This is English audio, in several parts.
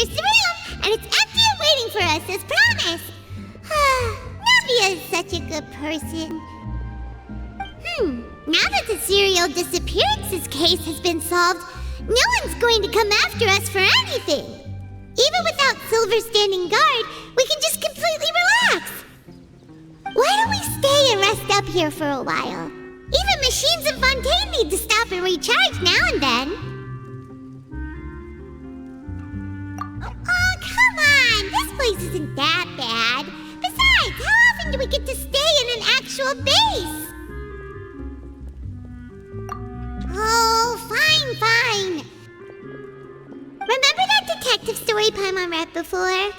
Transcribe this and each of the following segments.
Here's the room, and it's empty and waiting for us as promised. Navia is such a good person. Now that the serial disappearances case has been solved, no one's going to come after us for anything. Even without Silver standing guard, we can just completely relax. Why don't we stay and rest up here for a while? Even machines in Fontaine need to stop and recharge now and then. Oh, come on! This place isn't that bad. Besides, how often do we get to stay in an actual base? Oh, fine. Remember that detective story Paimon read before?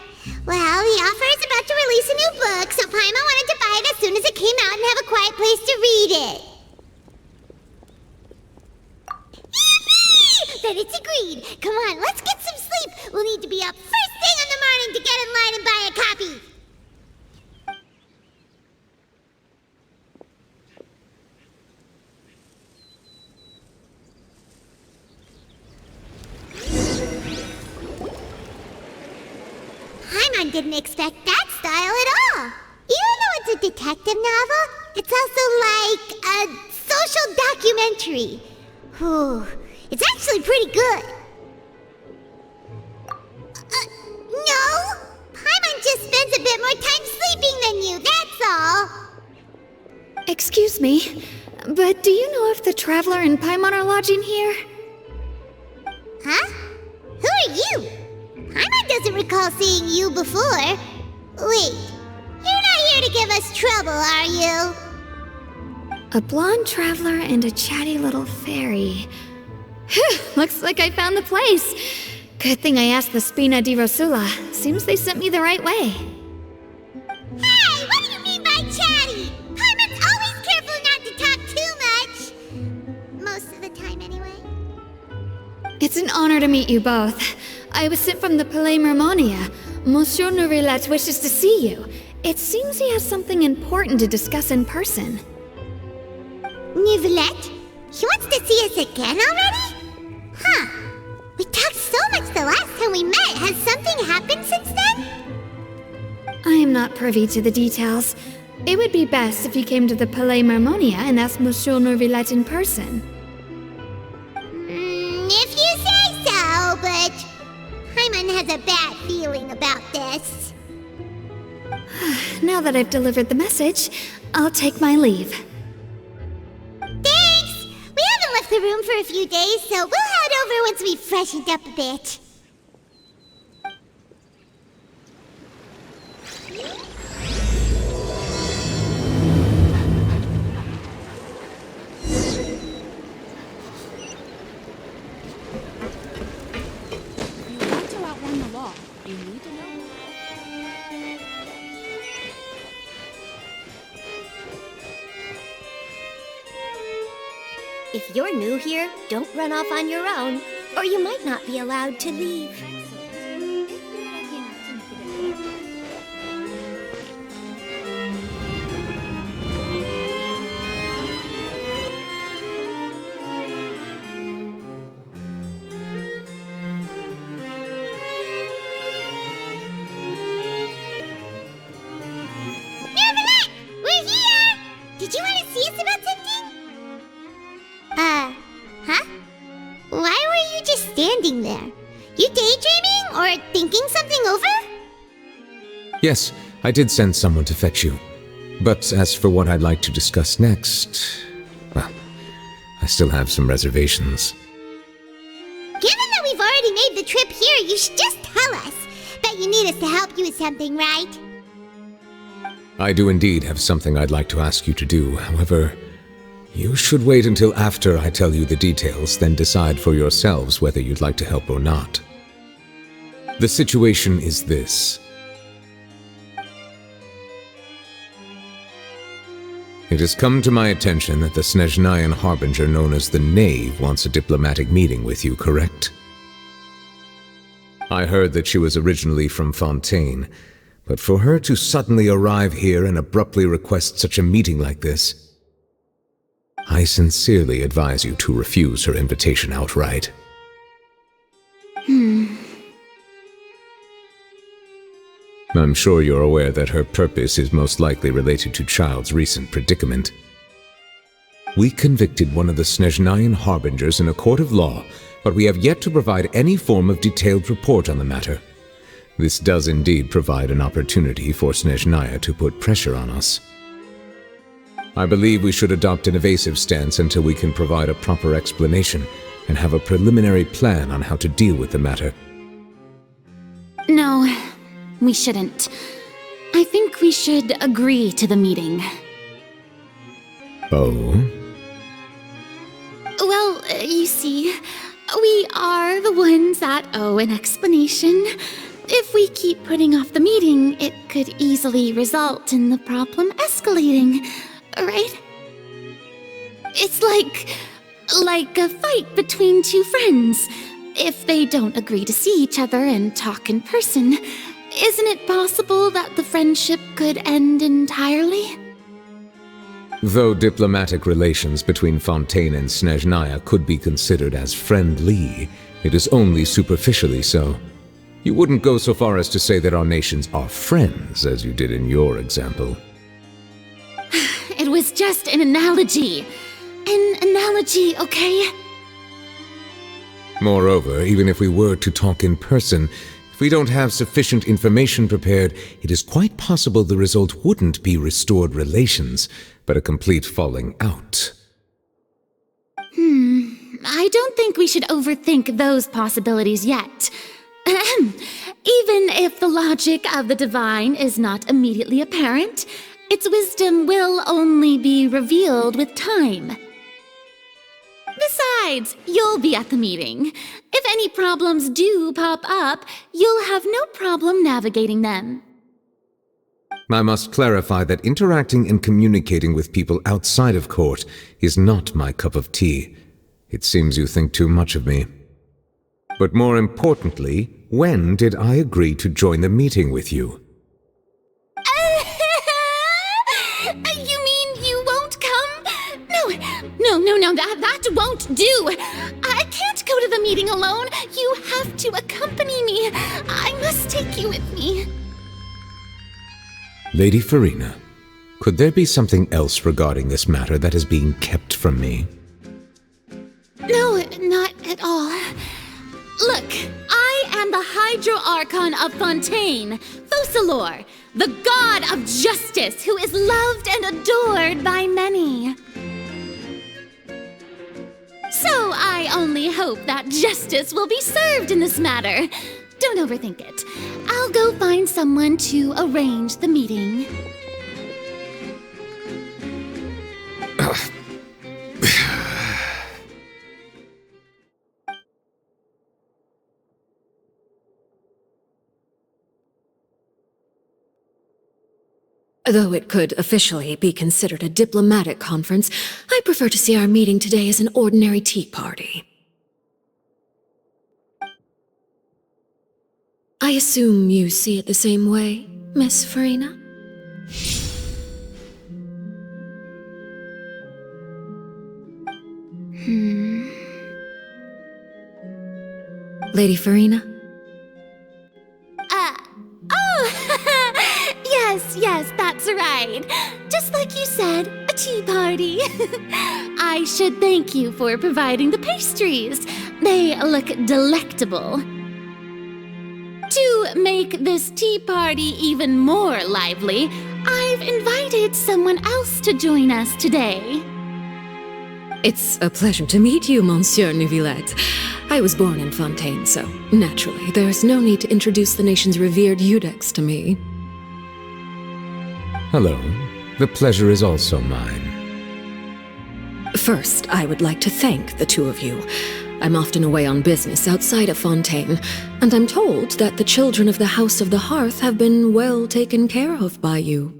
Well, the author is about to release a new book, so Paimon wanted to buy it as soon as it came out and have a quiet place to read it. Yippee! Then it's agreed. Come on, let's get some sleep. We'll need to be up first thing in the morning to get in line and buy a copy. Paimon didn't expect that style at all. Even though it's a detective novel, it's also like a social documentary. It's actually pretty good. No! Paimon just spends a bit more time sleeping than you, that's all. Excuse me, but do you know if the Traveler and Paimon are lodging here? Huh? Who are you? Paimon doesn't recall seeing you before. Wait, you're not here to give us trouble, are you? A blonde traveler and a chatty little fairy. Looks like I found the place. Good thing I asked the Spina di Rosula. Seems they sent me the right way. Hey, what do you mean by chatty? Paimon's always careful not to talk too much. Most of the time, anyway. It's an honor to meet you both. I was sent from the Palais Mermonia. Monsieur Neuvillette wishes to see you. It seems he has something important to discuss in person. Neuvillette? He wants to see us again already? Huh. We talked so much the last time we met. Has something happened since then? I am not privy to the details. It would be best if you came to the Palais Mermonia and asked Monsieur Neuvillette in person. If you say so, but Paimon has a bad feeling about this. Now that I've delivered the message, I'll take my leave. Thanks! We haven't left the room for a few days, so we'll head over once we've freshened up a bit. If you're new here, don't run off on your own, or you might not be allowed to leave. Neuvillette! We're here! Did you want to see us about something? Huh? Why were you just standing there? You daydreaming or thinking something over? Yes, I did send someone to fetch you. But as for what I'd like to discuss next, well, I still have some reservations. Given that we've already made the trip here, you should just tell us. Bet you need us to help you with something, right? I do indeed have something I'd like to ask you to do. However, you should wait until after I tell you the details, then decide for yourselves whether you'd like to help or not. The situation is this. It has come to my attention that the Snezhnayan Harbinger known as the Knave wants a diplomatic meeting with you, correct? I heard that she was originally from Fontaine, but for her to suddenly arrive here and abruptly request such a meeting like this, I sincerely advise you to refuse her invitation outright. I'm sure you're aware that her purpose is most likely related to Childe's recent predicament. We convicted one of the Snezhnayan Harbingers in a court of law, but we have yet to provide any form of detailed report on the matter. This does indeed provide an opportunity for Snezhnaya to put pressure on us. I believe we should adopt an evasive stance until we can provide a proper explanation and have a preliminary plan on how to deal with the matter. No, we shouldn't. I think we should agree to the meeting. Oh? Well, you see, we are the ones that owe an explanation. If we keep putting off the meeting, it could easily result in the problem escalating, right? It's like a fight between two friends. If they don't agree to see each other and talk in person, isn't it possible that the friendship could end entirely? Though diplomatic relations between Fontaine and Snezhnaya could be considered as friendly, it is only superficially so. You wouldn't go so far as to say that our nations are friends, as you did in your example. It was just an analogy. An analogy, okay? Moreover, even if we were to talk in person, if we don't have sufficient information prepared, it is quite possible the result wouldn't be restored relations, but a complete falling out. I don't think we should overthink those possibilities yet. Even if the logic of the divine is not immediately apparent, its wisdom will only be revealed with time. Besides, you'll be at the meeting. If any problems do pop up, you'll have no problem navigating them. I must clarify that interacting and communicating with people outside of court is not my cup of tea. It seems you think too much of me. But more importantly, when did I agree to join the meeting with you? You mean you won't come? No, that won't do. I can't go to the meeting alone. You have to accompany me. I must take you with me. Lady Furina, could there be something else regarding this matter that is being kept from me? No, not at all. Look, I am the Hydro Archon of Fontaine, Focalor, the god of justice who is loved and adored by many. So I only hope that justice will be served in this matter. Don't overthink it. I'll go find someone to arrange the meeting. Though it could officially be considered a diplomatic conference, I prefer to see our meeting today as an ordinary tea party. I assume you see it the same way, Miss Furina? Lady Furina? Yes, that's right. Just like you said, a tea party. I should thank you for providing the pastries. They look delectable. To make this tea party even more lively, I've invited someone else to join us today. It's a pleasure to meet you, Monsieur Neuvillette. I was born in Fontaine, so naturally, there's no need to introduce the nation's revered Eudex to me. Hello. The pleasure is also mine. First, I would like to thank the two of you. I'm often away on business outside of Fontaine, and I'm told that the children of the House of the Hearth have been well taken care of by you.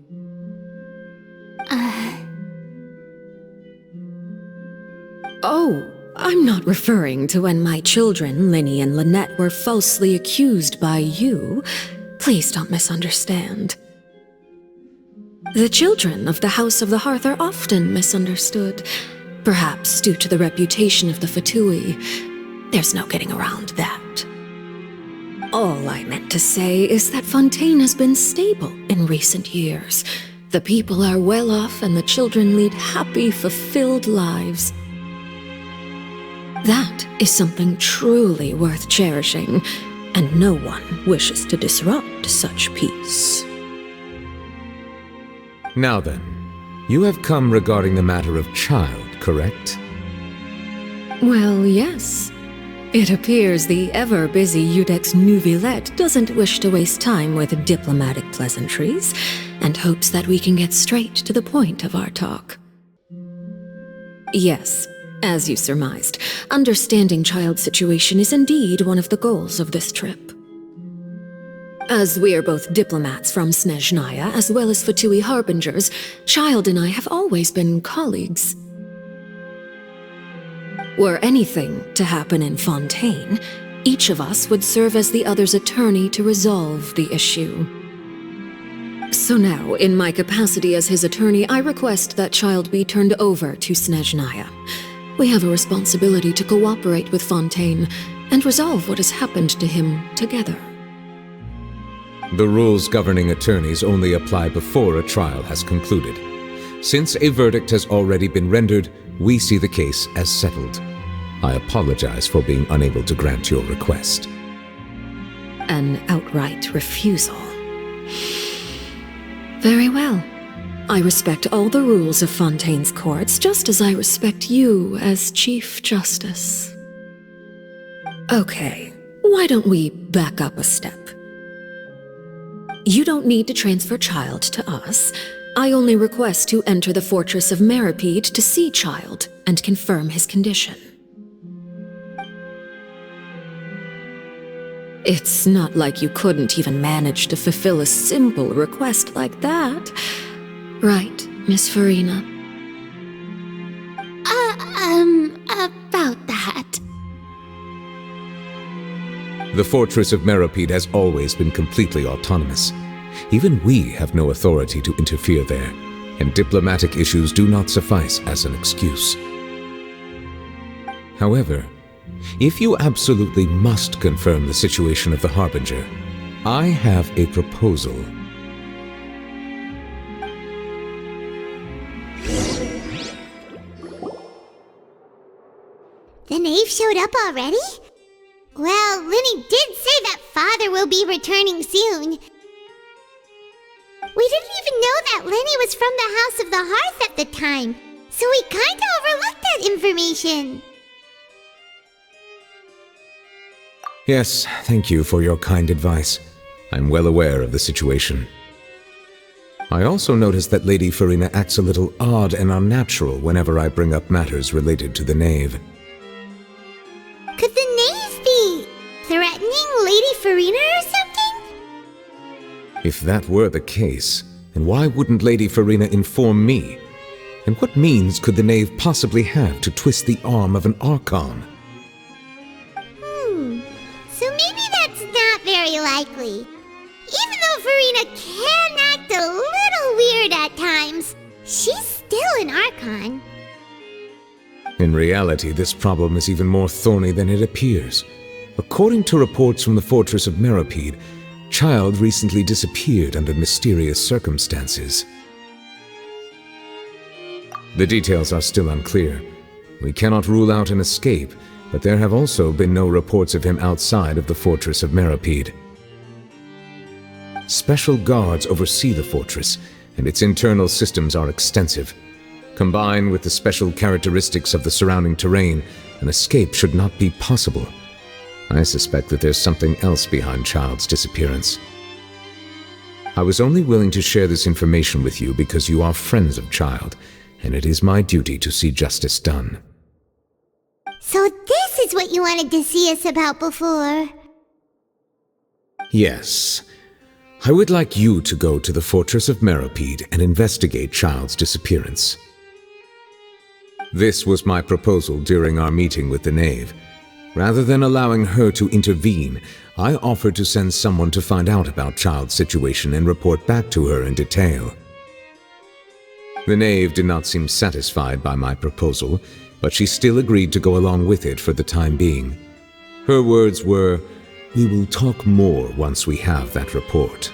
Oh, I'm not referring to when my children, Lyney and Lynette, were falsely accused by you. Please don't misunderstand. The children of the House of the Hearth are often misunderstood, perhaps due to the reputation of the Fatui. There's no getting around that. All I meant to say is that Fontaine has been stable in recent years. The people are well off and the children lead happy, fulfilled lives. That is something truly worth cherishing, and no one wishes to disrupt such peace. Now then, you have come regarding the matter of Childe, correct? Well, yes. It appears the ever-busy Iudex Neuvillette doesn't wish to waste time with diplomatic pleasantries, and hopes that we can get straight to the point of our talk. Yes, as you surmised, understanding Childe's situation is indeed one of the goals of this trip. As we are both diplomats from Snezhnaya as well as Fatui Harbingers, Childe and I have always been colleagues. Were anything to happen in Fontaine, each of us would serve as the other's attorney to resolve the issue. So now, in my capacity as his attorney, I request that Childe be turned over to Snezhnaya. We have a responsibility to cooperate with Fontaine and resolve what has happened to him together. The rules governing attorneys only apply before a trial has concluded. Since a verdict has already been rendered, we see the case as settled. I apologize for being unable to grant your request. An outright refusal. Very well. I respect all the rules of Fontaine's courts, just as I respect you as Chief Justice. Okay, why don't we back up a step? You don't need to transfer Childe to us. I only request to enter the Fortress of Meropide to see Childe and confirm his condition. It's not like you couldn't even manage to fulfill a simple request like that. Right, Miss Furina? About that. The Fortress of Meropide has always been completely autonomous. Even we have no authority to interfere there, and diplomatic issues do not suffice as an excuse. However, if you absolutely must confirm the situation of the Harbinger, I have a proposal. The Knave showed up already? Well, Lyney did say that Father will be returning soon. We didn't even know that Lyney was from the House of the Hearth at the time, so we kinda overlooked that information. Yes, thank you for your kind advice. I'm well aware of the situation. I also noticed that Lady Furina acts a little odd and unnatural whenever I bring up matters related to the Knave. Could the Knave be threatening Lady Furina or something? If that were the case, then why wouldn't Lady Furina inform me? And what means could the Knave possibly have to twist the arm of an Archon? So maybe that's not very likely. Even though Furina can act a little weird at times, she's still an Archon. In reality, this problem is even more thorny than it appears. According to reports from the Fortress of Meropide, Childe recently disappeared under mysterious circumstances. The details are still unclear. We cannot rule out an escape, but there have also been no reports of him outside of the Fortress of Meropide. Special guards oversee the fortress, and its internal systems are extensive. Combined with the special characteristics of the surrounding terrain, an escape should not be possible. I suspect that there's something else behind Childe's disappearance. I was only willing to share this information with you because you are friends of Childe, and it is my duty to see justice done. So this is what you wanted to see us about before. Yes. I would like you to go to the Fortress of Meropide and investigate Childe's disappearance. This was my proposal during our meeting with the Knave. Rather than allowing her to intervene, I offered to send someone to find out about Childe's situation and report back to her in detail. The Knave did not seem satisfied by my proposal, but she still agreed to go along with it for the time being. Her words were, We will talk more once we have that report.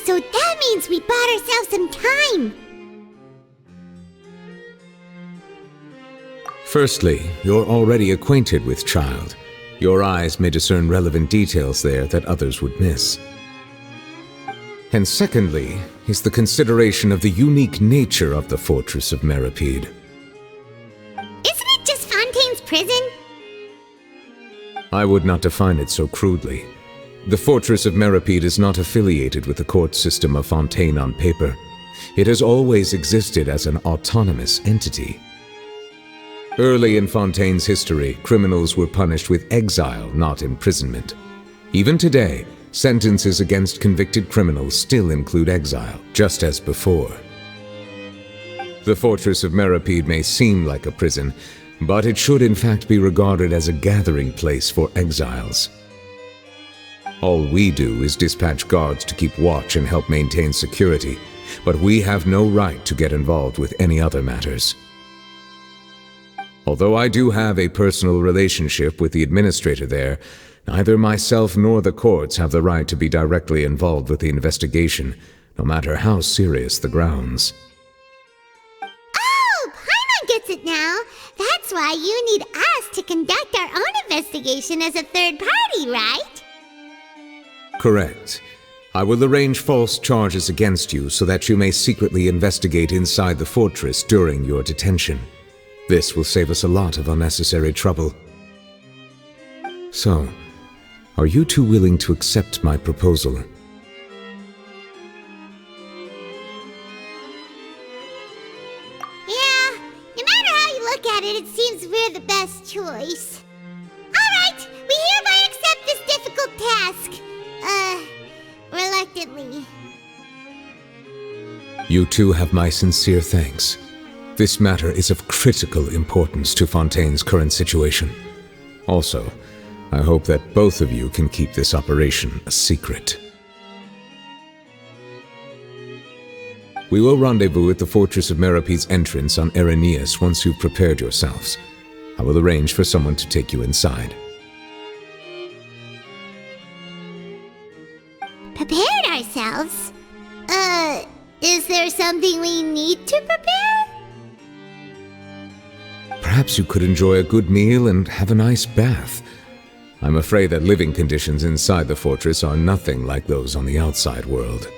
So that means we bought ourselves some time. Firstly, you're already acquainted with Childe. Your eyes may discern relevant details there that others would miss. And secondly, is the consideration of the unique nature of the Fortress of Meropide. Isn't it just Fontaine's prison? I would not define it so crudely. The Fortress of Meropide is not affiliated with the court system of Fontaine on paper. It has always existed as an autonomous entity. Early in Fontaine's history, criminals were punished with exile, not imprisonment. Even today, sentences against convicted criminals still include exile, just as before. The Fortress of Meropide may seem like a prison, but it should in fact be regarded as a gathering place for exiles. All we do is dispatch guards to keep watch and help maintain security, but we have no right to get involved with any other matters. Although I do have a personal relationship with the administrator there, neither myself nor the courts have the right to be directly involved with the investigation, no matter how serious the grounds. Oh, Paimon gets it now. That's why you need us to conduct our own investigation as a third party, right? Correct. I will arrange false charges against you so that you may secretly investigate inside the fortress during your detention. This will save us a lot of unnecessary trouble. So, are you two willing to accept my proposal? Yeah, no matter how you look at it, it seems we're the best choice. Alright, we hereby accept this difficult task. Reluctantly. You two have my sincere thanks. This matter is of critical importance to Fontaine's current situation. Also, I hope that both of you can keep this operation a secret. We will rendezvous at the Fortress of Meropide's entrance on Irenaeus once you've prepared yourselves. I will arrange for someone to take you inside. Prepared ourselves? Is there something we need to prepare? Perhaps you could enjoy a good meal and have a nice bath. I'm afraid that living conditions inside the fortress are nothing like those on the outside world.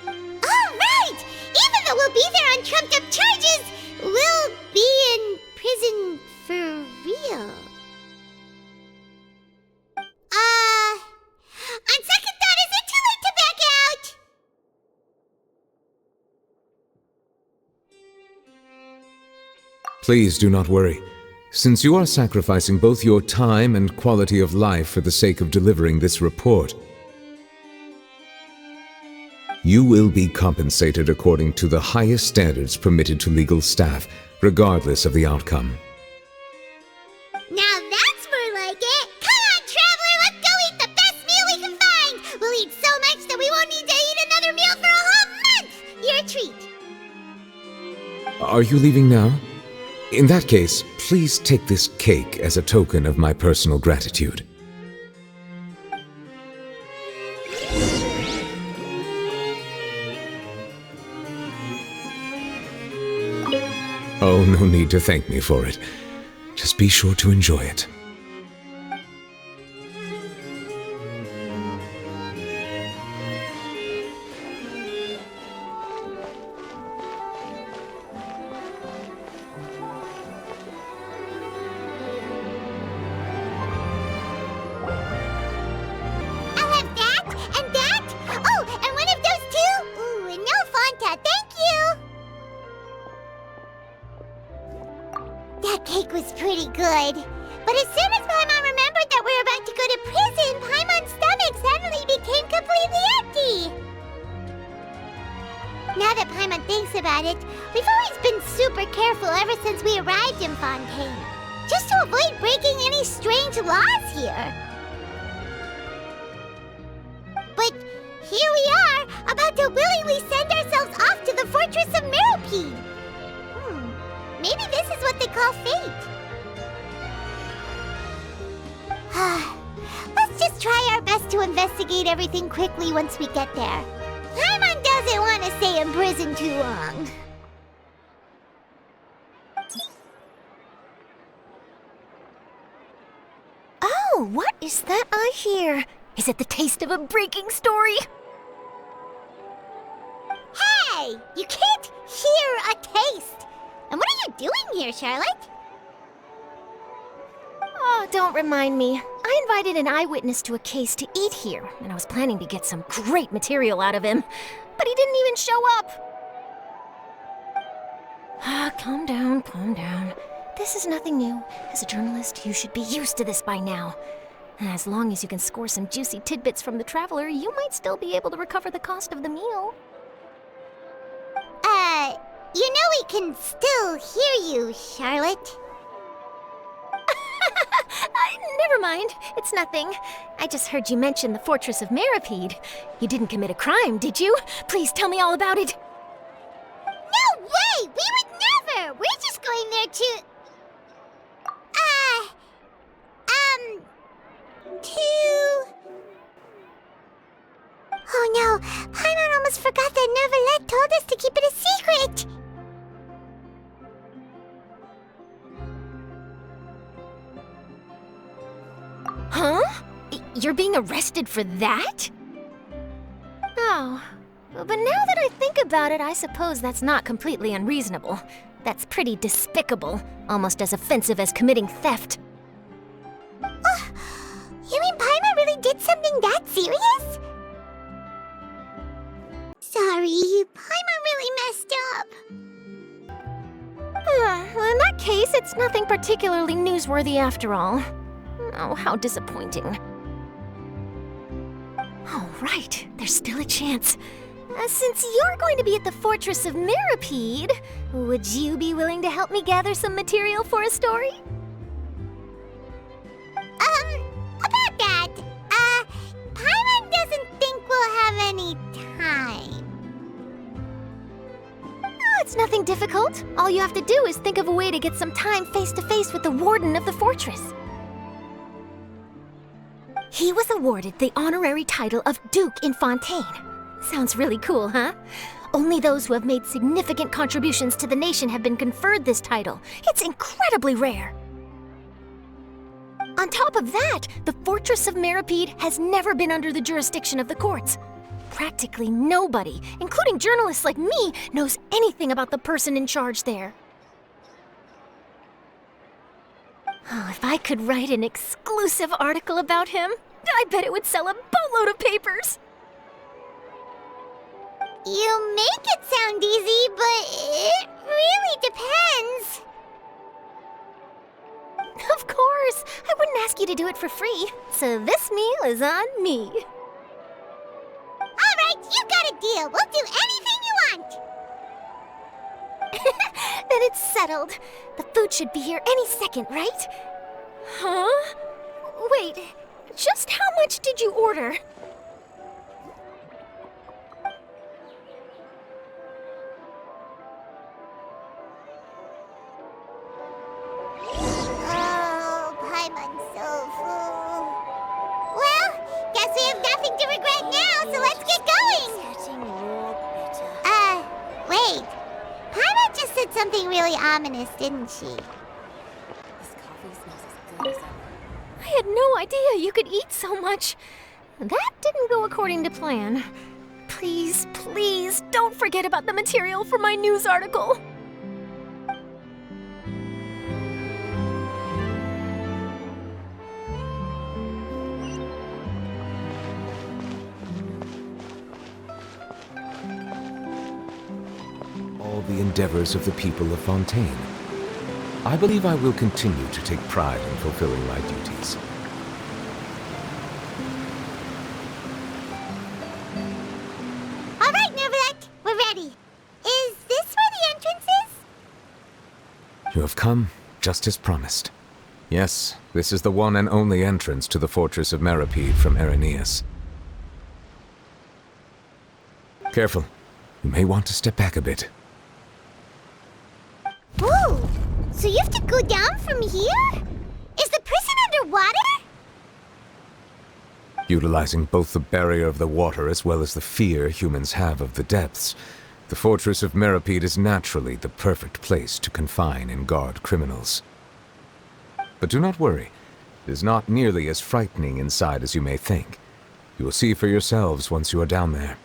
Oh, right! Even though we'll be there on trumped-up charges, we'll be in prison for real. On second thought, is it too late to back out? Please do not worry. Since you are sacrificing both your time and quality of life for the sake of delivering this report, you will be compensated according to the highest standards permitted to legal staff, regardless of the outcome. Now that's more like it! Come on, Traveler, let's go eat the best meal we can find! We'll eat so much that we won't need to eat another meal for a whole month! You're a treat. Are you leaving now? In that case, please take this cake as a token of my personal gratitude. Oh, no need to thank me for it. Just be sure to enjoy it. I'll have that, and that! Oh, and one of those too! Ooh, and no Fanta, thank you! That cake was pretty good. But as soon as Paimon remembered that we were about to go to prison, Paimon's stomach suddenly became completely empty. Now that Paimon thinks about it, we've always been super careful ever since we arrived in Fontaine. Just to avoid breaking any strange laws here. But here we are, about to willingly send ourselves off to the Fortress of Meropide. Maybe this is what they call fate. to investigate everything quickly once we get there. Paimon doesn't want to stay in prison too long. Oh, what is that I hear? Is it the taste of a breaking story? Hey! You can't hear a taste! And what are you doing here, Charlotte? Oh, don't remind me. I invited an eyewitness to a case to eat here, and I was planning to get some great material out of him. But he didn't even show up. Calm down, calm down. This is nothing new. As a journalist, you should be used to this by now. As long as you can score some juicy tidbits from the Traveler, you might still be able to recover the cost of the meal. You know we can still hear you, Charlotte. Never mind. It's nothing. I just heard you mention the Fortress of Meropide. You didn't commit a crime, did you? Please tell me all about it. No way! We would never! We're just going there to... Oh no! Paimon almost forgot that Neuvillette told us to keep it a secret! Huh? You're being arrested for that? Oh. But now that I think about it, I suppose that's not completely unreasonable. That's pretty despicable, almost as offensive as committing theft. You mean Paimon really did something that serious? Sorry, Paimon really messed up. Well, in that case, it's nothing particularly newsworthy after all. Oh, how disappointing. Oh, right. There's still a chance. Since you're going to be at the Fortress of Meropide, would you be willing to help me gather some material for a story? About that, Paimon doesn't think we'll have any time. Oh, it's nothing difficult. All you have to do is think of a way to get some time face-to-face with the warden of the fortress. He was awarded the honorary title of Duke in Fontaine. Sounds really cool, huh? Only those who have made significant contributions to the nation have been conferred this title. It's incredibly rare. On top of that, the Fortress of Meropide has never been under the jurisdiction of the courts. Practically nobody, including journalists like me, knows anything about the person in charge there. Oh, if I could write an exclusive article about him, I bet it would sell a boatload of papers. You make it sound easy, but it really depends. Of course, I wouldn't ask you to do it for free, so this meal is on me. All right, you got a deal. We'll do anything you want. Then it's settled. The food should be here any second, right? Huh? Wait, just how much did you order? Oh, Paimon's so full. Well, guess we have nothing to regret now, so let's get going. Wait. Paimon just said something really ominous, didn't she? I had no idea you could eat so much. That didn't go according to plan. Please, please, don't forget about the material for my news article. All the endeavors of the people of Fontaine. I believe I will continue to take pride in fulfilling my duties. All right, Neuvillette, we're ready. Is this where the entrance is? You have come, just as promised. Yes, this is the one and only entrance to the Fortress of Meropide from Irenaeus. Careful. You may want to step back a bit. Whoa! So you have to go down from here? Is the prison underwater? Utilizing both the barrier of the water as well as the fear humans have of the depths, the Fortress of Meropide is naturally the perfect place to confine and guard criminals. But do not worry, it is not nearly as frightening inside as you may think. You will see for yourselves once you are down there.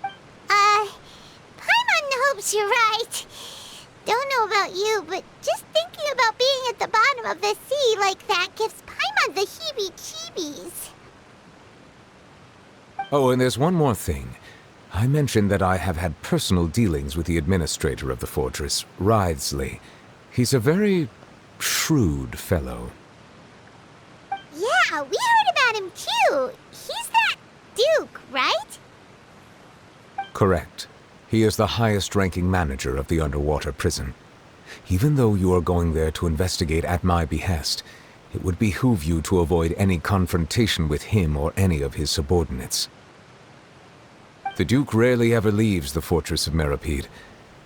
Paimon hopes you're right. Don't know about you, but just thinking about being at the bottom of the sea like that gives Paimon the heebie-jeebies. Oh, and there's one more thing. I mentioned that I have had personal dealings with the administrator of the fortress, Wriothesley. He's a very shrewd fellow. Yeah, we heard about him too. He's that Duke, right? Correct. He is the highest-ranking manager of the underwater prison. Even though you are going there to investigate at my behest, it would behoove you to avoid any confrontation with him or any of his subordinates. The Duke rarely ever leaves the Fortress of Meropide,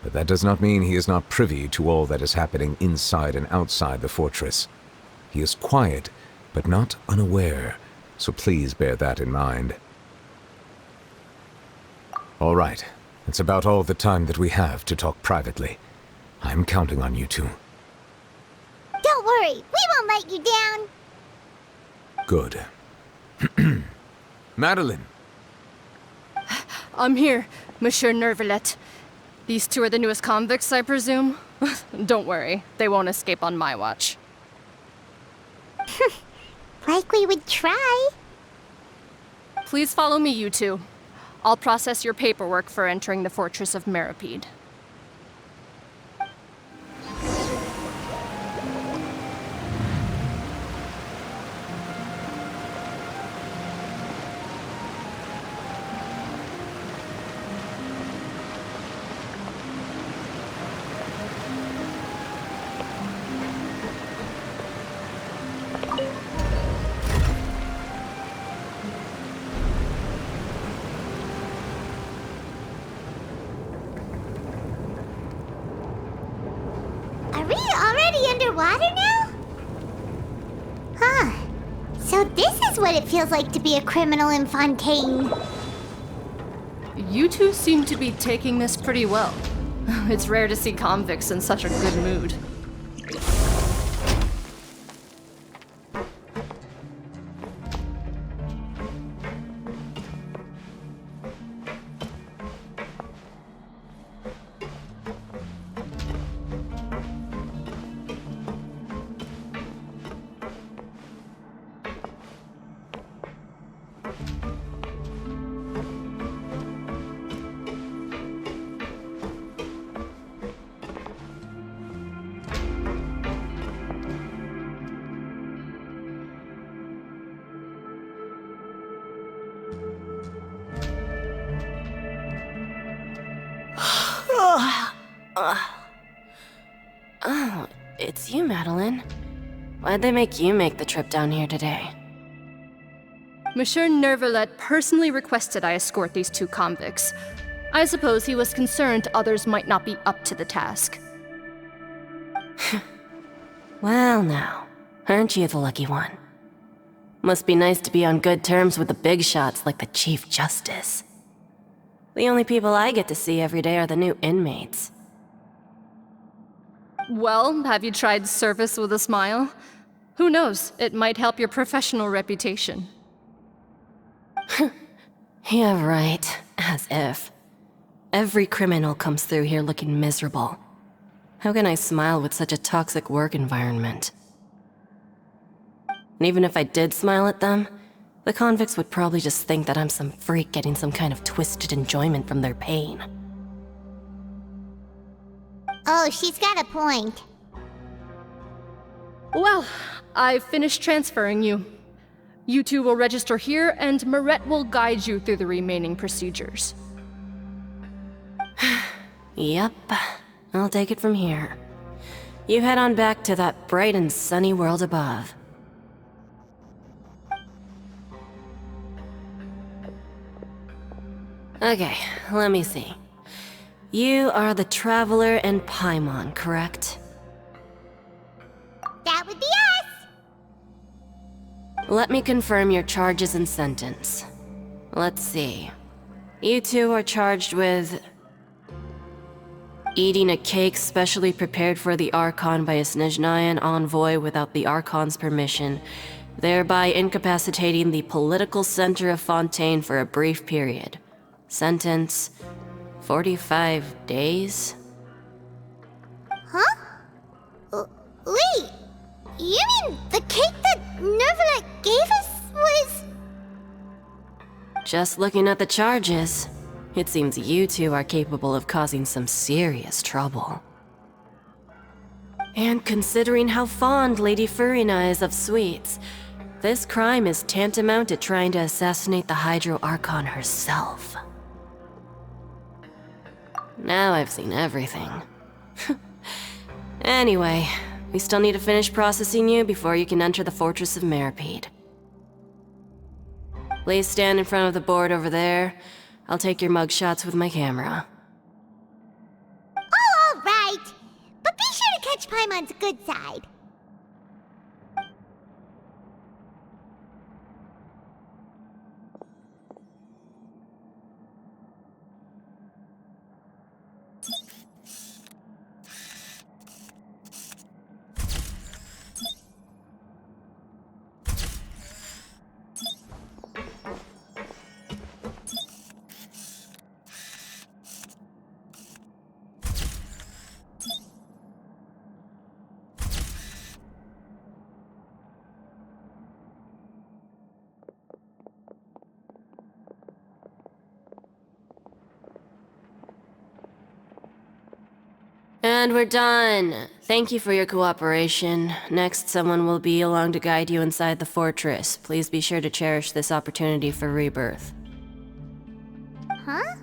but that does not mean he is not privy to all that is happening inside and outside the fortress. He is quiet, but not unaware, so please bear that in mind. All right, that's about all the time that we have to talk privately. I'm counting on you two. Don't worry, we won't let you down. Good. Madeline! I'm here, Monsieur Neuvillette. These two are the newest convicts, I presume? Don't worry, they won't escape on my watch. Like we would try. Please follow me, you two. I'll process your paperwork for entering the Fortress of Meropide. Are we already underwater now? Huh. So this is what it feels like to be a criminal in Fontaine. You two seem to be taking this pretty well. It's rare to see convicts in such a good mood. Oh, it's you, Madeline. Why'd they make you make the trip down here today? Monsieur Neuvilette personally requested I escort these two convicts. I suppose he was concerned others might not be up to the task. Well now, aren't you the lucky one? Must be nice to be on good terms with the big shots like the Chief Justice. The only people I get to see every day are the new inmates. Well, have you tried service with a smile? Who knows, it might help your professional reputation. Yeah, right. As if. Every criminal comes through here looking miserable. How can I smile with such a toxic work environment? And even if I did smile at them, the convicts would probably just think that I'm some freak getting some kind of twisted enjoyment from their pain. Oh, she's got a point. Well, I've finished transferring you. You two will register here, and Mirette will guide you through the remaining procedures. Yep, I'll take it from here. You head on back to that bright and sunny world above. Okay, let me see. You are the Traveler and Paimon, correct? That would be us. Let me confirm your charges and sentence. Let's see. You two are charged with eating a cake specially prepared for the Archon by a Snezhnayan envoy without the Archon's permission, thereby incapacitating the political center of Fontaine for a brief period. Sentence: 45 days? Huh? Wait, you mean the cake that Neuvillette gave us was... Just looking at the charges, it seems you two are capable of causing some serious trouble. And considering how fond Lady Furina is of sweets, this crime is tantamount to trying to assassinate the Hydro Archon herself. Now I've seen everything. Anyway, we still need to finish processing you before you can enter the Fortress of Meropide. Please stand in front of the board over there. I'll take your mugshots with my camera. Oh, all right. But be sure to catch Paimon's good side. And we're done. Thank you for your cooperation. Next, someone will be along to guide you inside the fortress. Please be sure to cherish this opportunity for rebirth. Huh?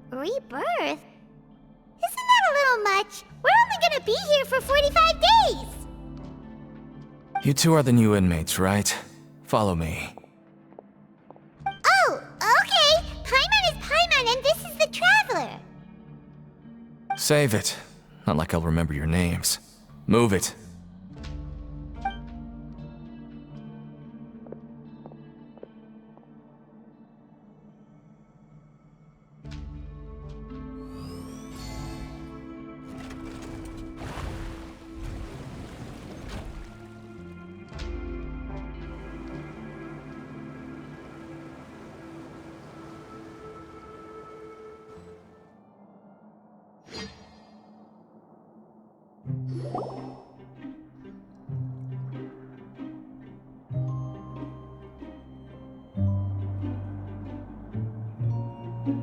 Rebirth? Isn't that a little much? We're only gonna be here for 45 days! You two are the new inmates, right? Follow me. Oh, okay! Paimon is Paimon and this is the Traveler! Save it. Not like I'll remember your names. Move it.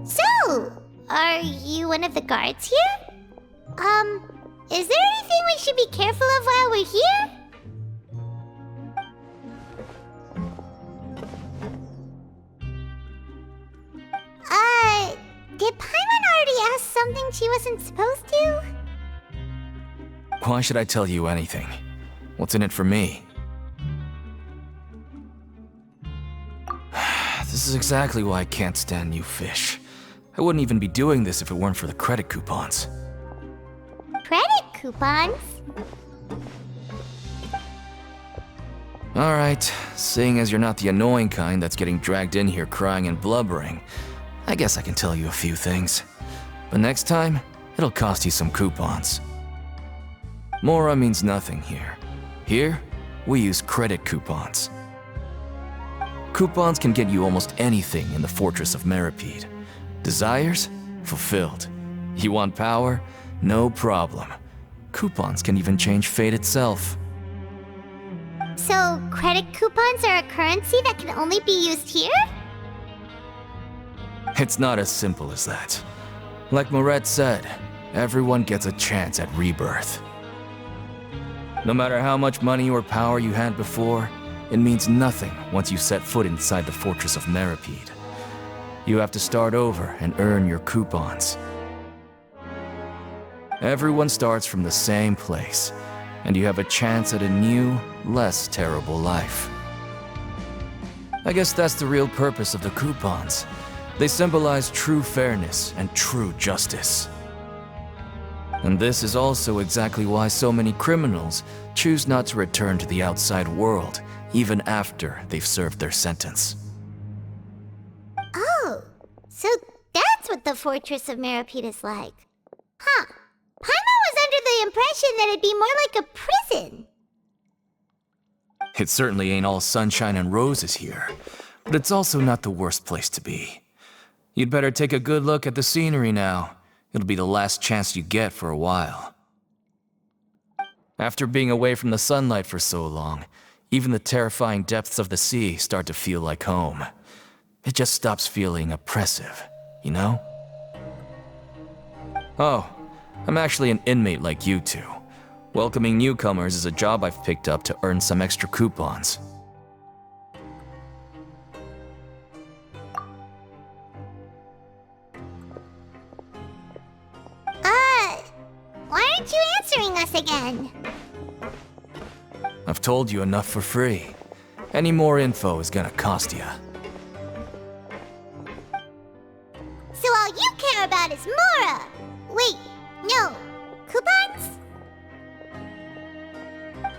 So, are you one of the guards here? Is there anything we should be careful of while we're here? Did Paimon already ask something she wasn't supposed to? Why should I tell you anything? What's in it for me? This is exactly why I can't stand new fish. I wouldn't even be doing this if it weren't for the credit coupons. Credit coupons? Alright, seeing as you're not the annoying kind that's getting dragged in here crying and blubbering, I guess I can tell you a few things. But next time, it'll cost you some coupons. Mora means nothing here. Here, we use credit coupons. Coupons can get you almost anything in the Fortress of Meropide. Desires? Fulfilled. You want power? No problem. Coupons can even change fate itself. So, credit coupons are a currency that can only be used here? It's not as simple as that. Like Moret said, everyone gets a chance at rebirth. No matter how much money or power you had before, it means nothing once you set foot inside the Fortress of Meropide. You have to start over and earn your coupons. Everyone starts from the same place, and you have a chance at a new, less terrible life. I guess that's the real purpose of the coupons. They symbolize true fairness and true justice. And this is also exactly why so many criminals choose not to return to the outside world, even after they've served their sentence. Oh, so that's what the Fortress of Meropide is like. Huh. Paimon was under the impression that it'd be more like a prison. It certainly ain't all sunshine and roses here, but it's also not the worst place to be. You'd better take a good look at the scenery now. It'll be the last chance you get for a while. After being away from the sunlight for so long, even the terrifying depths of the sea start to feel like home. It just stops feeling oppressive, you know? Oh, I'm actually an inmate like you two. Welcoming newcomers is a job I've picked up to earn some extra coupons. Why aren't you answering us again? I've told you enough for free. Any more info is gonna cost you. So all you care about is Mora! Wait, no. Coupons?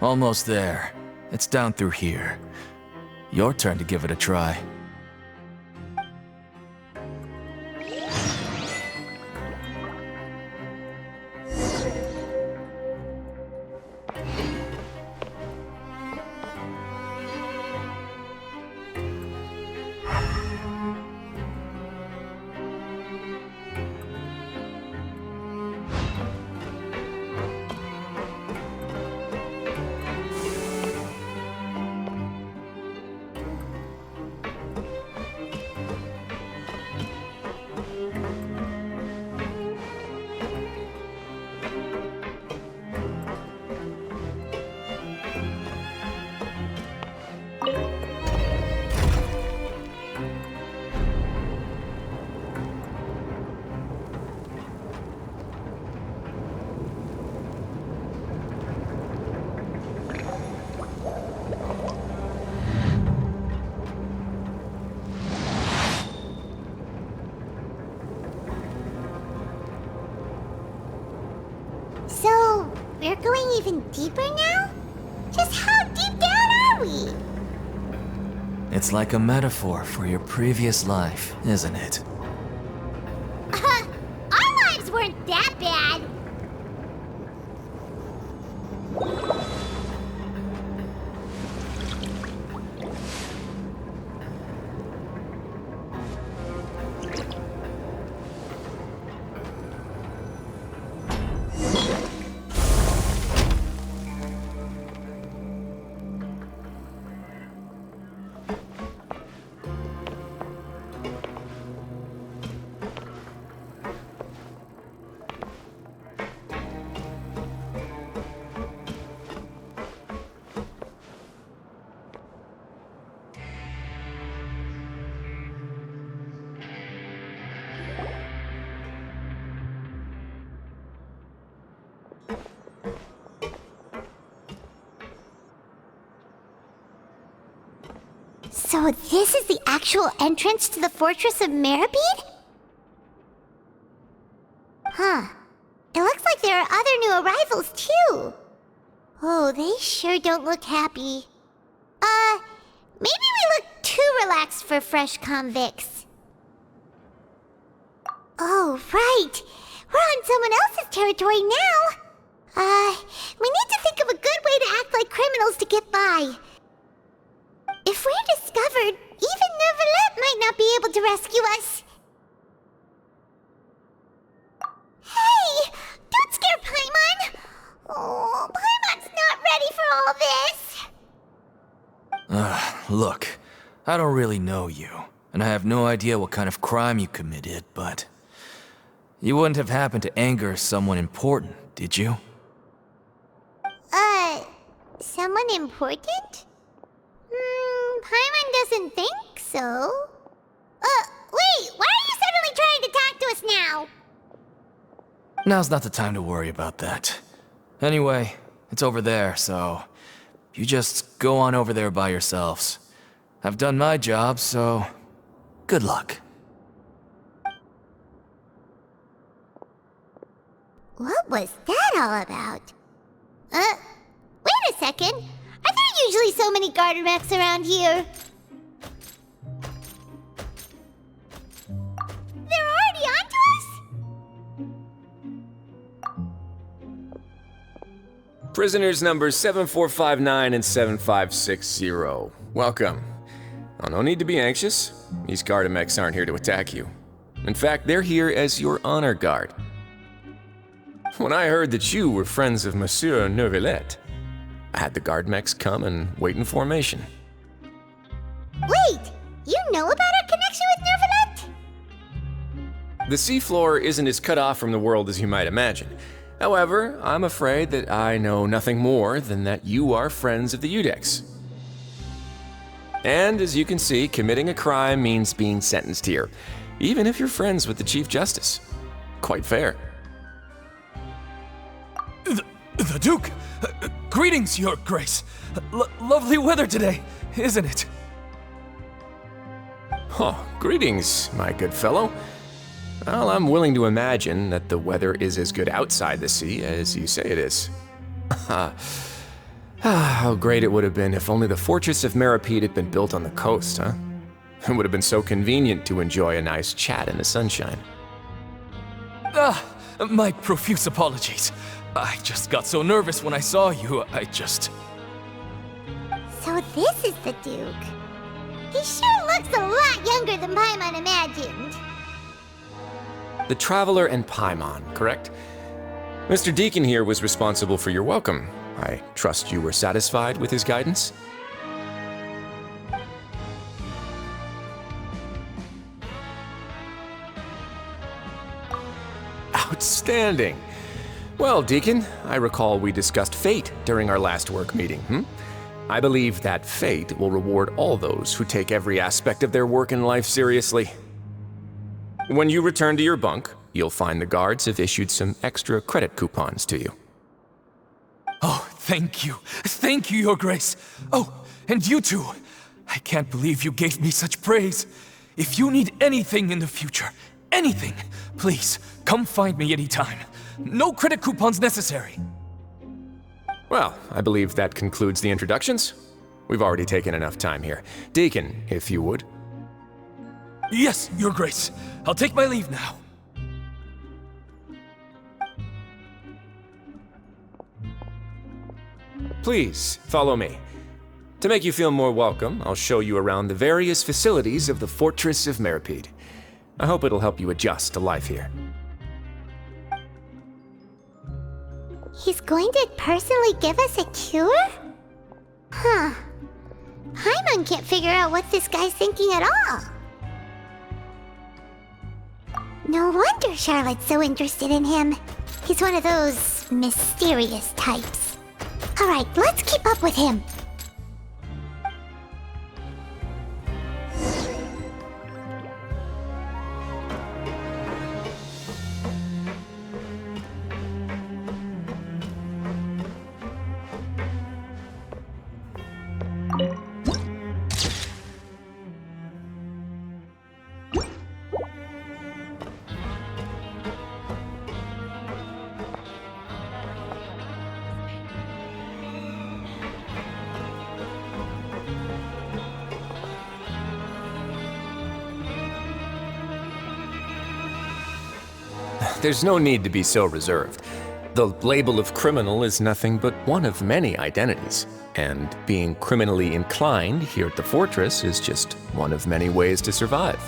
Almost there. It's down through here. Your turn to give it a try. So, we're going even deeper now? Just how deep down are we? It's like a metaphor for your previous life, isn't it? Our lives weren't that bad. So this is the actual entrance to the Fortress of Meropide? Huh. It looks like there are other new arrivals, too. Oh, they sure don't look happy. Maybe we look too relaxed for fresh convicts. Oh, right. We're on someone else's territory now. We need to think of a good way to act like criminals to get by. If we're discovered, even Neuvillette might not be able to rescue us. Hey! Don't scare Paimon! Oh, Paimon's not ready for all this! Look, I don't really know you, and I have no idea what kind of crime you committed, but... You wouldn't have happened to anger someone important, did you? Someone important? Paimon doesn't think so. Wait, why are you suddenly trying to talk to us now? Now's not the time to worry about that. Anyway, it's over there, so... You just go on over there by yourselves. I've done my job, so... Good luck. What was that all about? Wait a second. Are there usually so many garter mechs around here? They're already onto us? Prisoners numbers 7459 and 7560. Welcome. Oh, no need to be anxious. These Gardamex aren't here to attack you. In fact, they're here as your honor guard. When I heard that you were friends of Monsieur Neuvillette, I had the Guardmex come and wait in formation. Wait! You know about our connection with Neuvillette? The seafloor isn't as cut off from the world as you might imagine. However, I'm afraid that I know nothing more than that you are friends of the Udex. And as you can see, committing a crime means being sentenced here, even if you're friends with the Chief Justice. Quite fair. The Duke! Greetings, Your Grace! Lovely weather today, isn't it? Oh, greetings, my good fellow. Well, I'm willing to imagine that the weather is as good outside the sea as you say it is. How great it would have been if only the Fortress of Meropide had been built on the coast, huh? It would have been so convenient to enjoy a nice chat in the sunshine. My profuse apologies. I just got so nervous when I saw you, So this is the Duke. He sure looks a lot younger than Paimon imagined. The Traveler and Paimon, correct? Mr. Deacon here was responsible for your welcome. I trust you were satisfied with his guidance? Outstanding! Well, Deacon, I recall we discussed fate during our last work meeting, I believe that fate will reward all those who take every aspect of their work in life seriously. When you return to your bunk, you'll find the guards have issued some extra credit coupons to you. Oh, thank you. Thank you, Your Grace. Oh, and you too. I can't believe you gave me such praise. If you need anything in the future, anything, please, come find me anytime. No credit coupons necessary. Well, I believe that concludes the introductions. We've already taken enough time here. Deacon, if you would. Yes, Your Grace. I'll take my leave now. Please, follow me. To make you feel more welcome, I'll show you around the various facilities of the Fortress of Meropide. I hope it'll help you adjust to life here. He's going to personally give us a cure? Huh. Paimon can't figure out what this guy's thinking at all. No wonder Charlotte's so interested in him. He's one of those mysterious types. Alright, let's keep up with him. There's no need to be so reserved. The label of criminal is nothing but one of many identities, and being criminally inclined here at the fortress is just one of many ways to survive.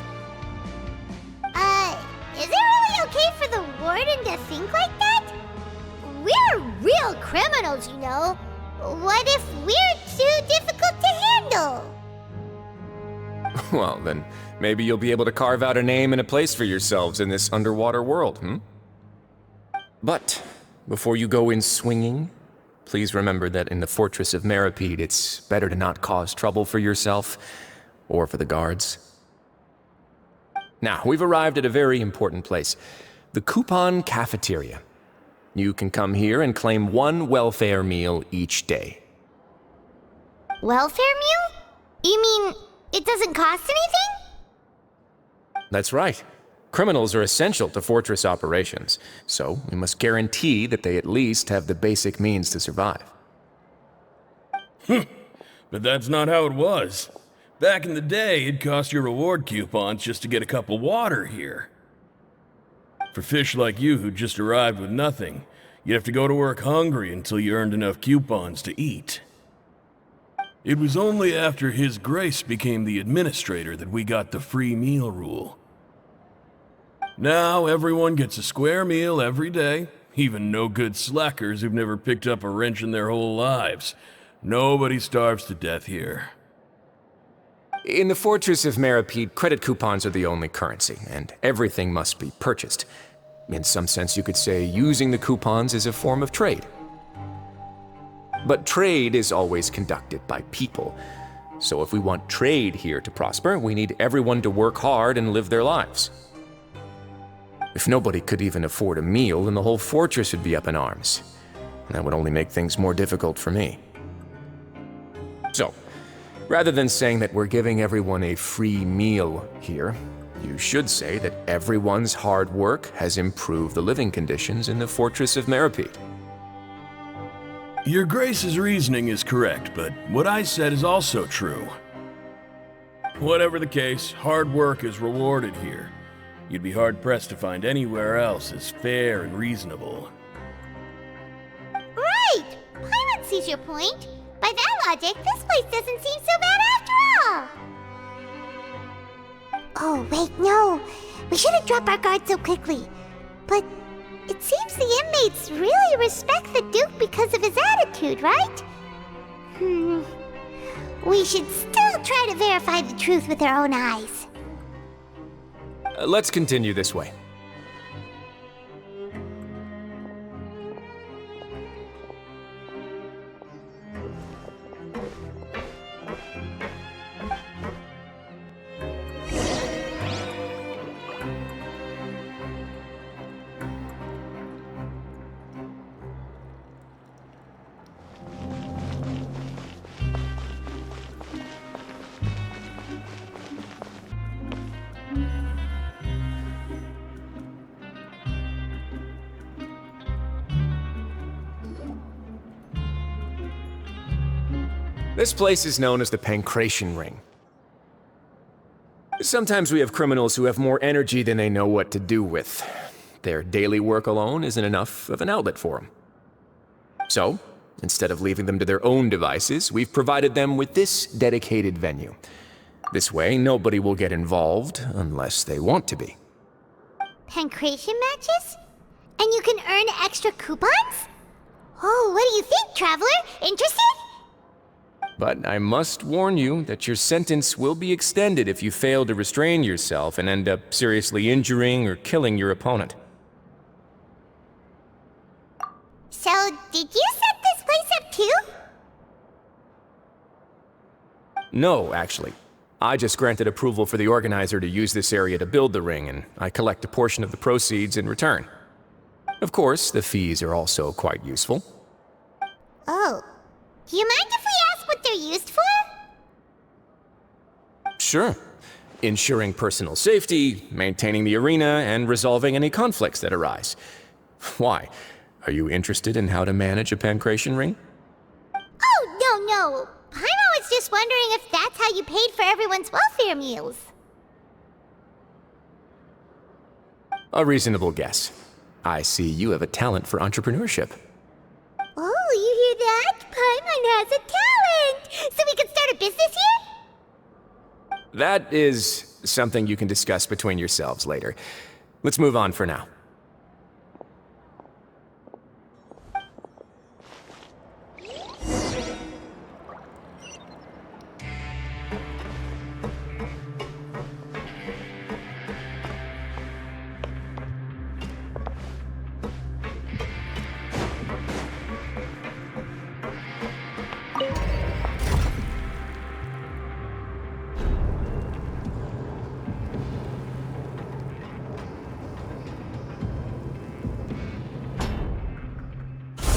Is it really okay for the warden to think like that? We're real criminals, you know. What if we're too difficult to handle? Well, then maybe you'll be able to carve out a name and a place for yourselves in this underwater world, But before you go in swinging, please remember that in the Fortress of Meropide, it's better to not cause trouble for yourself or for the guards. Now, we've arrived at a very important place, the Coupon Cafeteria. You can come here and claim one welfare meal each day. Welfare meal? You mean it doesn't cost anything? That's right. Criminals are essential to Fortress operations, so we must guarantee that they at least have the basic means to survive. But that's not how it was. Back in the day, it cost you reward coupons just to get a cup of water here. For fish like you who just arrived with nothing, you'd have to go to work hungry until you earned enough coupons to eat. It was only after His Grace became the administrator that we got the free meal rule. Now everyone gets a square meal every day, even no-good slackers who've never picked up a wrench in their whole lives. Nobody starves to death here. In the Fortress of Meropide, credit coupons are the only currency, and everything must be purchased. In some sense, you could say using the coupons is a form of trade. But trade is always conducted by people. So if we want trade here to prosper, we need everyone to work hard and live their lives. If nobody could even afford a meal, then the whole fortress would be up in arms. And that would only make things more difficult for me. So, rather than saying that we're giving everyone a free meal here, you should say that everyone's hard work has improved the living conditions in the Fortress of Meropide. Your Grace's reasoning is correct, but what I said is also true. Whatever the case, hard work is rewarded here. You'd be hard-pressed to find anywhere else as fair and reasonable. Right! Paimon sees your point. By that logic, this place doesn't seem so bad after all. Oh, wait, no. We shouldn't drop our guard so quickly. But it seems the inmates really respect the Duke because of his attitude, right? We should still try to verify the truth with our own eyes. Let's continue this way. This place is known as the Pancration Ring. Sometimes we have criminals who have more energy than they know what to do with. Their daily work alone isn't enough of an outlet for them. So, instead of leaving them to their own devices, we've provided them with this dedicated venue. This way, nobody will get involved unless they want to be. Pancration matches? And you can earn extra coupons? Oh, what do you think, Traveler? Interested? But I must warn you that your sentence will be extended if you fail to restrain yourself and end up seriously injuring or killing your opponent. So, did you set this place up too? No, actually. I just granted approval for the organizer to use this area to build the ring, and I collect a portion of the proceeds in return. Of course, the fees are also quite useful. Oh. Do you mind if we ask what they're used for? Sure. Ensuring personal safety, maintaining the arena, and resolving any conflicts that arise. Why? Are you interested in how to manage a pancration ring? Oh, no. Paimon was just wondering if that's how you paid for everyone's welfare meals. A reasonable guess. I see you have a talent for entrepreneurship. Oh, you hear that? Paimon has a talent! So we can start a business here? That is something you can discuss between yourselves later. Let's move on for now.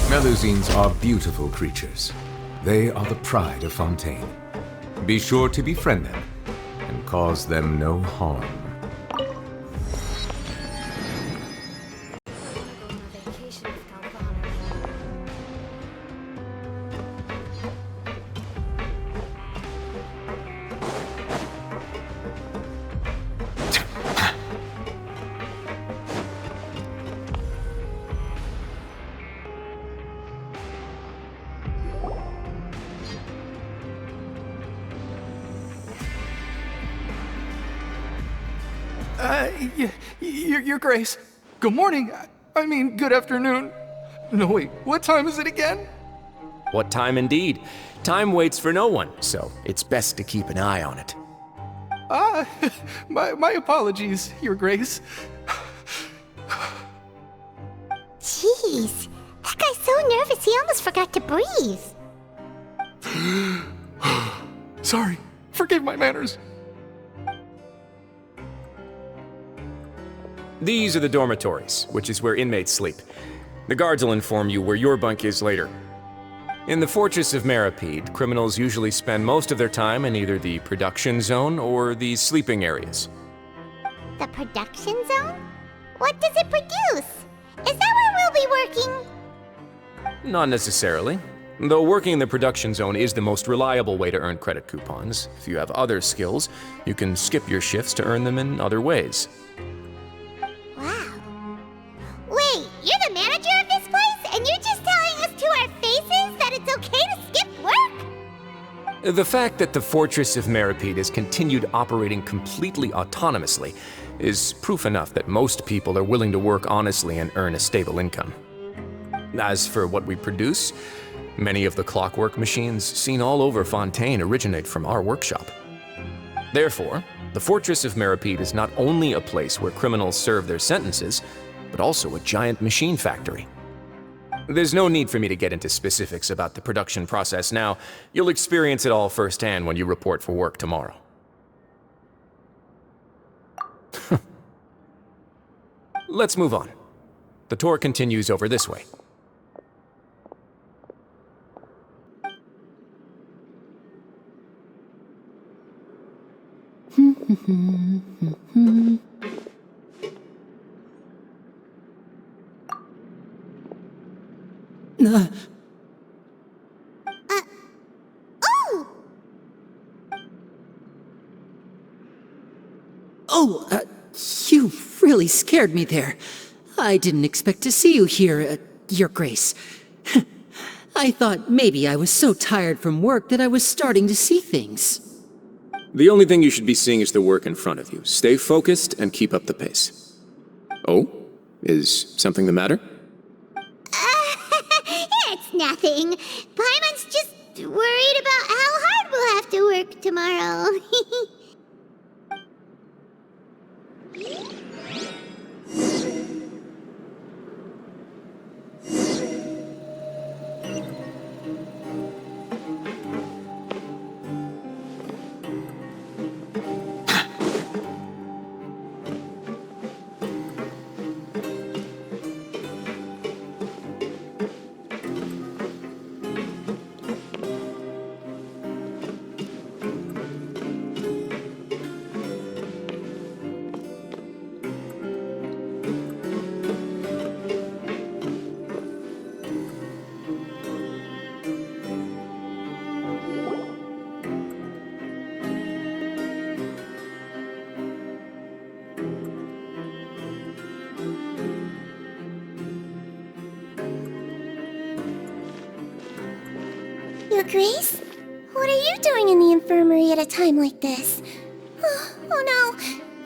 Melusines are beautiful creatures. They are the pride of Fontaine. Be sure to befriend them and cause them no harm. Your Grace. Good morning. I mean, good afternoon. No, wait, what time is it again? What time indeed? Time waits for no one, so it's best to keep an eye on it. My apologies, Your Grace. Jeez, that guy's so nervous he almost forgot to breathe. Sorry, forgive my manners. These are the dormitories, which is where inmates sleep. The guards will inform you where your bunk is later. In the Fortress of Meropide, criminals usually spend most of their time in either the production zone or the sleeping areas. The production zone? What does it produce? Is that where we'll be working? Not necessarily. Though working in the production zone is the most reliable way to earn credit coupons. If you have other skills, you can skip your shifts to earn them in other ways. Wow. Wait, you're the manager of this place, and you're just telling us to our faces that it's okay to skip work? The fact that the Fortress of Meropide has continued operating completely autonomously is proof enough that most people are willing to work honestly and earn a stable income. As for what we produce, many of the clockwork machines seen all over Fontaine originate from our workshop. Therefore, the Fortress of Meropide is not only a place where criminals serve their sentences, but also a giant machine factory. There's no need for me to get into specifics about the production process now. You'll experience it all firsthand when you report for work tomorrow. Let's move on. The tour continues over this way. You really scared me there. I didn't expect to see you here, Your Grace. I thought maybe I was so tired from work that I was starting to see things. The only thing you should be seeing is the work in front of you. Stay focused and keep up the pace. Oh? Is something the matter? It's nothing. Paimon's just worried about how hard we'll have to work tomorrow. Your Grace? What are you doing in the infirmary at a time like this? Oh no,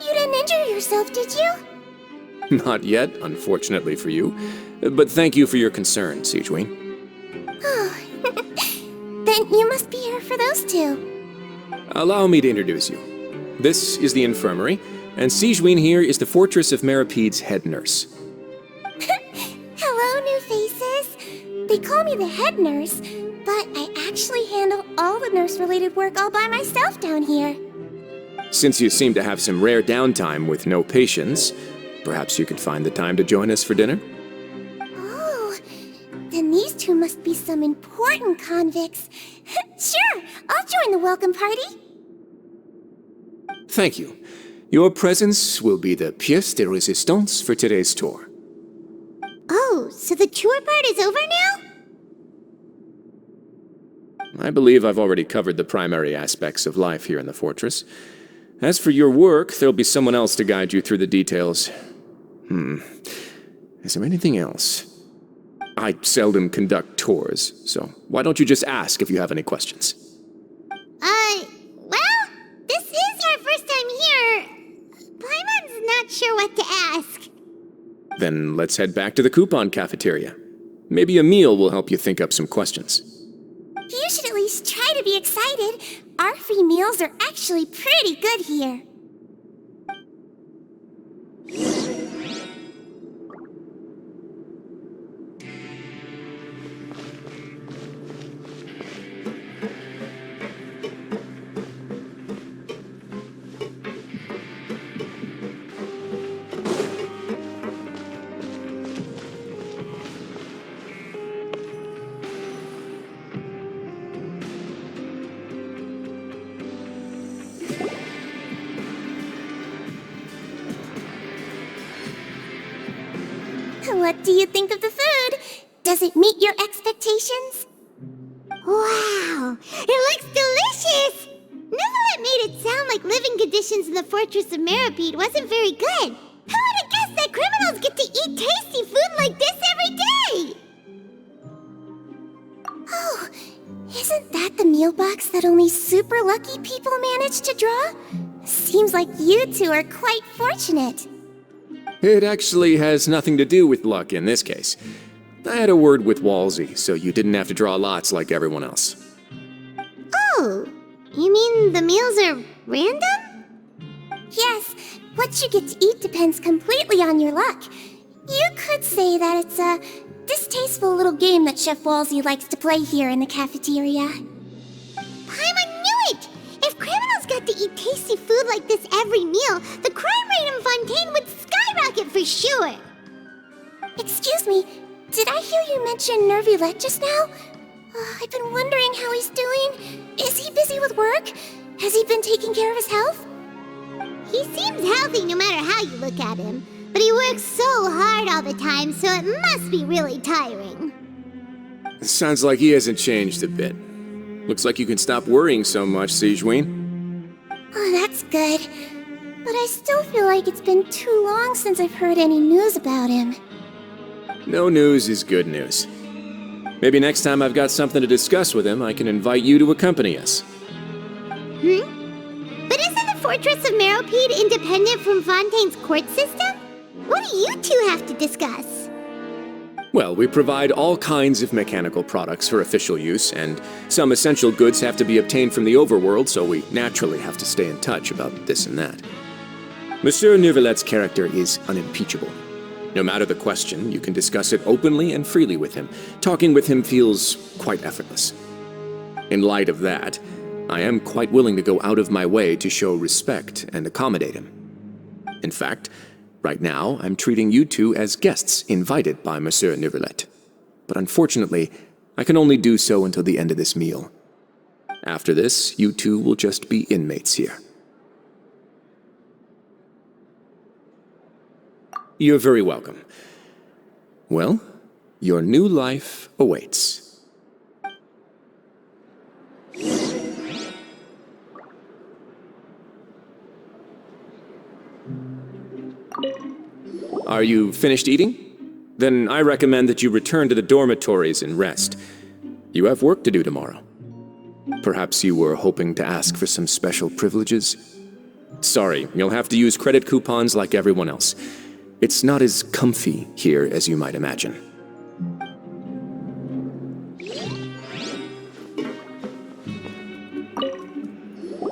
you didn't injure yourself, did you? Not yet, unfortunately for you. But thank you for your concern, sigewinne. Oh, then you must be here for those two. Allow me to introduce you. This is the infirmary, and sigewinne here is the Fortress of Meropide's head nurse. Hello, new faces. They call me the head nurse, but I actually handle all the nurse-related work all by myself down here. Since you seem to have some rare downtime with no patients, perhaps you could find the time to join us for dinner? Oh, then these two must be some important convicts. Sure, I'll join the welcome party. Thank you. Your presence will be the pièce de résistance for today's tour. Oh, so the tour part is over now? I believe I've already covered the primary aspects of life here in the fortress. As for your work, there'll be someone else to guide you through the details. Is there anything else? I seldom conduct tours, so why don't you just ask if you have any questions? Well, this is our first time here. Paimon's Then let's head back to the coupon cafeteria. Maybe a meal will help you think up some questions. You should at least try to be excited. Our free meals are actually pretty good here. What do you think of the food? Does it meet your expectations? Wow, it looks delicious! Neuvillette made it sound like living conditions in the Fortress of Meropide wasn't very good. Who would have guessed that criminals get to eat tasty food like this every day? Oh, isn't that the meal box that only super lucky people manage to draw? Seems like you two are quite fortunate. It actually has nothing to do with luck in this case. I had a word with Wolsey, so you didn't have to draw lots like everyone else. Oh, you mean the meals are random? Yes, what you get to eat depends completely on your luck. You could say that it's a distasteful little game that Chef Wolsey likes to play here in the cafeteria. Paimon knew it! If criminals got to eat tasty food like this every meal, the crime rate in Fontaine would skyrocket for sure! Excuse me, did I hear you mention Neuvillette just now? I've been wondering how he's doing. Is he busy with work? Has he been taking care of his health? He seems healthy no matter how you look at him, but he works so hard all the time, so it must be really tiring. Sounds like he hasn't changed a bit. Looks like you can stop worrying so much, sigewinne. Oh, that's good. But I still feel like it's been too long since I've heard any news about him. No news is good news. Maybe next time I've got something to discuss with him, I can invite you to accompany us. But isn't the Fortress of Meropide independent from Fontaine's court system? What do you two have to discuss? Well, we provide all kinds of mechanical products for official use, and some essential goods have to be obtained from the overworld, so we naturally have to stay in touch about this and that. Monsieur Neuvillette's character is unimpeachable. No matter the question, you can discuss it openly and freely with him. Talking with him feels quite effortless. In light of that, I am quite willing to go out of my way to show respect and accommodate him. In fact, right now, I'm treating you two as guests invited by Monsieur Neuvillette. But unfortunately, I can only do so until the end of this meal. After this, you two will just be inmates here. You're very welcome. Well, your new life awaits. Are you finished eating? Then I recommend that you return to the dormitories and rest. You have work to do tomorrow. Perhaps you were hoping to ask for some special privileges? Sorry, you'll have to use credit coupons like everyone else. It's not as comfy here as you might imagine.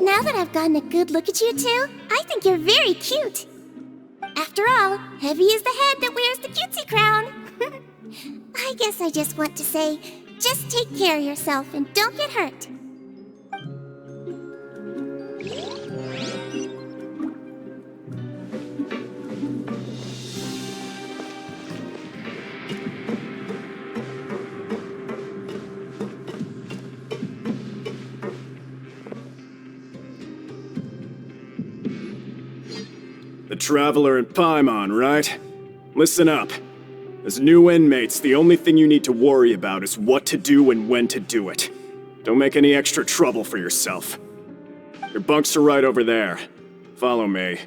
Now that I've gotten a good look at you two, I think you're very cute. After all, heavy is the head that wears the cutesy crown. I guess I just want to say, just take care of yourself and don't get hurt. The Traveler and Paimon, right? Listen up. As new inmates, the only thing you need to worry about is what to do and when to do it. Don't make any extra trouble for yourself. Your bunks are right over there. Follow me.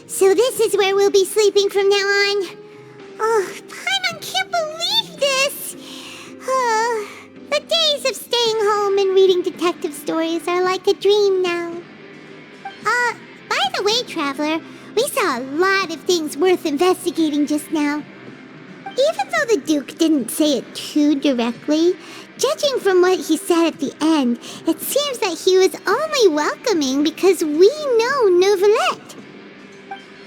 So this is where we'll be sleeping from now on. Oh, Paimon can't believe reading detective stories are like a dream now. By the way, Traveler, we saw a lot of things worth investigating just now. Even though the Duke didn't say it too directly, judging from what he said at the end, it seems that he was only welcoming because we know Neuvillette.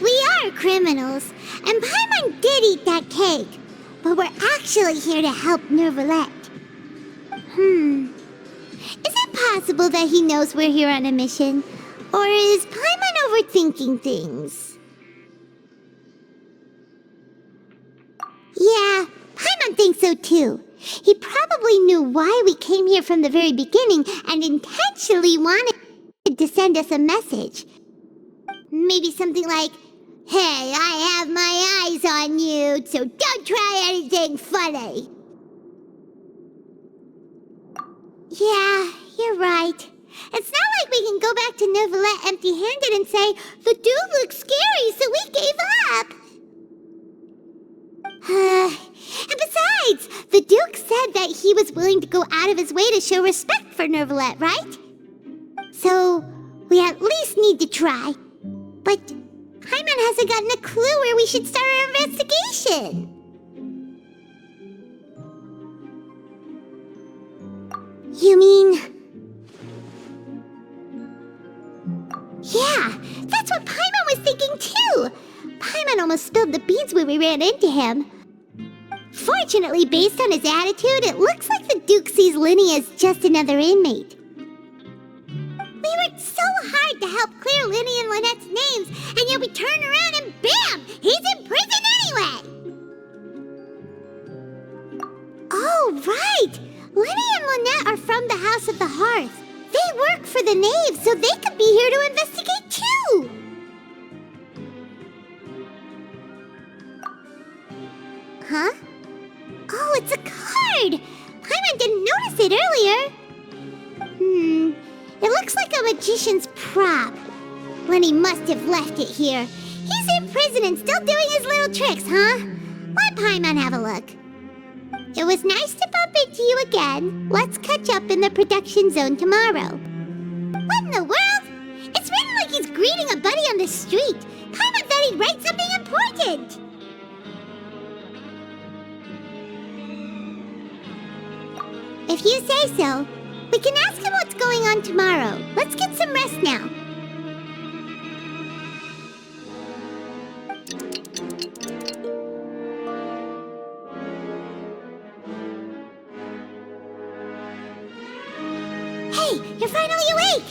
We are criminals, and Paimon did eat that cake, but we're actually here to help Neuvillette. Is it possible that he knows we're here on a mission? Or is Paimon overthinking things? Yeah, Paimon thinks so too. He probably knew why we came here from the very beginning and intentionally wanted to send us a message. Maybe something like, "Hey, I have my eyes on you, so don't try anything funny." Yeah, you're right. It's not like we can go back to Neuvillette empty-handed and say, "The dude looks scary, so we gave up." And besides, the Duke said that he was willing to go out of his way to show respect for Neuvillette, right? So, we at least need to try. But Paimon hasn't gotten a clue where we should start our investigation. You mean... Yeah, that's what Paimon was thinking too! Paimon almost spilled the beans when we ran into him. Fortunately, based on his attitude, it looks like the Duke sees Lyney as just another inmate. We worked so hard to help clear Lyney and Lynette's names, and yet we turn around and bam! He's in prison anyway! Oh, right! Lyney and Lynette are from the House of the Hearth. They work for the Knave, so they could be here to investigate too! Huh? Oh, it's a card! Paimon didn't notice it earlier. It looks like a magician's prop. Lyney must have left it here. He's in prison and still doing his little tricks, huh? Let Paimon have a look. It was nice to bump into you again. Let's catch up in the production zone tomorrow. What in the world? It's written like he's greeting a buddy on the street. Paimon thought he'd write something important. If you say so, we can ask him what's going on tomorrow. Let's get some rest now. Hey, you're finally awake!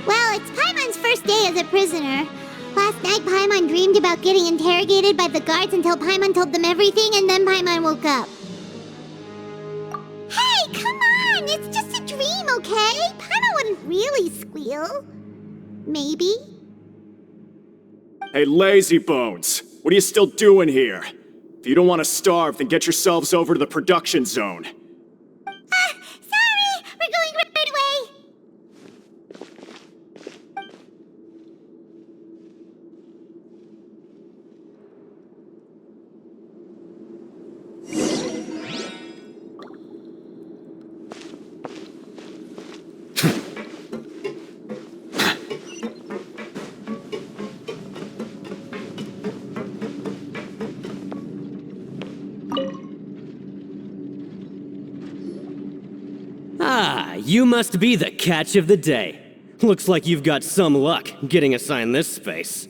Well, it's Paimon's first day as a prisoner. Last night, Paimon dreamed about getting interrogated by the guards until Paimon told them everything, and then Paimon woke up. Hey, come on! It's just a dream, okay? Paimon wouldn't really squeal. Maybe. Hey, lazy bones! What are you still doing here? If you don't want to starve, then get yourselves over to the production zone. Sorry! We're going right away! Ah, you must be the catch of the day. Looks like you've got some luck getting assigned this space.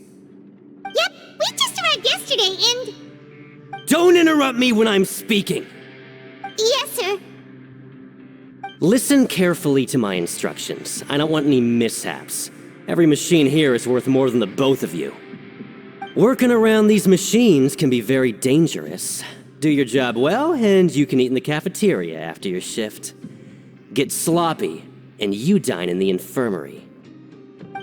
Yep, we just arrived yesterday and... Don't interrupt me when I'm speaking! Yes, sir. Listen carefully to my instructions. I don't want any mishaps. Every machine here is worth more than the both of you. Working around these machines can be very dangerous. Do your job well, and you can eat in the cafeteria after your shift. Get sloppy, and you dine in the infirmary.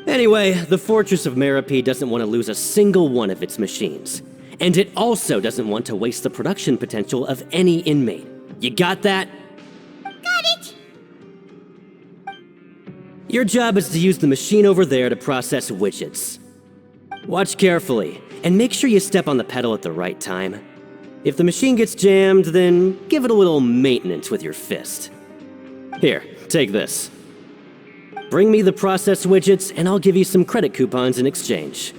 Anyway, the Fortress of Meropide doesn't want to lose a single one of its machines. And it also doesn't want to waste the production potential of any inmate. You got that? Got it! Your job is to use the machine over there to process widgets. Watch carefully, and make sure you step on the pedal at the right time. If the machine gets jammed, then give it a little maintenance with your fist. Here, take this. Bring me the processed widgets, and I'll give you some credit coupons in exchange.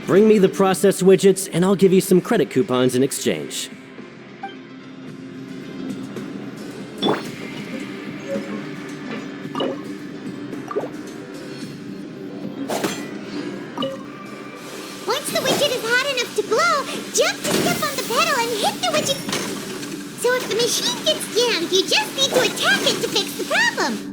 Bring me the processed widgets, and I'll give you some credit coupons in exchange. Once the widget is hot enough to glow, jump to step on the pedal and hit the widget. So if the machine gets jammed, you just need to attack it to fix the problem.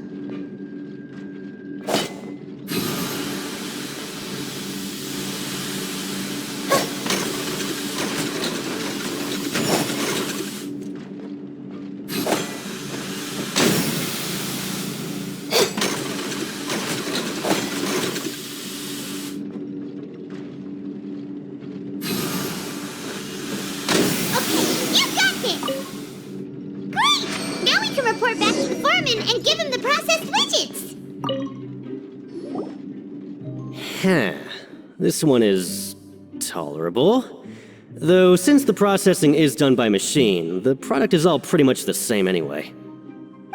This one is tolerable. Though since the processing is done by machine, the product is all pretty much the same anyway.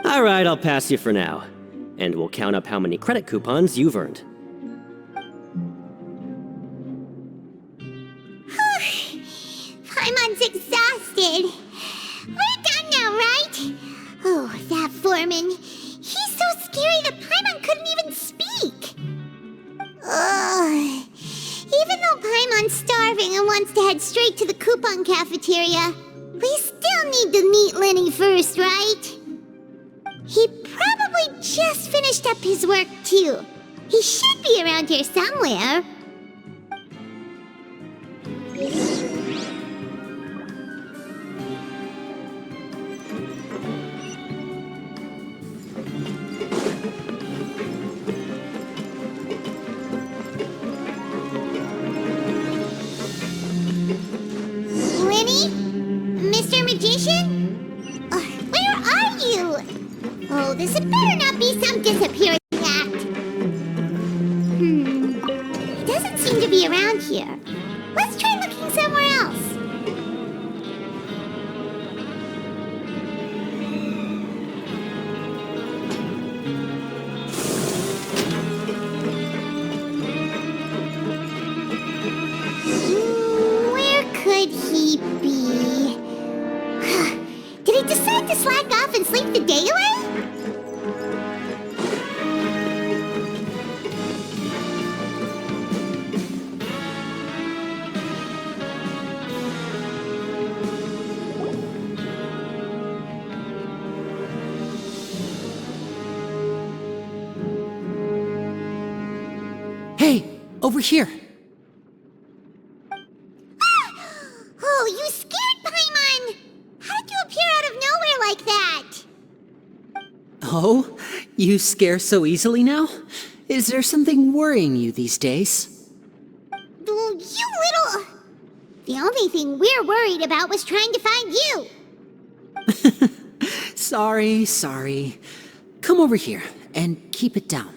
Alright, I'll pass you for now. And we'll count up how many credit coupons you've earned. Paimon's exhausted. We're done now, right? Oh, that foreman. He's so scary that Paimon couldn't even speak. Ugh. Even though Paimon's starving and wants to head straight to the coupon cafeteria, we still need to meet Lyney first, right? He probably just finished up his work, too. He should be around here somewhere. Oh, this had better not be some disappearance act. He doesn't seem to be around here. Let's try looking somewhere else. Where could he be? Did he decide to slack off and sleep the day away? Over here. Oh, you scared Paimon! How did you appear out of nowhere like that? Oh, you scare so easily now? Is there something worrying you these days? You little... The only thing we're worried about was trying to find you. Sorry. Come over here and keep it down.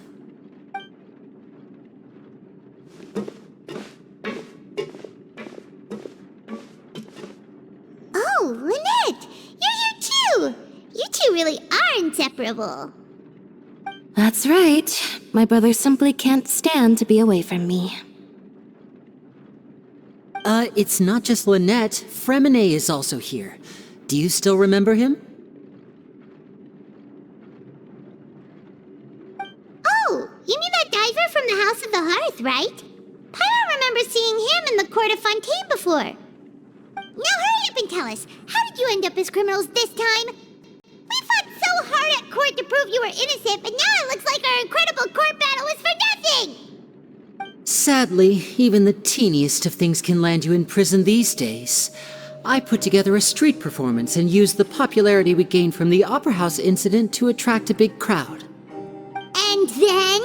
Oh, Lynette! You're here too! You two really are inseparable. That's right. My brother simply can't stand to be away from me. It's not just Lynette. Ferminet is also here. Do you still remember him? Oh, you mean that diver from the House of the Hearth, right? Paimon remembers seeing him in the court of Fontaine before. Now hurry up and tell us, how did you end up as criminals this time? We fought so hard at court to prove you were innocent, but now it looks like our incredible court battle was for nothing! Sadly, even the teeniest of things can land you in prison these days. I put together a street performance and used the popularity we gained from the Opera House incident to attract a big crowd. And then?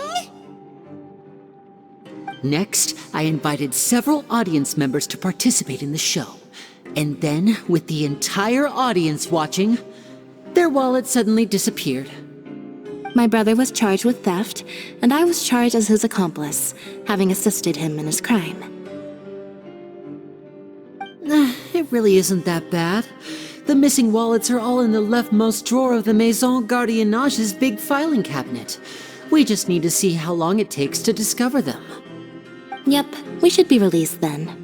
Next, I invited several audience members to participate in the show. And then, with the entire audience watching, their wallet suddenly disappeared. My brother was charged with theft, and I was charged as his accomplice, having assisted him in his crime. It really isn't that bad. The missing wallets are all in the leftmost drawer of the Maison Gardiennage's big filing cabinet. We just need to see how long it takes to discover them. Yep, we should be released then.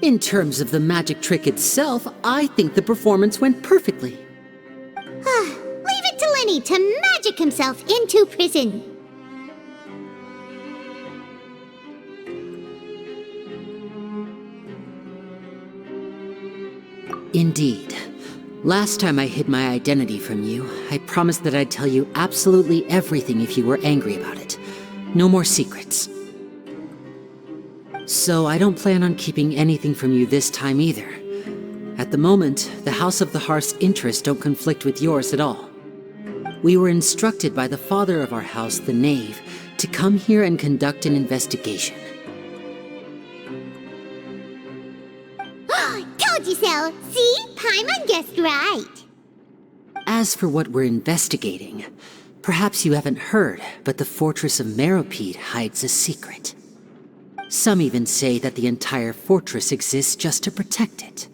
In terms of the magic trick itself, I think the performance went perfectly. Leave it to Lyney to magic himself into prison. Indeed. Last time I hid my identity from you, I promised that I'd tell you absolutely everything if you were angry about it. No more secrets. So I don't plan on keeping anything from you this time either. At the moment, the House of the Hearth's interests don't conflict with yours at all. We were instructed by the father of our house, the Knave, to come here and conduct an investigation. Told you so! See? Paimon guessed right. As for what we're investigating, perhaps you haven't heard, but the Fortress of Meropide hides a secret. Some even say that the entire fortress exists just to protect it.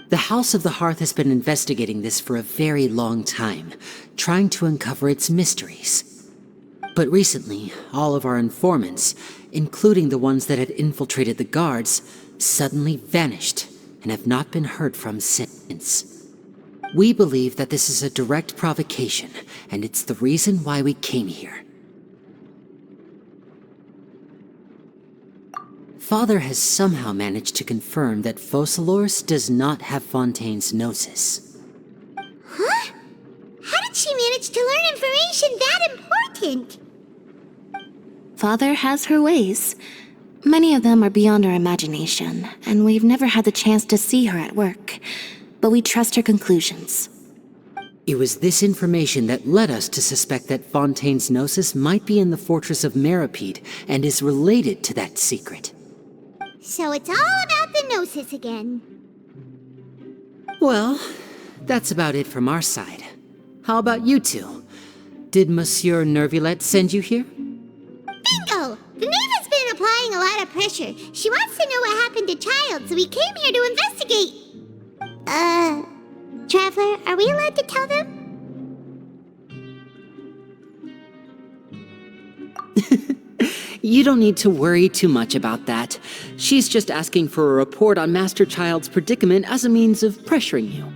The House of the Hearth has been investigating this for a very long time, trying to uncover its mysteries. But recently, all of our informants, including the ones that had infiltrated the guards, suddenly vanished and have not been heard from since. We believe that this is a direct provocation, and it's the reason why we came here. Father has somehow managed to confirm that Focalors does not have Fontaine's gnosis. Huh? How did she manage to learn information that important? Father has her ways. Many of them are beyond our imagination, and we've never had the chance to see her at work. But we trust her conclusions. It was this information that led us to suspect that Fontaine's gnosis might be in the Fortress of Meropide and is related to that secret. So it's all about the gnosis again. Well, that's about it from our side. How about you two? Did Monsieur Neuvillette send you here? Bingo! The Knave has been applying a lot of pressure. She wants to know what happened to Childe, so we came here to investigate. Traveler, are we allowed to tell them? You don't need to worry too much about that. She's just asking for a report on Master Childe's predicament as a means of pressuring you.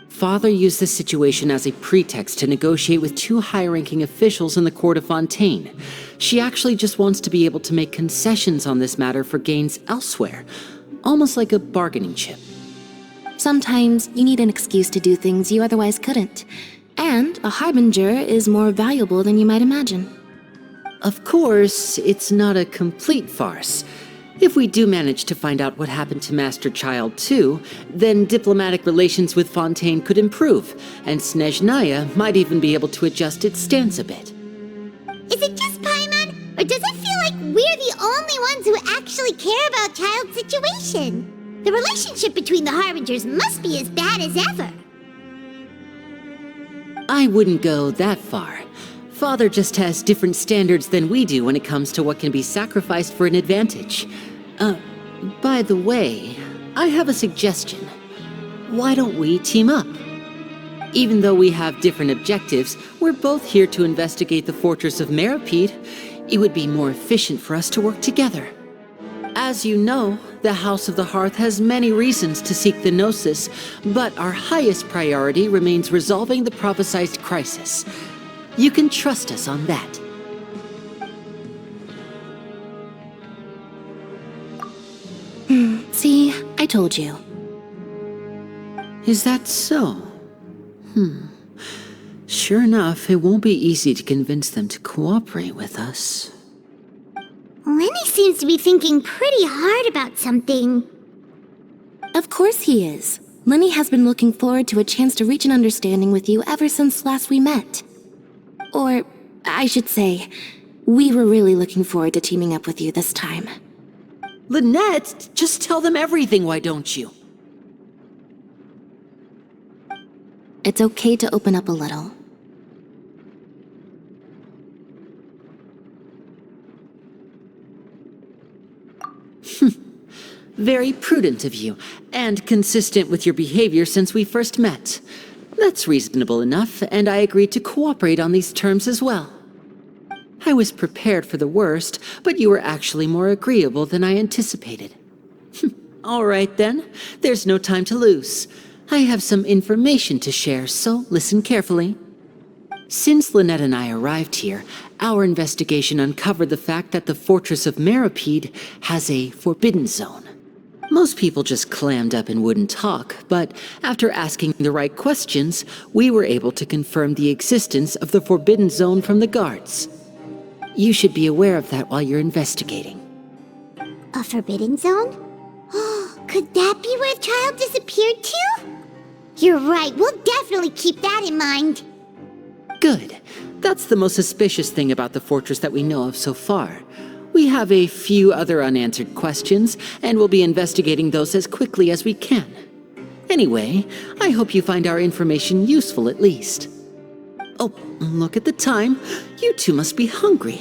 Father used this situation as a pretext to negotiate with two high-ranking officials in the court of Fontaine. She actually just wants to be able to make concessions on this matter for gains elsewhere, almost like a bargaining chip. Sometimes you need an excuse to do things you otherwise couldn't. And a harbinger is more valuable than you might imagine. Of course, it's not a complete farce. If we do manage to find out what happened to Master Childe too, then diplomatic relations with Fontaine could improve, and Snezhnaya might even be able to adjust its stance a bit. Is it just Paimon, or does it feel like we're the only ones who actually care about Childe's situation? The relationship between the Harbingers must be as bad as ever. I wouldn't go that far. Father just has different standards than we do when it comes to what can be sacrificed for an advantage. By the way, I have a suggestion. Why don't we team up? Even though we have different objectives, we're both here to investigate the Fortress of Meropide. It would be more efficient for us to work together. As you know, the House of the Hearth has many reasons to seek the Gnosis, but our highest priority remains resolving the prophesized crisis. You can trust us on that. See, I told you. Is that so? Sure enough, it won't be easy to convince them to cooperate with us. Lyney seems to be thinking pretty hard about something. Of course he is. Lyney has been looking forward to a chance to reach an understanding with you ever since last we met. Or, I should say, we were really looking forward to teaming up with you this time. Lynette, just tell them everything, why don't you? It's okay to open up a little. Very prudent of you, and consistent with your behavior since we first met. That's reasonable enough, and I agreed to cooperate on these terms as well. I was prepared for the worst, but you were actually more agreeable than I anticipated. All right then, there's no time to lose. I have some information to share, so listen carefully. Since Lynette and I arrived here, our investigation uncovered the fact that the Fortress of Meropide has a forbidden zone. Most people just clammed up and wouldn't talk, but after asking the right questions, we were able to confirm the existence of the forbidden zone from the guards. You should be aware of that while you're investigating. A forbidden zone? Could that be where Childe disappeared to? You're right, we'll definitely keep that in mind. Good. That's the most suspicious thing about the fortress that we know of so far. We have a few other unanswered questions, and we'll be investigating those as quickly as we can. Anyway, I hope you find our information useful at least. Oh, look at the time. You two must be hungry.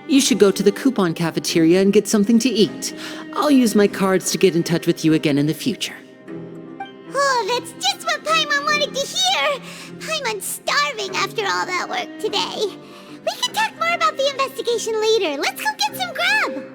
You should go to the coupon cafeteria and get something to eat. I'll use my cards to get in touch with you again in the future. Oh, that's just what Paimon wanted to hear! Paimon's starving after all that work today. We can talk more about the investigation later. Let's go get some grub!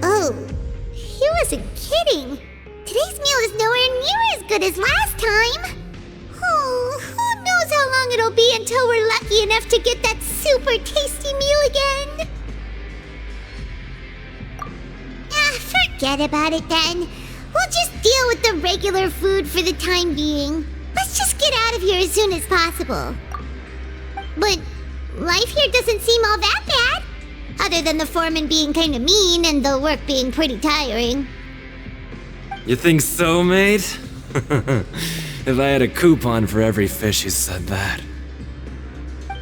Oh, he wasn't kidding. Today's meal is nowhere near as good as last time. Oh, who knows how long it'll be until we're lucky enough to get that super tasty meal again. Forget about it then. We'll just deal with the regular food for the time being. Let's just get out of here as soon as possible. But life here doesn't seem all that bad. Other than the foreman being kinda mean and the work being pretty tiring. You think so, mate? If I had a coupon for every fish who said that.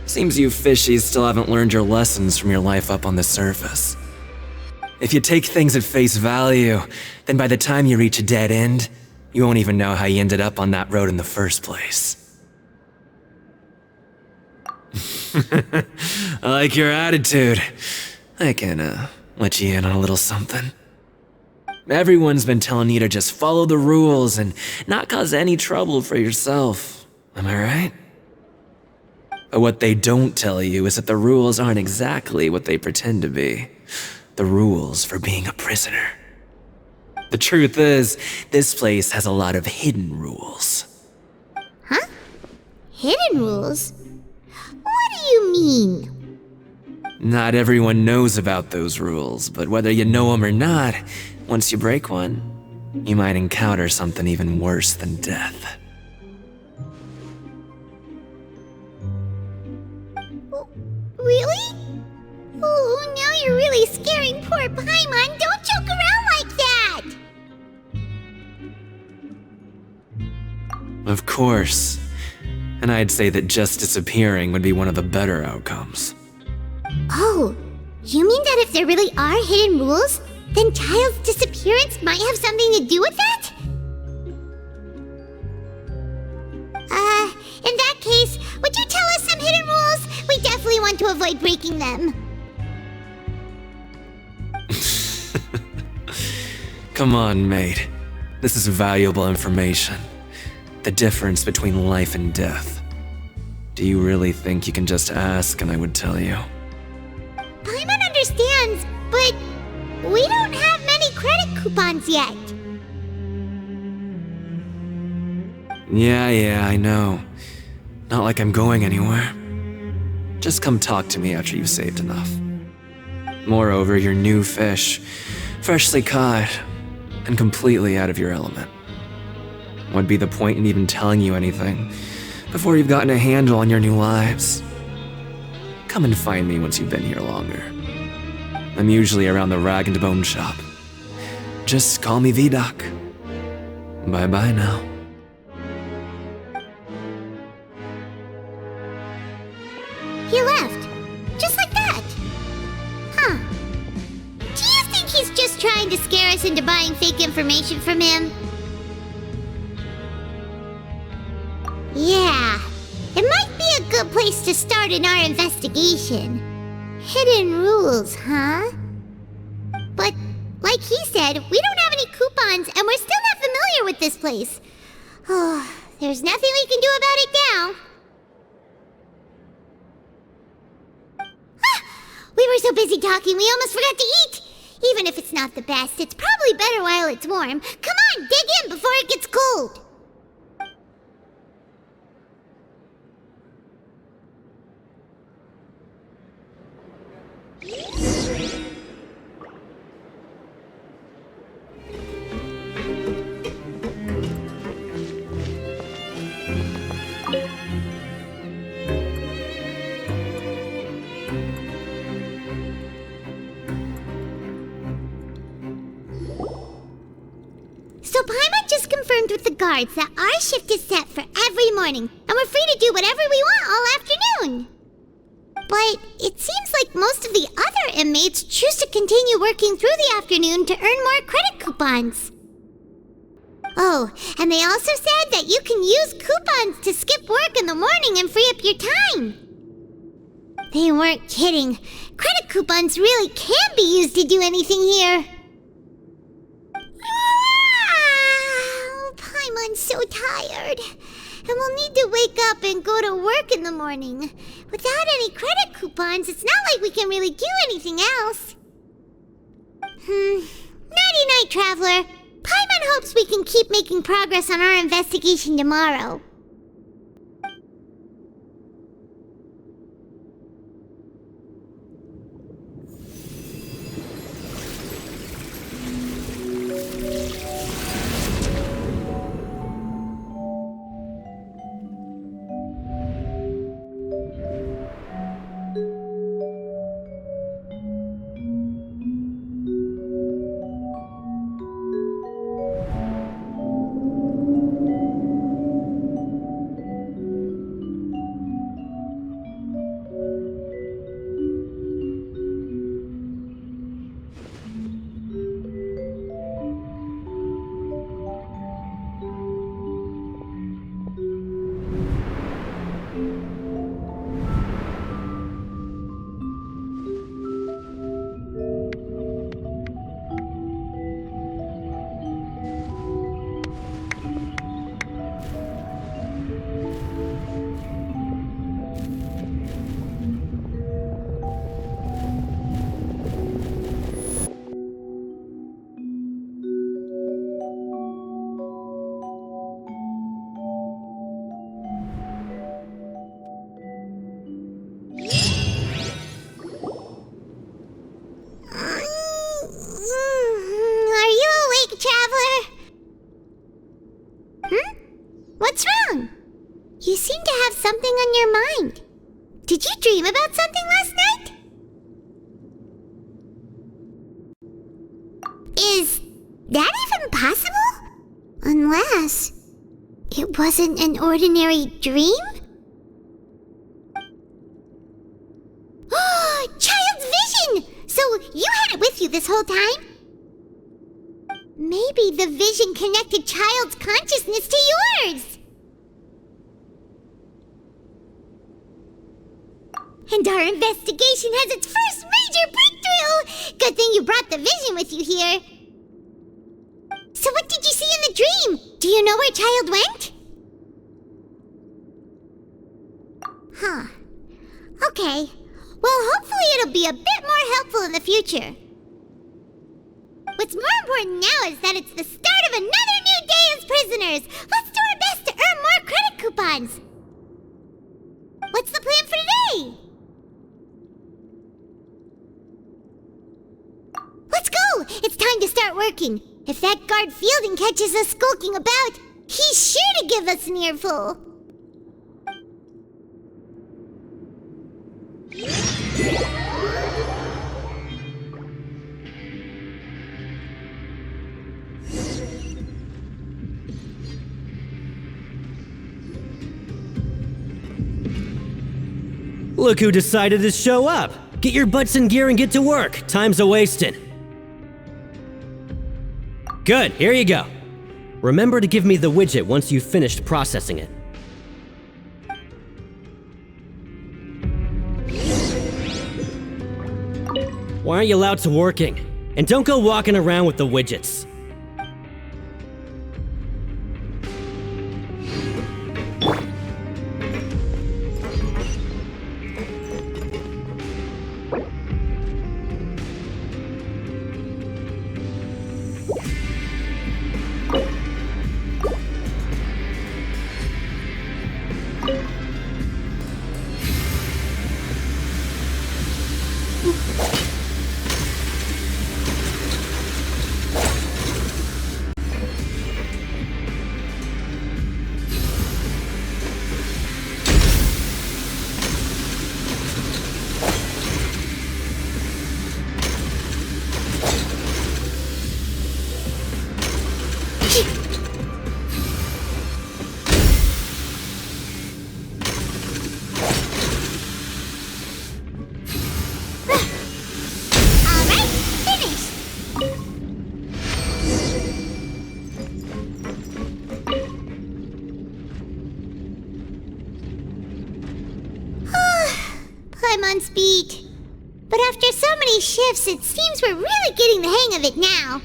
Seems you fishies still haven't learned your lessons from your life up on the surface. If you take things at face value, then by the time you reach a dead end, you won't even know how you ended up on that road in the first place. I like your attitude. I can, let you in on a little something. Everyone's been telling you to just follow the rules and not cause any trouble for yourself. Am I right? But what they don't tell you is that the rules aren't exactly what they pretend to be. The rules for being a prisoner. The truth is, this place has a lot of hidden rules. Huh? Hidden rules? What do you mean? Not everyone knows about those rules, but whether you know them or not, once you break one, you might encounter something even worse than death. Really? Oh, now you're really scaring poor Paimon. Don't joke around like that! Of course. And I'd say that just disappearing would be one of the better outcomes. Oh, you mean that if there really are hidden rules, then Childe's disappearance might have something to do with that? In that case, would you tell us some hidden rules? We definitely want to avoid breaking them. Come on, mate. This is valuable information. The difference between life and death. Do you really think you can just ask and I would tell you? Paimon understands, but we don't have many credit coupons yet. Yeah, I know. Not like I'm going anywhere. Just come talk to me after you've saved enough. Moreover, you're new fish, freshly caught. and completely out of your element. What'd be the point in even telling you anything before you've gotten a handle on your new lives? Come and find me once you've been here longer. I'm usually around the rag and bone shop. Just call me V-Doc. Bye-bye now. He left. Just like that. Huh. Do you think he's just trying to scare us into buying fake information from him? Yeah. It might be a good place to start in our investigation. Hidden rules, huh? But, like he said, we don't have any coupons and we're still not familiar with this place. Oh, there's nothing we can do about it now. We were so busy talking, we almost forgot to eat! Even if it's not the best, it's probably better while it's warm. Come on, dig in before it gets cold! So Paimon just confirmed with the guards that our shift is set for every morning, and we're free to do whatever we want all afternoon. But it seems like most of the other inmates choose to continue working through the afternoon to earn more credit coupons. Oh, and they also said that you can use coupons to skip work in the morning and free up your time. They weren't kidding. Credit coupons really can be used to do anything here. Paimon's so tired. And we'll need to wake up and go to work in the morning. Without any credit coupons, it's not like we can really do anything else. Nighty-night, Traveler. Paimon hopes we can keep making progress on our investigation tomorrow. What's wrong? You seem to have something on your mind. Did you dream about something last night? Is that even possible? Unless it wasn't an ordinary dream? Child's vision! So you had it with you this whole time? Maybe the vision connected Childe's consciousness to yours! And our investigation has its first major breakthrough! Good thing you brought the vision with you here. So what did you see in the dream? Do you know where Childe went? Huh. Okay. Well, hopefully it'll be a bit more helpful in the future. What's more important now is that it's the start of another new day as prisoners! Let's do our best to earn more credit coupons! What's the plan for today? Let's go! It's time to start working. If that guard Fielding catches us skulking about, he's sure to give us an earful. Look who decided to show up! Get your butts in gear and get to work. Time's a-wasting. Good, here you go. Remember to give me the widget once you've finished processing it. Why aren't you allowed to working? And don't go walking around with the widgets. Paimon's beat. But after so many shifts, it seems we're really getting the hang of it now.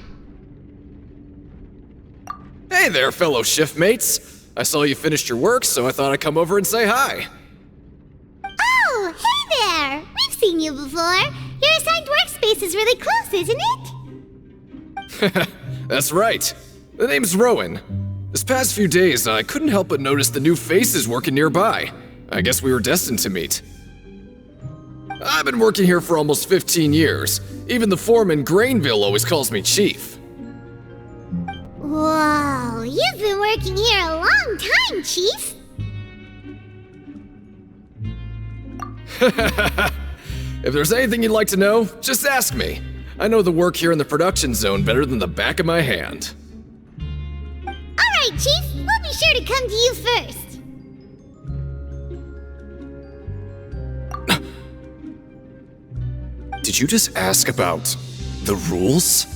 Hey there, fellow shiftmates. I saw you finished your work, so I thought I'd come over and say hi. Oh, hey there! We've seen you before. Your assigned workspace is really close, isn't it? That's right. The name's Rowan. This past few days, I couldn't help but notice the new faces working nearby. I guess we were destined to meet. I've been working here for almost 15 years. Even the foreman, Grainville, always calls me Chief. Whoa, you've been working here a long time, Chief. If there's anything you'd like to know, just ask me. I know the work here in the production zone better than the back of my hand. Alright, Chief, we'll be sure to come to you first. Did you just ask about the rules?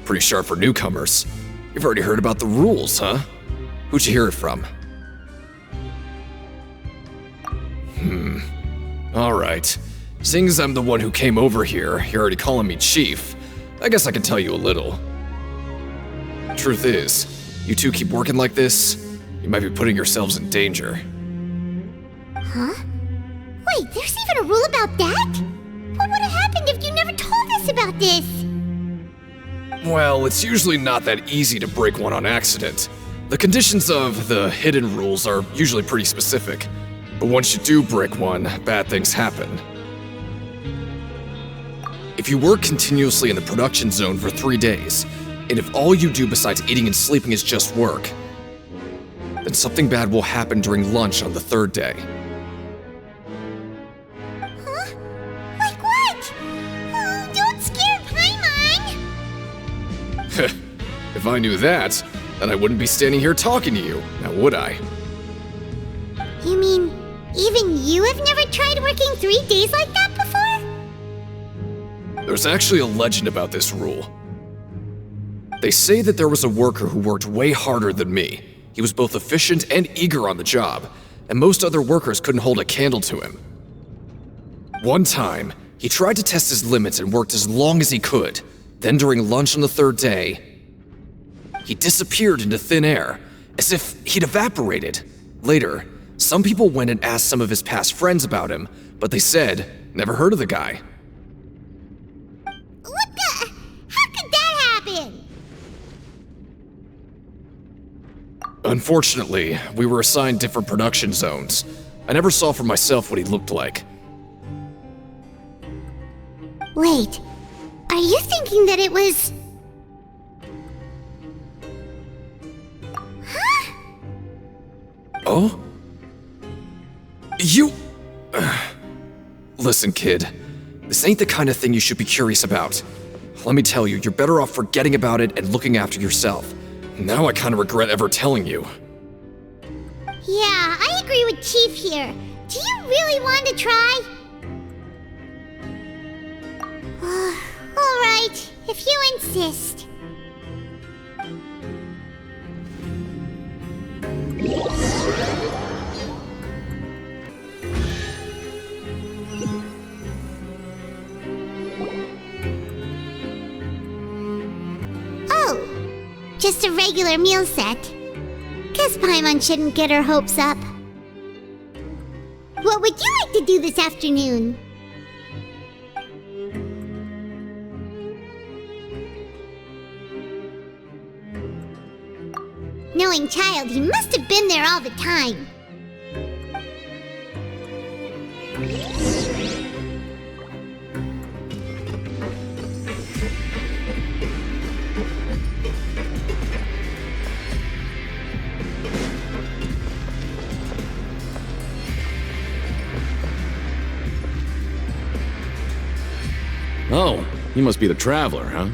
Pretty sharp for newcomers. You've already heard about the rules, huh? Who'd you hear it from? Alright. Seeing as I'm the one who came over here, you're already calling me Chief. I guess I can tell you a little. Truth is, you two keep working like this, you might be putting yourselves in danger. Huh? Wait, there's even a rule about that? What would have happened if you never told us about this? Well, it's usually not that easy to break one on accident. The conditions of the hidden rules are usually pretty specific. But once you do break one, bad things happen. If you work continuously in the production zone for 3 days, and if all you do besides eating and sleeping is just work, then something bad will happen during lunch on the 3rd day. Huh? Like what? Oh, don't scare Paimon! If I knew that, then I wouldn't be standing here talking to you, now would I? You mean, even you have never tried working 3 days like that before? There's actually a legend about this rule. They say that there was a worker who worked way harder than me. He was both efficient and eager on the job, and most other workers couldn't hold a candle to him. One time, he tried to test his limits and worked as long as he could. Then during lunch on the 3rd day, he disappeared into thin air, as if he'd evaporated. Later, some people went and asked some of his past friends about him, but they said, never heard of the guy. What the? How could that happen? Unfortunately, we were assigned different production zones. I never saw for myself what he looked like. Wait, are you thinking that it was Oh? You... Listen, kid. This ain't the kind of thing you should be curious about. Let me tell you, you're better off forgetting about it and looking after yourself. Now I kind of regret ever telling you. Yeah, I agree with Chief here. Do you really want to try? Alright, if you insist. Oh, just a regular meal set. Guess Paimon shouldn't get her hopes up. What would you like to do this afternoon? Knowing Childe, he must have been there all the time. Oh, you must be the Traveler, huh?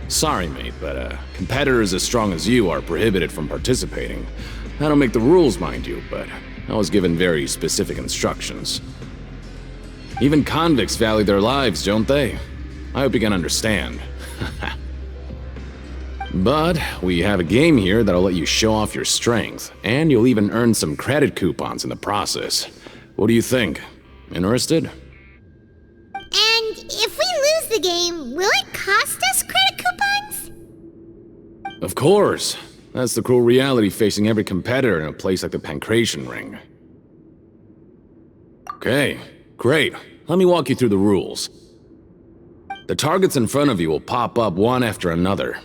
Sorry, mate, but competitors as strong as you are prohibited from participating. I don't make the rules, mind you, but I was given very specific instructions. Even convicts value their lives, don't they? I hope you can understand. But we have a game here that'll let you show off your strength, and you'll even earn some credit coupons in the process. What do you think? Interested? And if we lose the game, will it cost us credit coupons? Of course. That's the cruel reality facing every competitor in a place like the Pancration Ring. Okay, great. Let me walk you through the rules. The targets in front of you will pop up one after another.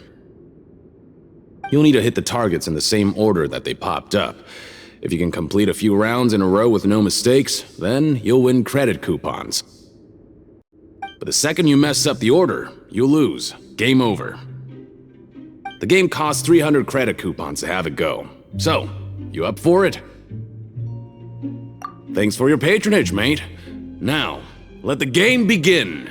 You'll need to hit the targets in the same order that they popped up. If you can complete a few rounds in a row with no mistakes, then you'll win credit coupons. But the second you mess up the order, you'll lose. Game over. The game costs 300 credit coupons to have it go. So, you up for it? Thanks for your patronage, mate. Now, let the game begin!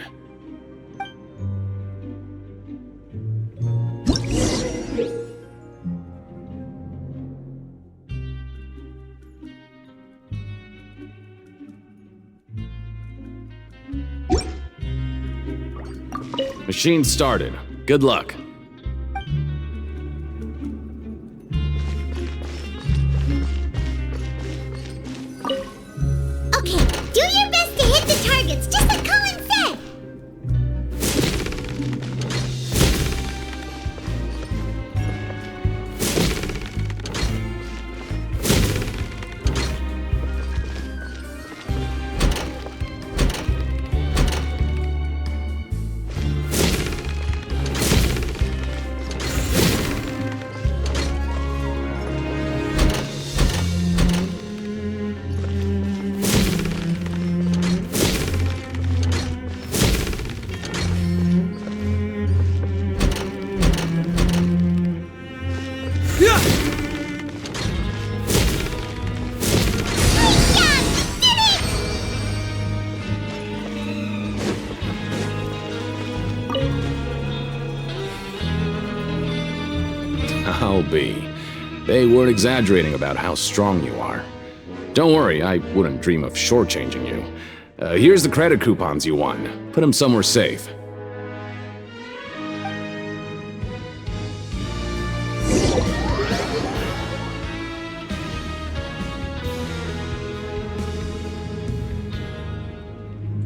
Machine started. Good luck. Okay, do your best to hit the targets, just like Colin said! I'll be. They weren't exaggerating about how strong you are. Don't worry, I wouldn't dream of shortchanging you. Here's the credit coupons you won. Put them somewhere safe.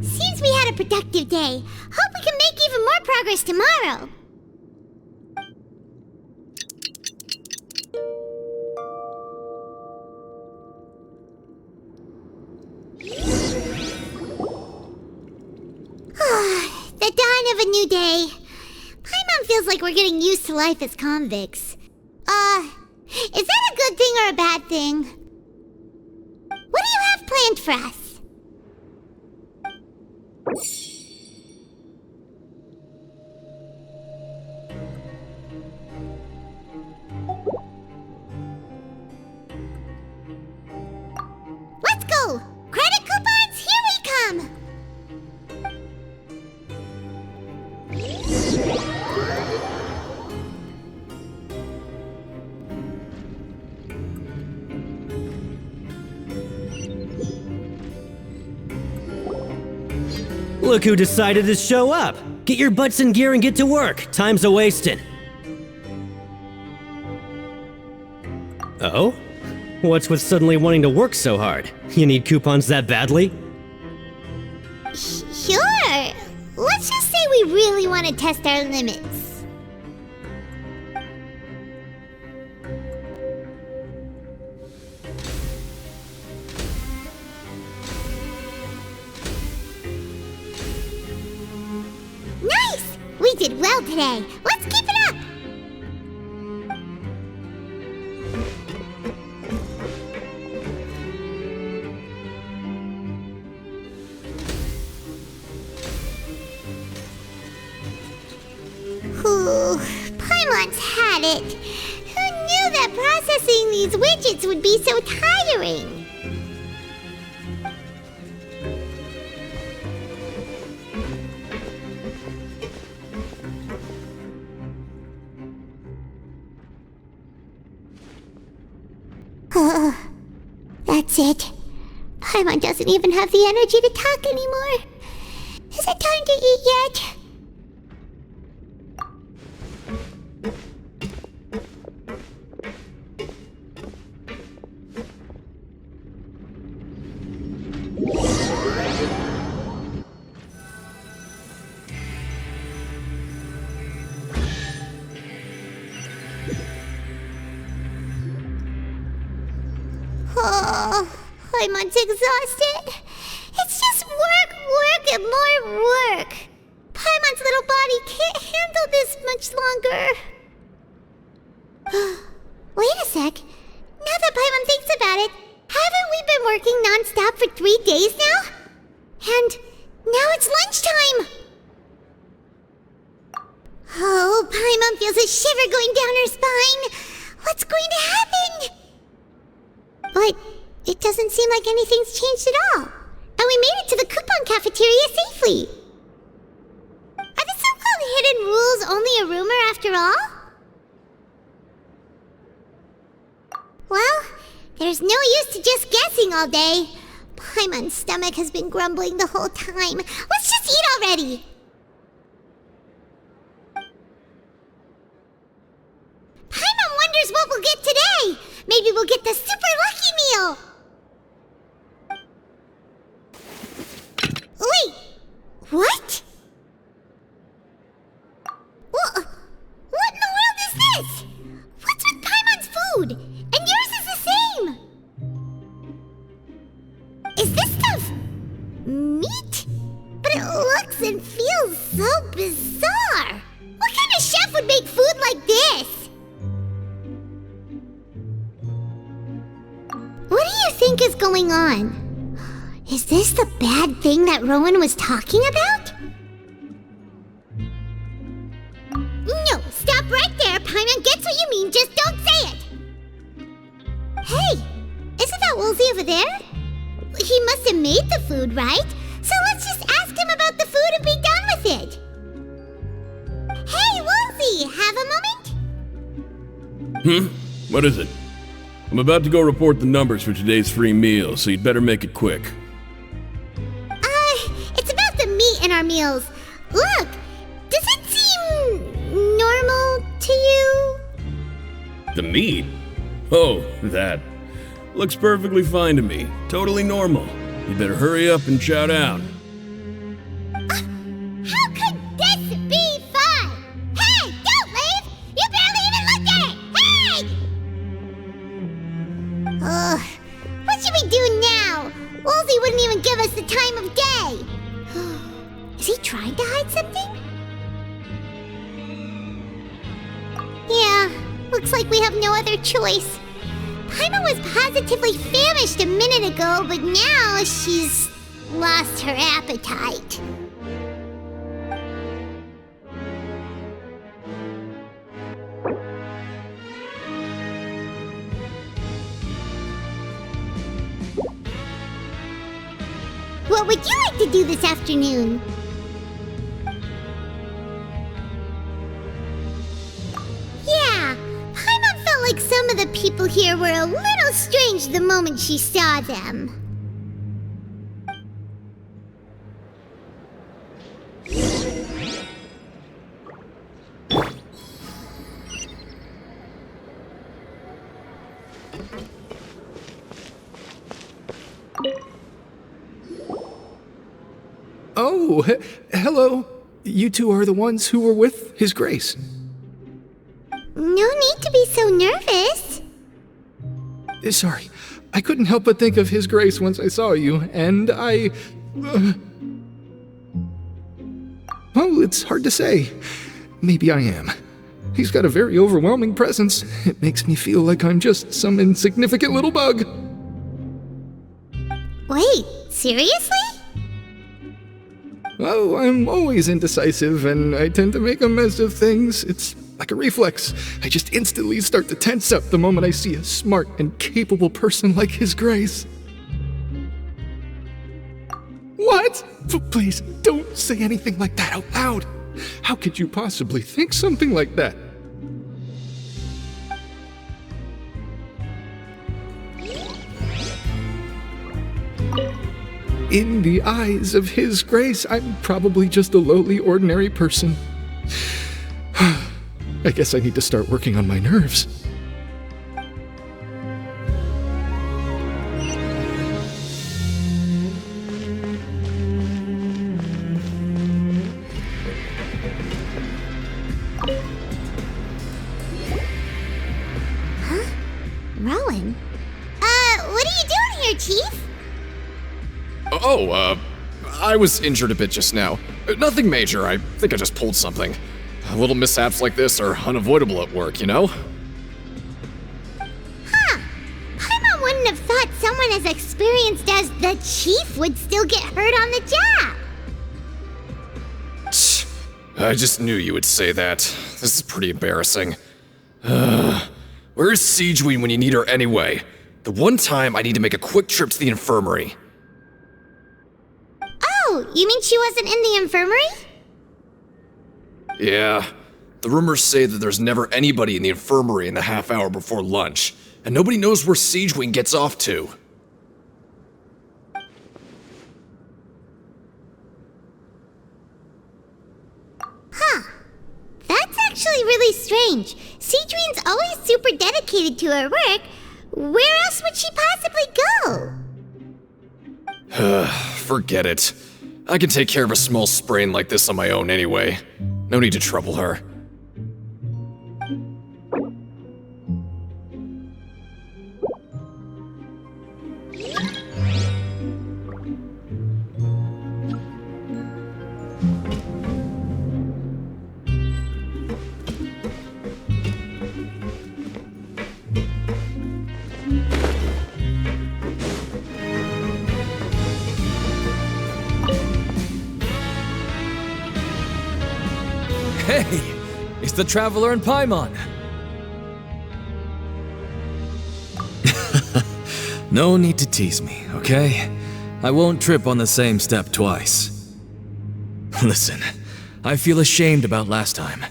Seems we had a productive day. Hope we can make even more progress tomorrow. The dawn of a new day. Paimon feels like we're getting used to life as convicts. Is that a good thing or a bad thing? What do you have planned for us? Look who decided to show up! Get your butts in gear and get to work. Time's a-wasting. Oh? What's with suddenly wanting to work so hard? You need coupons that badly? Sure. Let's just say we really want to test our limits. Nice! We did well today. Let's keep it up! Ooh, Paimon's had it. Who knew that processing these widgets would be so tiring? That's it. Paimon doesn't even have the energy to talk anymore. Is it time to eat yet? Oh, Paimon's exhausted. It's just work, and more work. Paimon's little body can't handle this much longer. Wait a sec. Now that Paimon thinks about it, haven't we been working non-stop for 3 days now? And now it's lunchtime. Oh, Paimon feels a shiver going down her spine. What's going to happen? But it doesn't seem like anything's changed at all. And we made it to the coupon cafeteria safely. Are the so-called hidden rules only a rumor after all? Well, there's no use to just guessing all day. Paimon's stomach has been grumbling the whole time. Let's just eat already! Paimon wonders what we'll get today! Maybe we'll get the super lucky meal! Wait! What? What in the world is this? What's with Paimon's food? And yours is the same! Is this stuff meat? But it looks and feels so bizarre! What kind of chef would make food like this? What do you think is going on? Is this the bad thing that Rowan was talking about? No, stop right there. Paimon gets what you mean, just don't say it. Hey, isn't that Woolsey over there? He must have made the food, right? So let's just ask him about the food and be done with it. Hey, Woolsey, have a moment? What is it? I'm about to go report the numbers for today's free meal, so you'd better make it quick. It's about the meat in our meals. Look, does it seem normal to you? The meat? Oh, that. Looks perfectly fine to me. Totally normal. You better hurry up and chow down. How could this be fun? Hey, don't leave! You barely even looked at it! Hey! What should we do now? Woolsey wouldn't even give us the time of day. Is he trying to hide something? Yeah, looks like we have no other choice. Paimon was positively famished a minute ago, but now she's lost her appetite. What would you like to do this afternoon? Yeah, Paimon felt like some of the people here were a little strange the moment she saw them. Oh, hello. You two are the ones who were with His Grace. No need to be so nervous. Sorry, I couldn't help but think of His Grace once I saw you, and I... Well, it's hard to say. Maybe I am. He's got a very overwhelming presence. It makes me feel like I'm just some insignificant little bug. Wait, seriously? Oh, I'm always indecisive, and I tend to make a mess of things. It's like a reflex. I just instantly start to tense up the moment I see a smart and capable person like His Grace. What? Please, don't say anything like that out loud. How could you possibly think something like that? In the eyes of His Grace, I'm probably just a lowly, ordinary person. I guess I need to start working on my nerves. Huh? Rowan? What are you doing here, Chief? Oh, I was injured a bit just now. Nothing major, I think I just pulled something. Little mishaps like this are unavoidable at work, you know? Huh. Paimon wouldn't have thought someone as experienced as the Chief would still get hurt on the job. I just knew you would say that. This is pretty embarrassing. Where is Sigewinne when you need her anyway? The one time I need to make a quick trip to the infirmary. Oh, you mean she wasn't in the infirmary? Yeah. The rumors say that there's never anybody in the infirmary in the half hour before lunch, and nobody knows where Sigewinne gets off to. Huh. That's actually really strange. Sigewinne's always super dedicated to her work. Where else would she possibly go? Forget it. I can take care of a small sprain like this on my own anyway. No need to trouble her. Hey, it's the Traveler and Paimon. No need to tease me, okay? I won't trip on the same step twice. Listen, I feel ashamed about last time.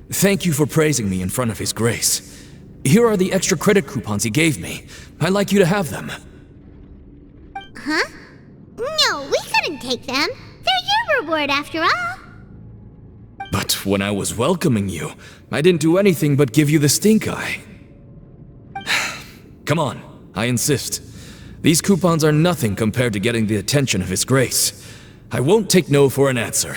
Thank you for praising me in front of His Grace. Here are the extra credit coupons he gave me. I'd like you to have them. Huh? No, we couldn't take them. They're your reward after all. But when I was welcoming you, I didn't do anything but give you the stink eye. Come on, I insist. These coupons are nothing compared to getting the attention of His Grace. I won't take no for an answer.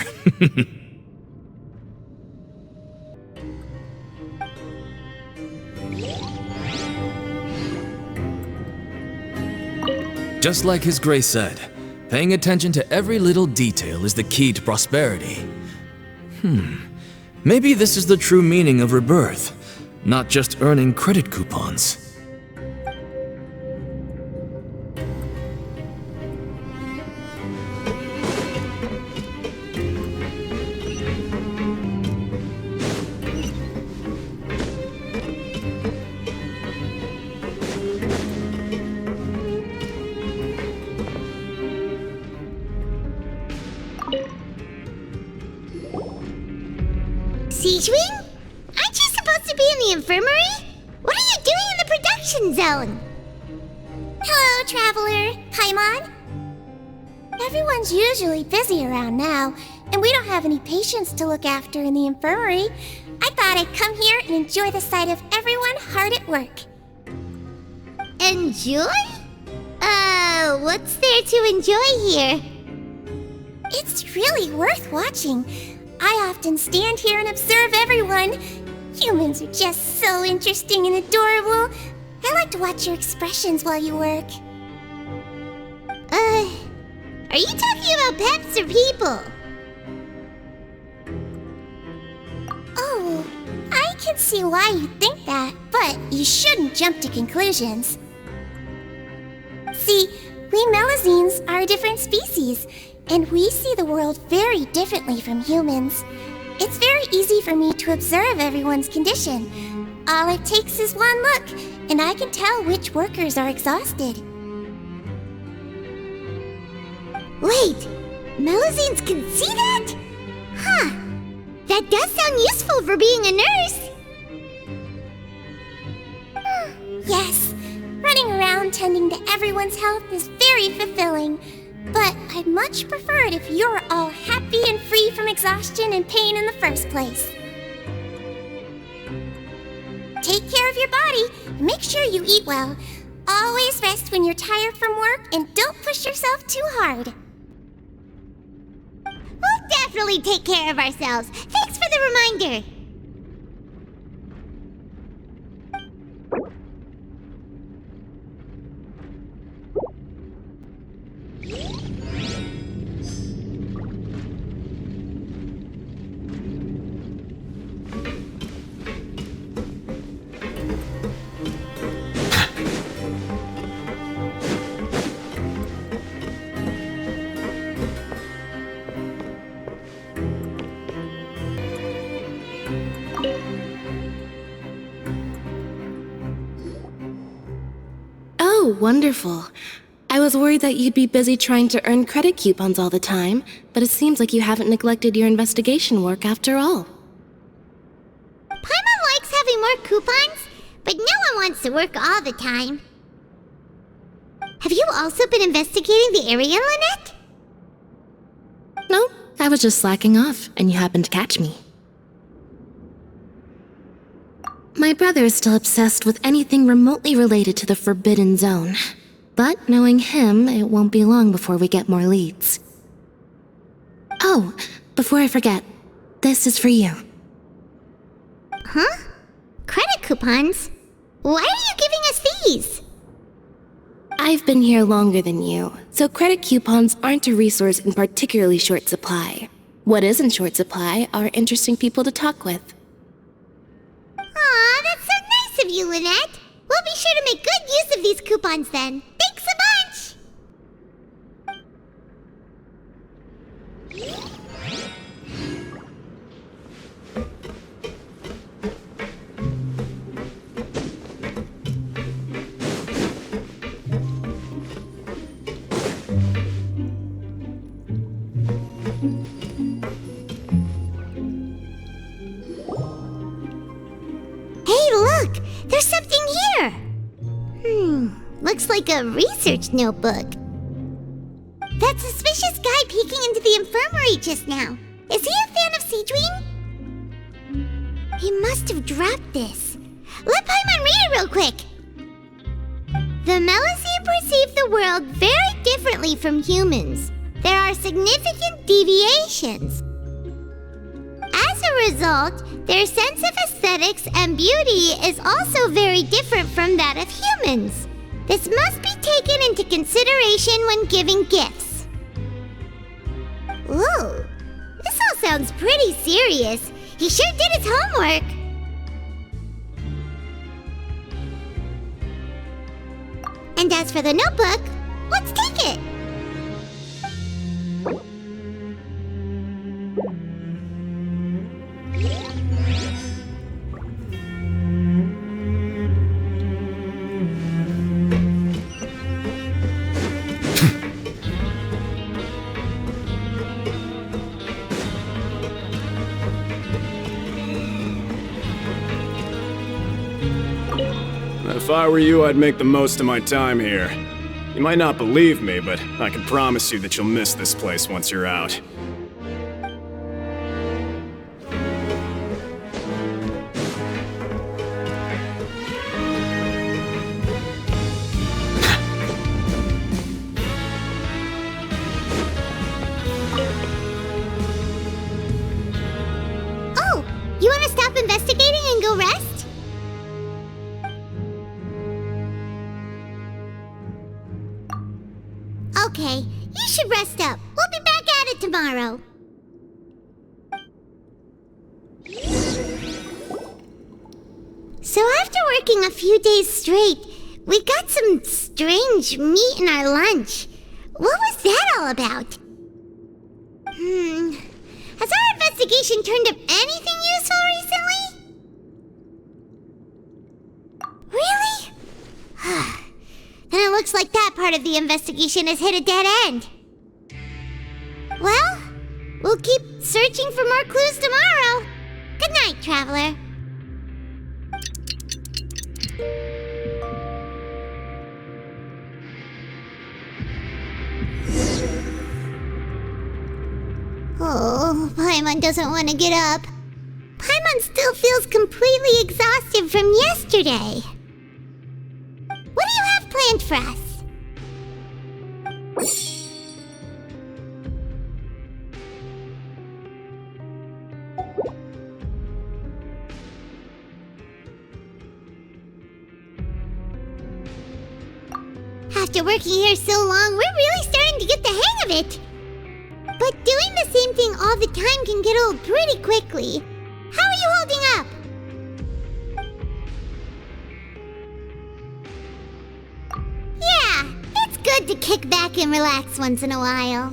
Just like His Grace said, paying attention to every little detail is the key to prosperity. Maybe this is the true meaning of rebirth, not just earning credit coupons. Sigewinne? Aren't you supposed to be in the infirmary? What are you doing in the production zone? Hello, Traveler. Paimon? Everyone's usually busy around now, and we don't have any patients to look after in the infirmary. I thought I'd come here and enjoy the sight of everyone hard at work. Enjoy? What's there to enjoy here? It's really worth watching. I often stand here and observe everyone. Humans are just so interesting and adorable. I like to watch your expressions while you work. Are you talking about pets or people? Oh, I can see why you think that, but you shouldn't jump to conclusions. See, we melusines are a different species, and we see the world very differently from humans. It's very easy for me to observe everyone's condition. All it takes is one look, and I can tell which workers are exhausted. Wait, melusines can see that? Huh, that does sound useful for being a nurse. Yes, running around tending to everyone's health is very fulfilling. But I'd much prefer it if you're all happy and free from exhaustion and pain in the first place. Take care of your body and make sure you eat well. Always rest when you're tired from work and don't push yourself too hard. We'll definitely take care of ourselves. Thanks for the reminder. Oh, wonderful. I was worried that you'd be busy trying to earn credit coupons all the time, but it seems like you haven't neglected your investigation work after all. Paimon likes having more coupons, but no one wants to work all the time. Have you also been investigating the area, Lynette? No, I was just slacking off, and you happened to catch me. My brother is still obsessed with anything remotely related to the Forbidden Zone. But knowing him, it won't be long before we get more leads. Oh, before I forget, this is for you. Huh? Credit coupons? Why are you giving us these? I've been here longer than you, so credit coupons aren't a resource in particularly short supply. What is in short supply are interesting people to talk with. Aw, that's so nice of you, Lynette. We'll be sure to make good use of these coupons then. Thanks a bunch! Hey, look! There's something here! Looks like a research notebook. That suspicious guy peeking into the infirmary just now. Is he a fan of sigewinne? He must have dropped this. Let Paimon read it real quick! The melusine perceive the world very differently from humans. There are significant deviations. As a result, their sense of aesthetics and beauty is also very different from that of humans. This must be taken into consideration when giving gifts. Ooh, this all sounds pretty serious. He sure did his homework. And as for the notebook, let's take it. If I were you, I'd make the most of my time here. You might not believe me, but I can promise you that you'll miss this place once you're out. Okay, you should rest up. We'll be back at it tomorrow. So after working a few days straight, we got some strange meat in our lunch. What was that all about? Has our investigation turned up anything useful recently? Really? Then it looks like that part of the investigation has hit a dead end. Well, we'll keep searching for more clues tomorrow. Good night, Traveler. Oh, Paimon doesn't want to get up. Paimon still feels completely exhausted from yesterday. What do you have planned for us? After working here so long, we're really starting to get the hang of it. But doing the same thing all the time can get old pretty quickly. How are you holding up? Yeah, it's good to kick back and relax once in a while.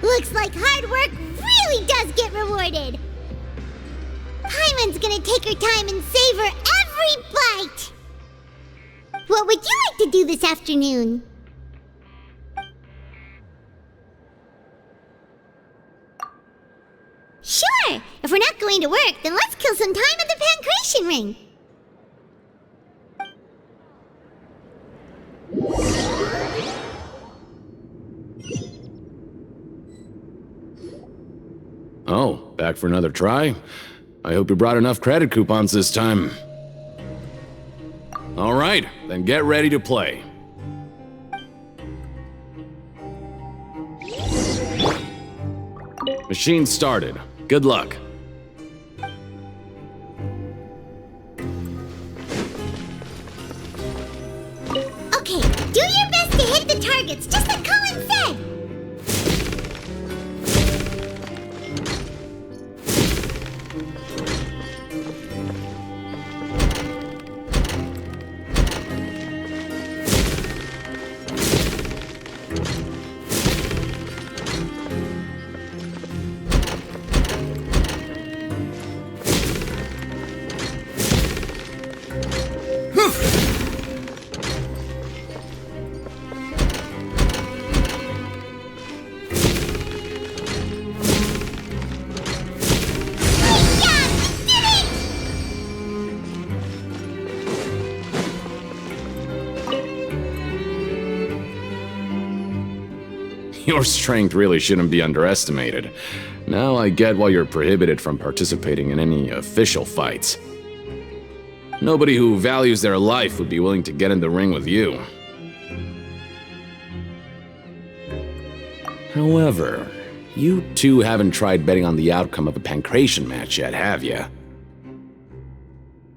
Looks like hard work really does get rewarded. Paimon's gonna take her time and savor every bite. What would you like to do this afternoon? Sure! If we're not going to work, then let's kill some time at the Pancration Ring. Oh, back for another try? I hope you brought enough credit coupons this time. All right, then get ready to play. Machine started. Good luck. Okay, do your best to hit the targets, just like Colin said! Your strength really shouldn't be underestimated. Now I get why you're prohibited from participating in any official fights. Nobody who values their life would be willing to get in the ring with you. However, you two haven't tried betting on the outcome of a Pancration match yet, have you?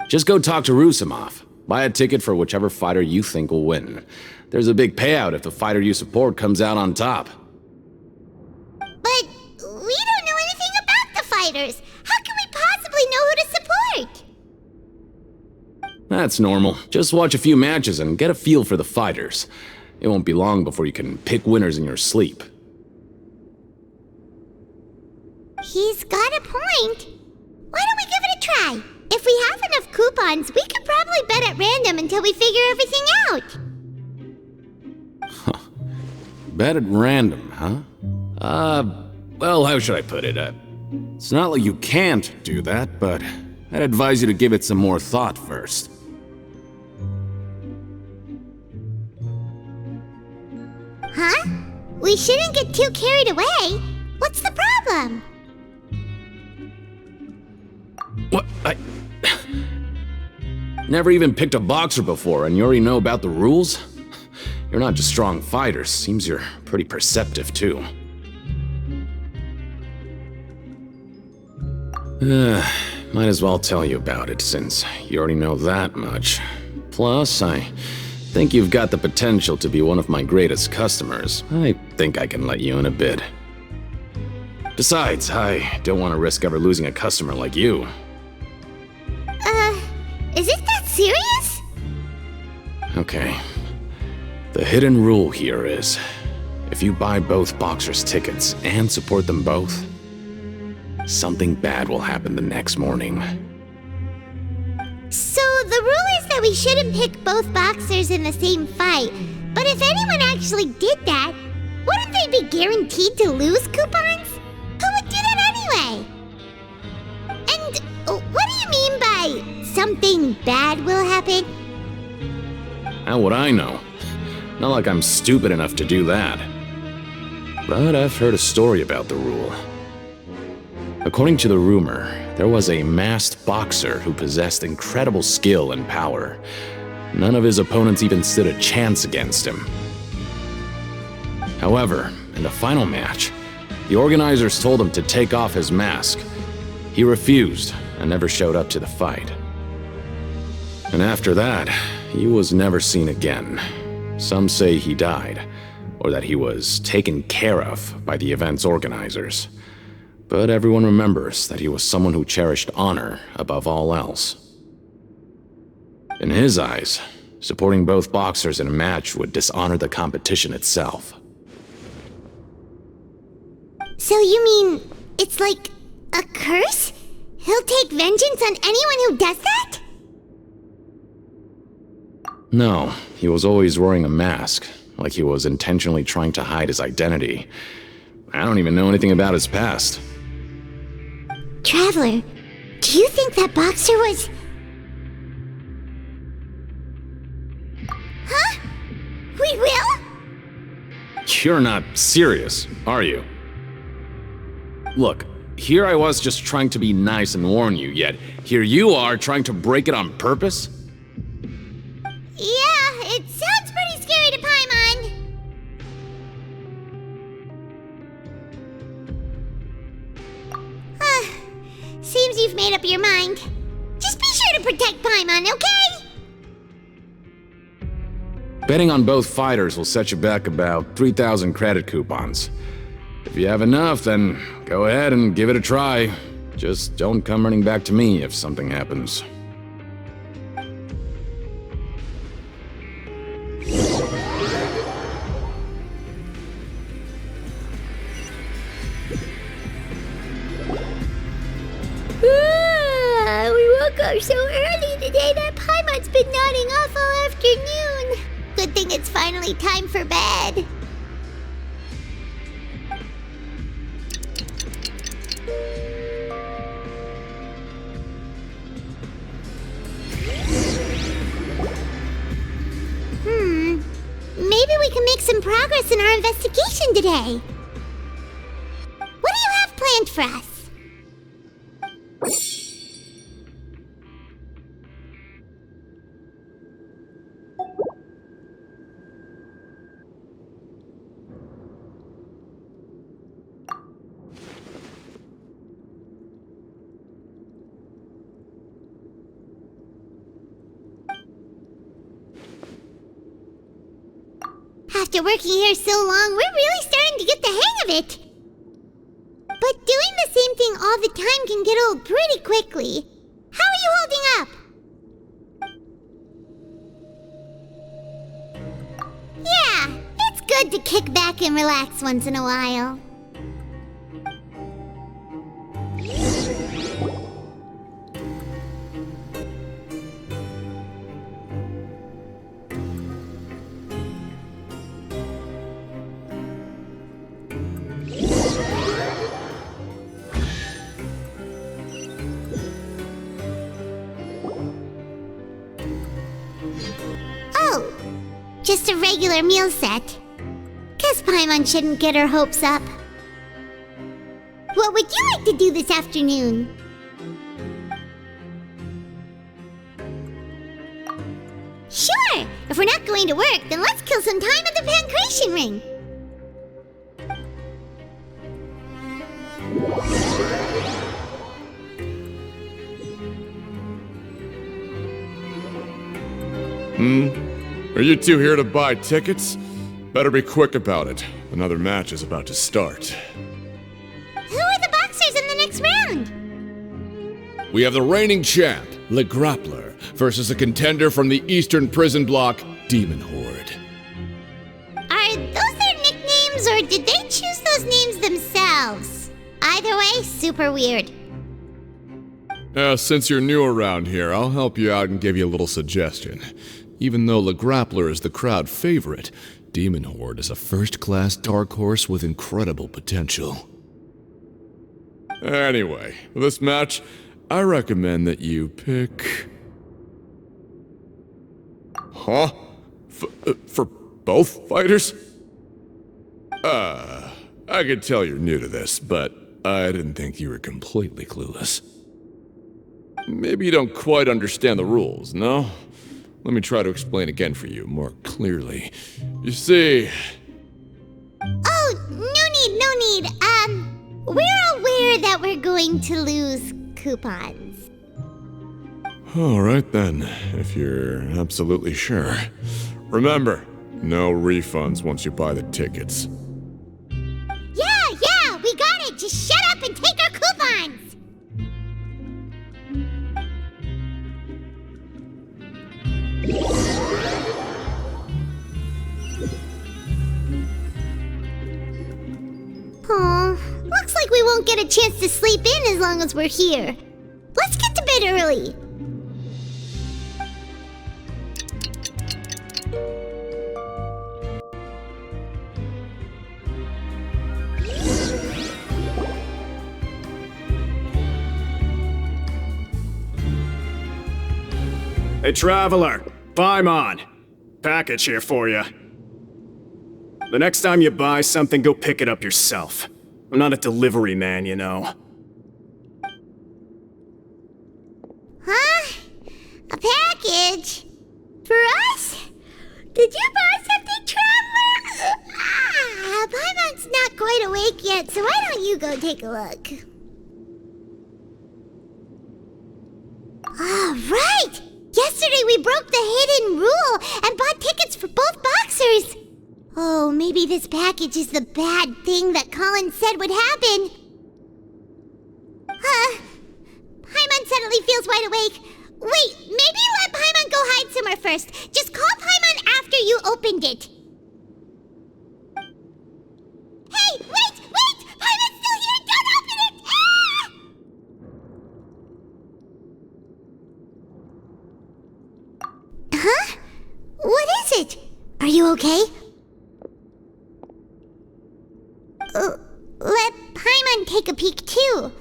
Just go talk to Rusimov. Buy a ticket for whichever fighter you think will win. There's a big payout if the fighter you support comes out on top. But we don't know anything about the fighters. How can we possibly know who to support? That's normal. Just watch a few matches and get a feel for the fighters. It won't be long before you can pick winners in your sleep. He's got a point. Why don't we give it a try? If we have enough coupons, we could probably bet at random until we figure everything out. Bet at random, huh? Well, how should I put it? It's not like you can't do that, but I'd advise you to give it some more thought first. Huh? We shouldn't get too carried away. What's the problem? What? Never even picked a boxer before, and you already know about the rules? You're not just strong fighters. Seems you're pretty perceptive, too. Might as well tell you about it, since you already know that much. Plus, I think you've got the potential to be one of my greatest customers. I think I can let you in a bid. Besides, I don't want to risk ever losing a customer like you. Is it that serious? Okay. The hidden rule here is, if you buy both boxers' tickets and support them both, something bad will happen the next morning. So the rule is that we shouldn't pick both boxers in the same fight, but if anyone actually did that, wouldn't they be guaranteed to lose coupons? Who would do that anyway? And what do you mean by something bad will happen? How would I know? Not like I'm stupid enough to do that. But I've heard a story about the rule. According to the rumor, there was a masked boxer who possessed incredible skill and power. None of his opponents even stood a chance against him. However, in the final match, the organizers told him to take off his mask. He refused and never showed up to the fight. And after that, he was never seen again. Some say he died, or that he was taken care of by the event's organizers. But everyone remembers that he was someone who cherished honor above all else. In his eyes, supporting both boxers in a match would dishonor the competition itself. So you mean it's like a curse? He'll take vengeance on anyone who does that? No, he was always wearing a mask, like he was intentionally trying to hide his identity. I don't even know anything about his past. Traveler, do you think that boxer was... Huh? We will? You're not serious, are you? Look, here I was just trying to be nice and warn you, yet here you are trying to break it on purpose? Yeah, it sounds pretty scary to Paimon. Seems you've made up your mind. Just be sure to protect Paimon, okay? Betting on both fighters will set you back about 3,000 credit coupons. If you have enough, then go ahead and give it a try. Just don't come running back to me if something happens. We woke up so early today that Paimon's been nodding off all afternoon. Good thing it's finally time for bed. Maybe we can make some progress in our investigation today. What do you have planned for us? After working here so long, we're really starting to get the hang of it. But doing the same thing all the time can get old pretty quickly. How are you holding up? Yeah, it's good to kick back and relax once in a while. Just a regular meal set. Guess Paimon shouldn't get her hopes up. What would you like to do this afternoon? Sure! If we're not going to work, then let's kill some time at the Pancration Ring! Are you two here to buy tickets? Better be quick about it. Another match is about to start. Who are the boxers in the next round? We have the reigning champ, Le Grappler, versus a contender from the Eastern Prison Block, Demon Horde. Are those their nicknames, or did they choose those names themselves? Either way, super weird. Since you're new around here, I'll help you out and give you a little suggestion. Even though Le Grappler is the crowd favorite, Demon Horde is a first-class dark horse with incredible potential. Anyway, for this match, I recommend that you pick... Huh? For both fighters? I could tell you're new to this, but I didn't think you were completely clueless. Maybe you don't quite understand the rules, no? Let me try to explain again for you, more clearly. You see... Oh, no need. We're aware that we're going to lose coupons. Alright then, if you're absolutely sure. Remember, no refunds once you buy the tickets. Yeah, we got it! Just shut up and take our coupons! Aw, looks like we won't get a chance to sleep in as long as we're here. Let's get to bed early. Hey, Traveler, Paimon. Package here for you. The next time you buy something, go pick it up yourself. I'm not a delivery man, you know. Huh? A package? For us? Did you buy something, Traveler? Paimon's not quite awake yet, so why don't you go take a look? Right! Yesterday we broke the hidden rule and bought tickets for both boxers. Oh, maybe this package is the bad thing that Colin said would happen. Paimon suddenly feels wide awake. Wait, maybe let Paimon go hide somewhere first. Just call Paimon after you opened it. Hey, wait! Paimon's still here! Don't open it! Huh? What is it? Are you okay? Let Paimon take a peek too.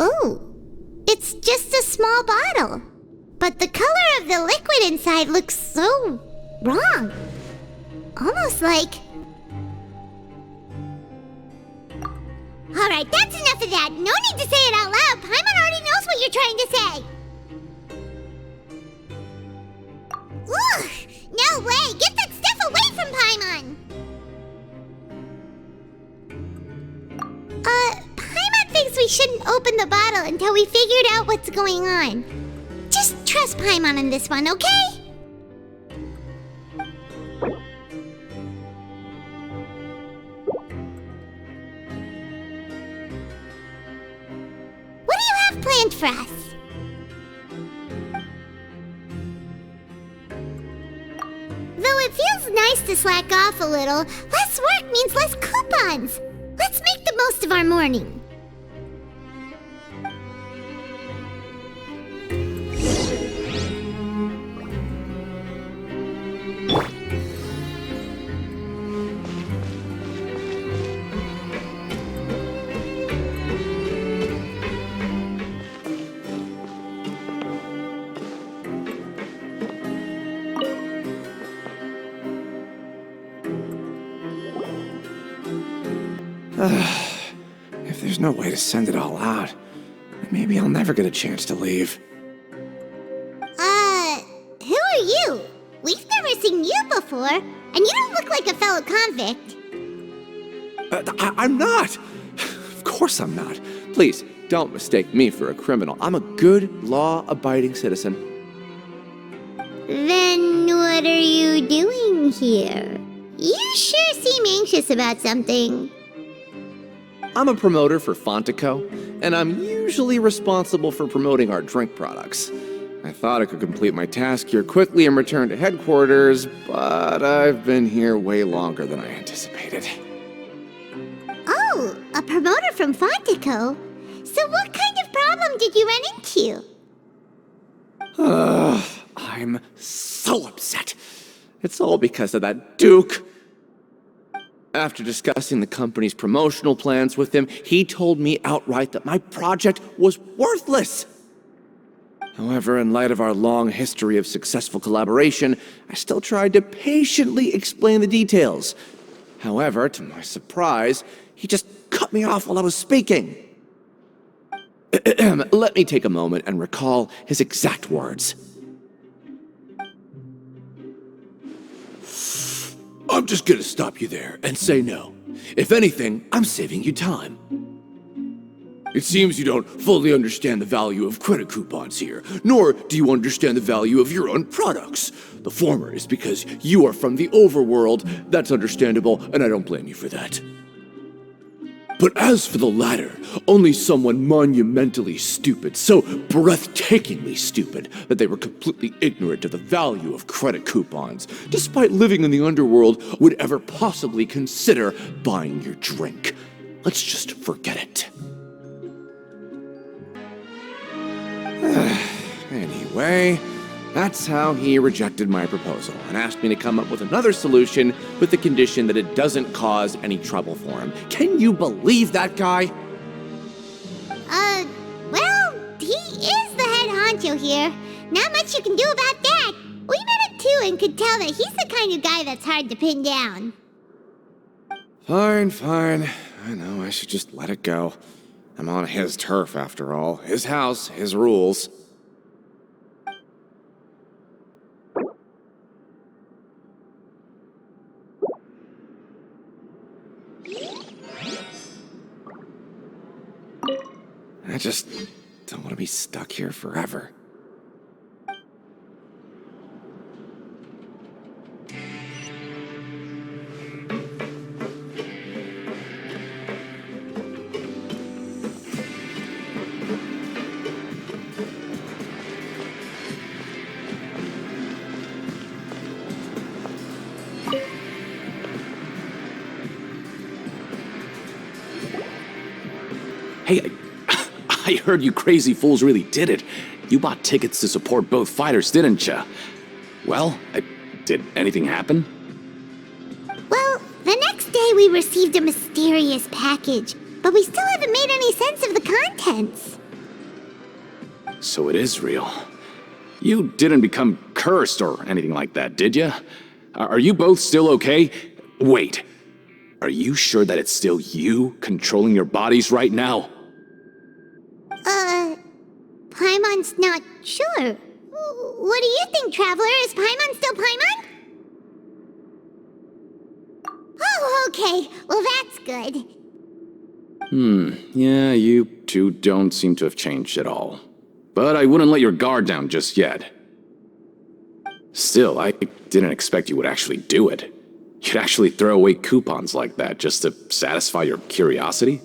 Oh, it's just a small bottle. But the color of the liquid inside looks so wrong. Almost like... Alright, that's enough of that. No need to say it out loud. Paimon already knows what you're trying to say. Ugh! No way! Get that stuff away from Paimon! Paimon thinks we shouldn't open the bottle until we figured out what's going on. Just trust Paimon on this one, okay? What do you have planned for us? Though it feels nice to slack off a little, less work means less coupons. Let's make the most of our morning. If there's no way to send it all out, maybe I'll never get a chance to leave. Who are you? We've never seen you before, and you don't look like a fellow convict. I'm not! Of course I'm not. Please, don't mistake me for a criminal. I'm a good, law-abiding citizen. Then what are you doing here? You sure seem anxious about something. I'm a promoter for Fontico, and I'm usually responsible for promoting our drink products. I thought I could complete my task here quickly and return to headquarters, but I've been here way longer than I anticipated. Oh, a promoter from Fontico? So what kind of problem did you run into? I'm so upset. It's all because of that Duke. After discussing the company's promotional plans with him, he told me outright that my project was worthless. However, in light of our long history of successful collaboration, I still tried to patiently explain the details. However, to my surprise, he just cut me off while I was speaking. Let me take a moment and recall his exact words. I'm just gonna stop you there and say no. If anything, I'm saving you time. It seems you don't fully understand the value of credit coupons here, nor do you understand the value of your own products. The former is because you are from the overworld. That's understandable, and I don't blame you for that. But as for the latter, only someone monumentally stupid, so breathtakingly stupid that they were completely ignorant of the value of credit coupons, despite living in the underworld, would ever possibly consider buying your drink. Let's just forget it. Anyway, that's how he rejected my proposal and asked me to come up with another solution with the condition that it doesn't cause any trouble for him. Can you believe that guy? Well, he is the head honcho here. Not much you can do about that. We met him too and could tell that he's the kind of guy that's hard to pin down. Fine. I know I should just let it go. I'm on his turf after all. His house, his rules. I just don't want to be stuck here forever. Hey, I heard you crazy fools really did it. You bought tickets to support both fighters, didn't ya? Well, did anything happen? Well, the next day we received a mysterious package, but we still haven't made any sense of the contents. So it is real. You didn't become cursed or anything like that, did ya? Are you both still okay? Wait, are you sure that it's still you controlling your bodies right now? Paimon's not sure. What do you think, Traveler? Is Paimon still Paimon? Oh, okay. Well, that's good. Yeah, you two don't seem to have changed at all. But I wouldn't let your guard down just yet. Still, I didn't expect you would actually do it. You'd actually throw away coupons like that just to satisfy your curiosity?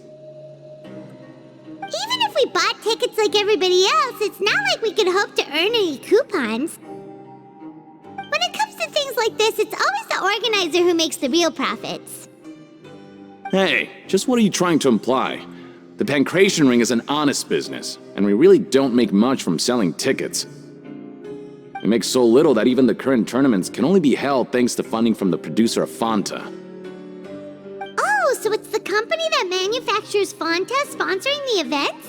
Even if we bought tickets like everybody else, it's not like we could hope to earn any coupons. When it comes to things like this, it's always the organizer who makes the real profits. Hey, just what are you trying to imply? The Pancration Ring is an honest business, and we really don't make much from selling tickets. We make so little that even the current tournaments can only be held thanks to funding from the producer of Fanta. Oh, so it's the company that manufactures Fanta sponsoring the events?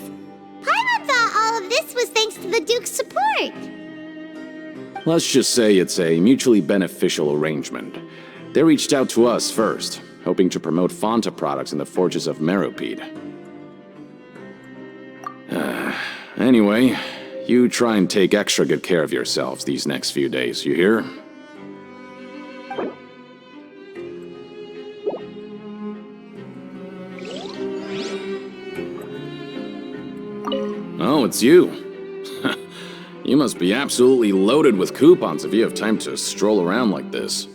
Paimon thought all of this was thanks to the Duke's support. Let's just say it's a mutually beneficial arrangement. They reached out to us first, hoping to promote Fonta products in the Fortress of Meropide. Anyway, you try and take extra good care of yourselves these next few days, you hear? Oh, it's you. You must be absolutely loaded with coupons if you have time to stroll around like this.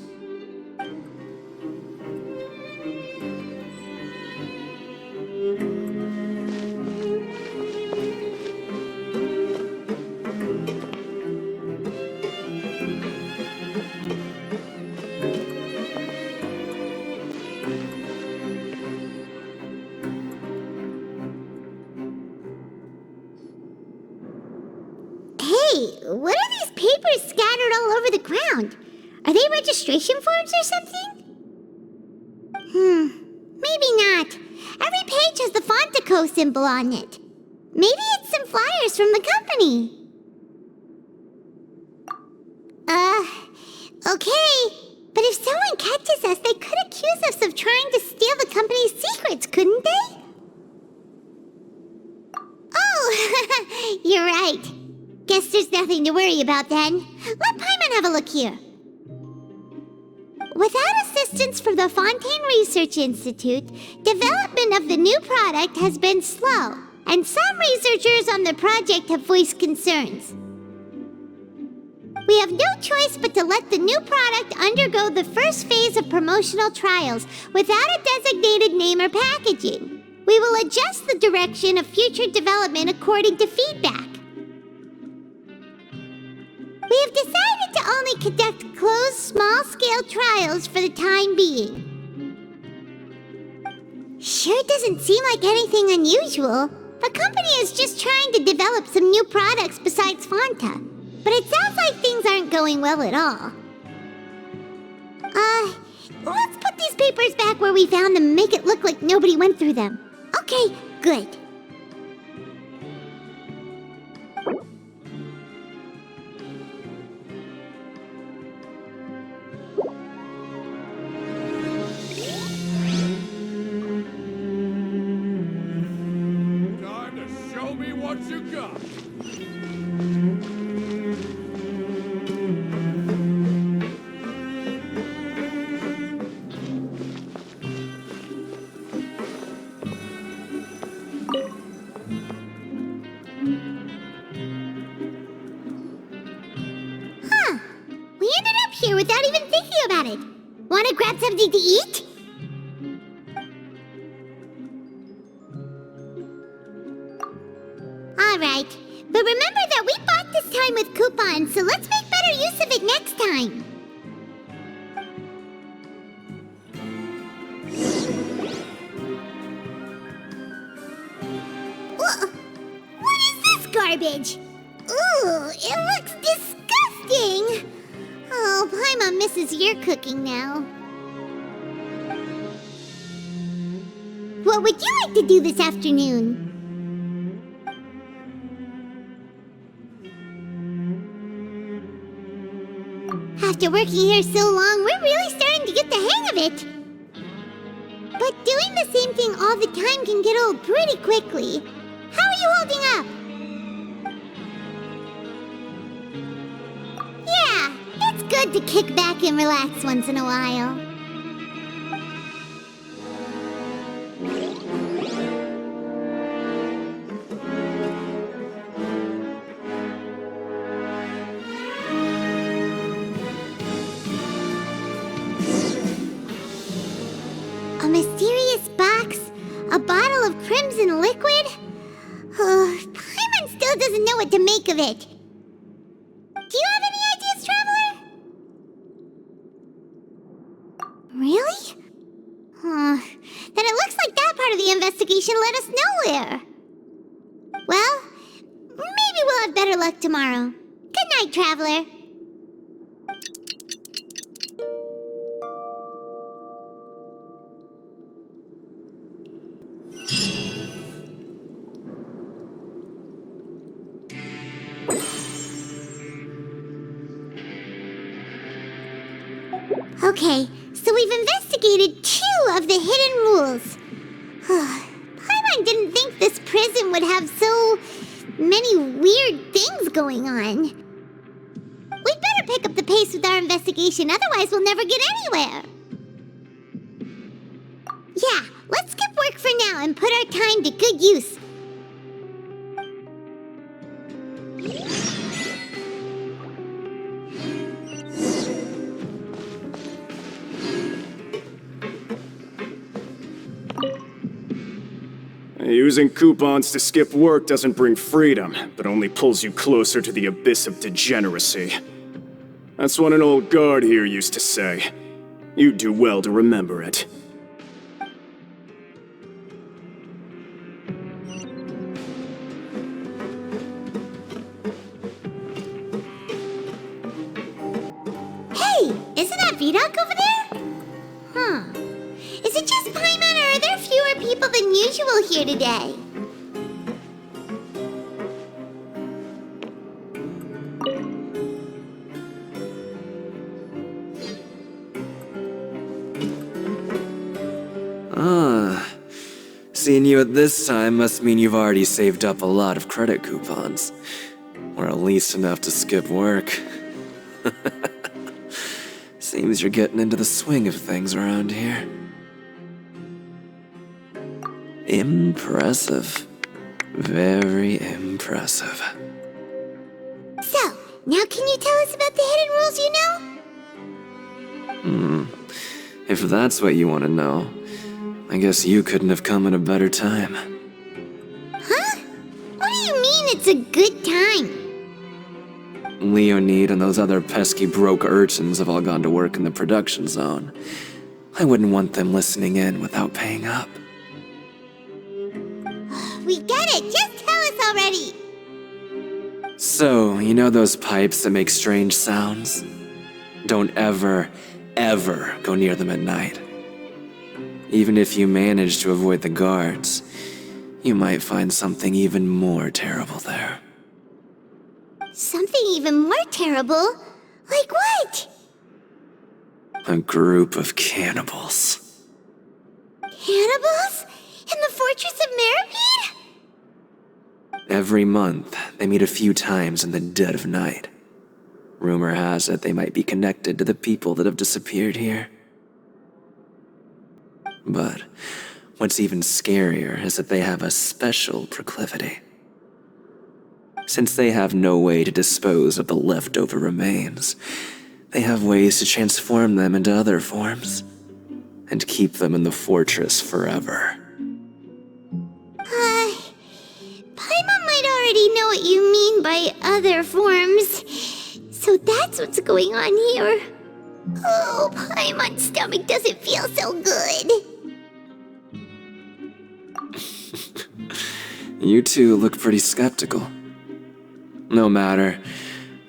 What are these papers scattered all over the ground? Are they registration forms or something? Maybe not. Every page has the Fontaco symbol on it. Maybe it's some flyers from the company. Okay. But if someone catches us, they could accuse us of trying to steal the company's secrets, couldn't they? Oh, you're right. Guess there's nothing to worry about then. Let Paimon have a look here. Without assistance from the Fontaine Research Institute, development of the new product has been slow, and some researchers on the project have voiced concerns. We have no choice but to let the new product undergo the first phase of promotional trials without a designated name or packaging. We will adjust the direction of future development according to feedback. We have decided to only conduct closed, small-scale trials for the time being. Sure doesn't seem like anything unusual. The company is just trying to develop some new products besides Fonta. But it sounds like things aren't going well at all. Let's put these papers back where we found them and make it look like nobody went through them. Okay, good. Time to show me what you got. We ended up here without even thinking about it. Want to grab something to eat? Alright, but remember that we bought this time with coupons, so let's make better use of it next time. What is this garbage? Ooh, it looks disgusting! Oh, Paimon misses your cooking now. What would you like to do this afternoon? After working here so long, we're really starting to get the hang of it. But doing the same thing all the time can get old pretty quickly. How are you holding up? Yeah, it's good to kick back and relax once in a while. A mysterious box? A bottle of crimson liquid? Paimon still doesn't know what to make of it. Do you have any ideas, Traveler? Really? Then it looks like that part of the investigation led us nowhere. Well, maybe we'll have better luck tomorrow. Good night, Traveler. Okay, so we've investigated 2 of the hidden rules. Paimon didn't think this prison would have so many weird things going on. We'd better pick up the pace with our investigation, otherwise we'll never get anywhere. Yeah, let's skip work for now and put our time to good use. Using coupons to skip work doesn't bring freedom, but only pulls you closer to the abyss of degeneracy. That's what an old guard here used to say. You'd do well to remember it. Hey, isn't that Vidoc over there? Huh. Is it just Paimon, or are there fewer people than usual here today? Seeing you at this time must mean you've already saved up a lot of credit coupons. Or at least enough to skip work. Seems you're getting into the swing of things around here. Impressive. Very impressive. So, now can you tell us about the hidden rules you know? If that's what you want to know, I guess you couldn't have come at a better time. Huh? What do you mean it's a good time? Leonid and those other pesky broke urchins have all gone to work in the production zone. I wouldn't want them listening in without paying up. We get it! Just tell us already! So, you know those pipes that make strange sounds? Don't ever go near them at night. Even if you manage to avoid the guards, you might find something even more terrible there. Something even more terrible? Like what? A group of cannibals. Cannibals? In the Fortress of Meropide? Every month, they meet a few times in the dead of night. Rumor has it they might be connected to the people that have disappeared here. But what's even scarier is that they have a special proclivity. Since they have no way to dispose of the leftover remains, they have ways to transform them into other forms and keep them in the fortress forever. Paimon might already know what you mean by other forms. So that's what's going on here. Oh, Paimon's stomach doesn't feel so good. You two look pretty skeptical. No matter,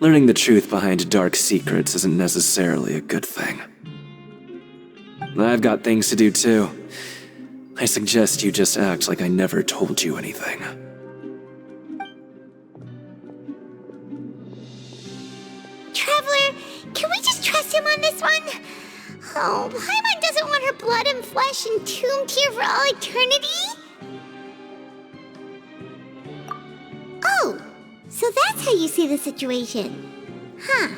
learning the truth behind dark secrets isn't necessarily a good thing. I've got things to do too. I suggest you just act like I never told you anything. Traveler, can we just trust him on this one? Oh, Paimon doesn't want her blood and flesh entombed here for all eternity? Oh, so that's how you see the situation. Huh.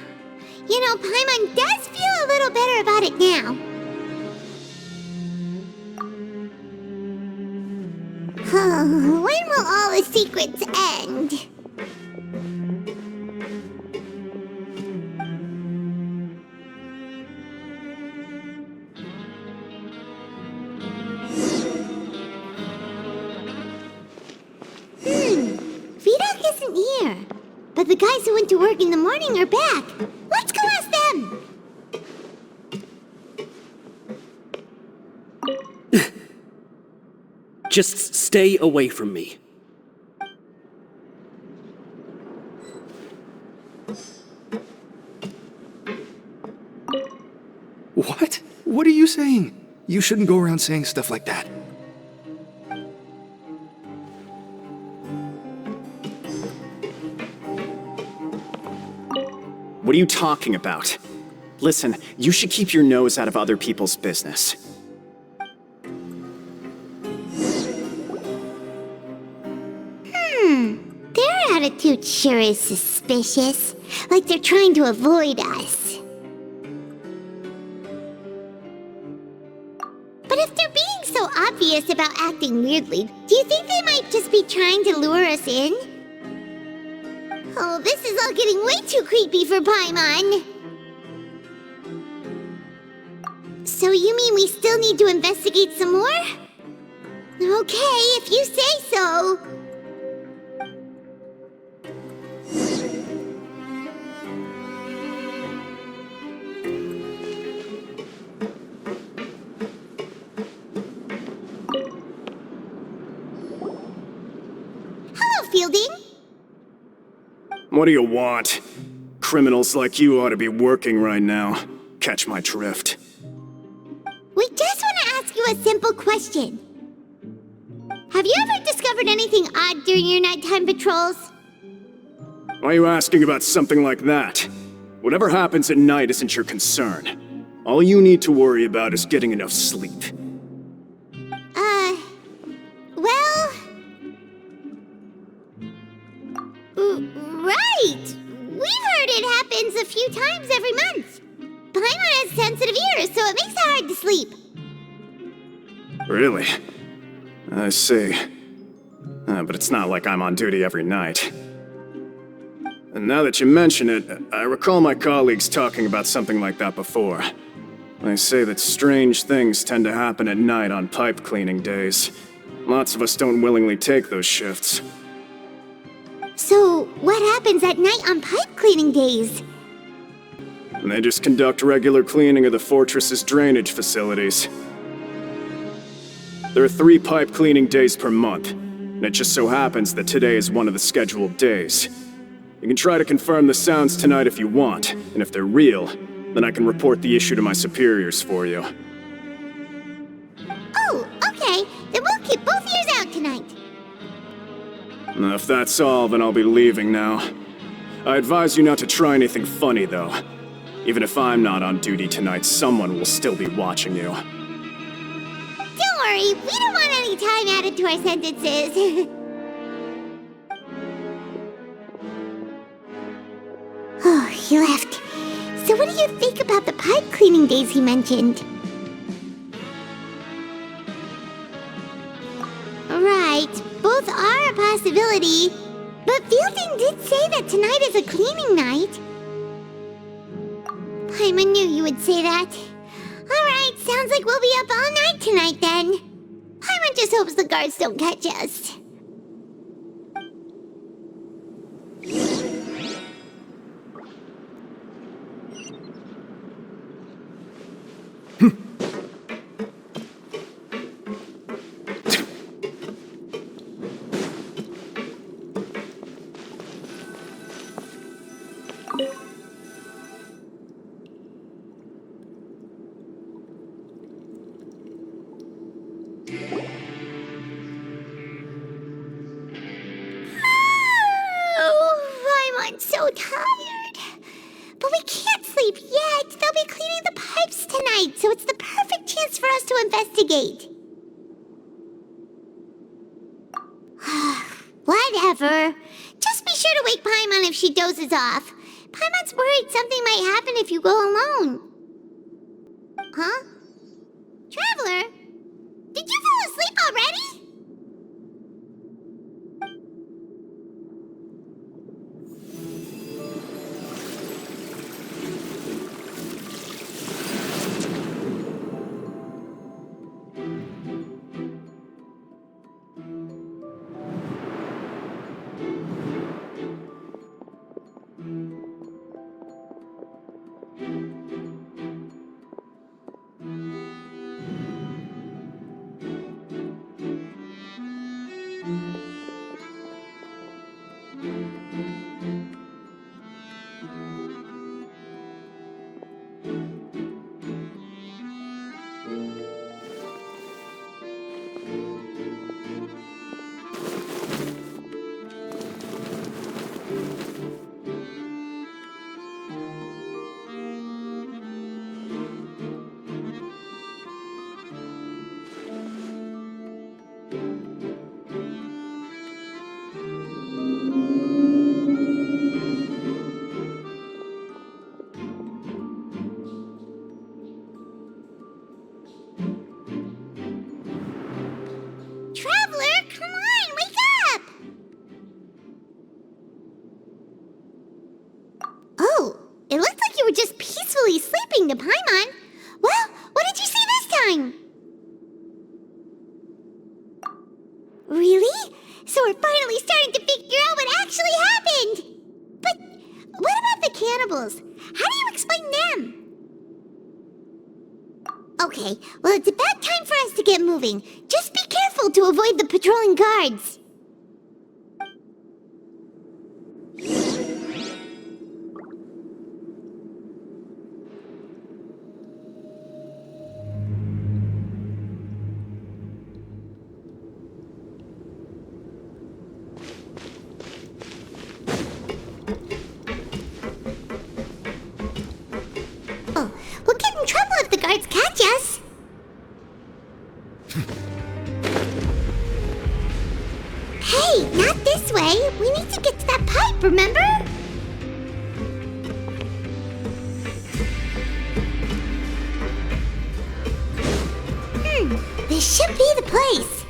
You know, Paimon does feel a little better about it now. When will all the secrets end? Vidoc isn't here. But the guys who went to work in the morning are back. Let's go ask them! Just stay away from me. What? What are you saying? You shouldn't go around saying stuff like that. What are you talking about? Listen, you should keep your nose out of other people's business. Their attitude sure is suspicious. Like they're trying to avoid us. But if they're being so obvious about acting weirdly, do you think they might just be trying to lure us in? Oh, this is all getting way too creepy for Paimon. So you mean we still need to investigate some more? Okay, if you say so. Hello, Fielding. What do you want? Criminals like you ought to be working right now. Catch my drift. We just want to ask you a simple question. Have you ever discovered anything odd during your nighttime patrols? Why are you asking about something like that? Whatever happens at night isn't your concern. All you need to worry about is getting enough sleep. Well... Right! We've heard it happens a few times every month. Paimon has sensitive ears, so it makes it hard to sleep. Really? I see. But it's not like I'm on duty every night. And now that you mention it, I recall my colleagues talking about something like that before. They say that strange things tend to happen at night on pipe cleaning days. Lots of us don't willingly take those shifts. So, what happens at night on pipe cleaning days? They just conduct regular cleaning of the fortress's drainage facilities. There are 3 pipe cleaning days per month, and it just so happens that today is one of the scheduled days. You can try to confirm the sounds tonight if you want, and if they're real, then I can report the issue to my superiors for you. Oh, okay. Then we'll keep both ears out tonight. If that's all, then I'll be leaving now. I advise you not to try anything funny, though. Even if I'm not on duty tonight, someone will still be watching you. Don't worry, we don't want any time added to our sentences. Oh, he left. So what do you think about the pipe cleaning days he mentioned? Right, both are a possibility. But Fielding did say that tonight is a cleaning night. Paimon knew you would say that. Alright, sounds like we'll be up all night tonight then. Paimon just hopes the guards don't catch us. I'm so tired. But we can't sleep yet. They'll be cleaning the pipes tonight, so it's the perfect chance for us to investigate. Whatever. Just be sure to wake Paimon if she dozes off. Paimon's worried something might happen if you go alone. Huh? Traveler? Did you fall asleep already? rules. How do you explain them? Okay, well, it's about time for us to get moving. Just be careful to avoid the patrolling guards. We'll get in trouble if the guards catch us. Hey, not this way. We need to get to that pipe, remember? This should be the place.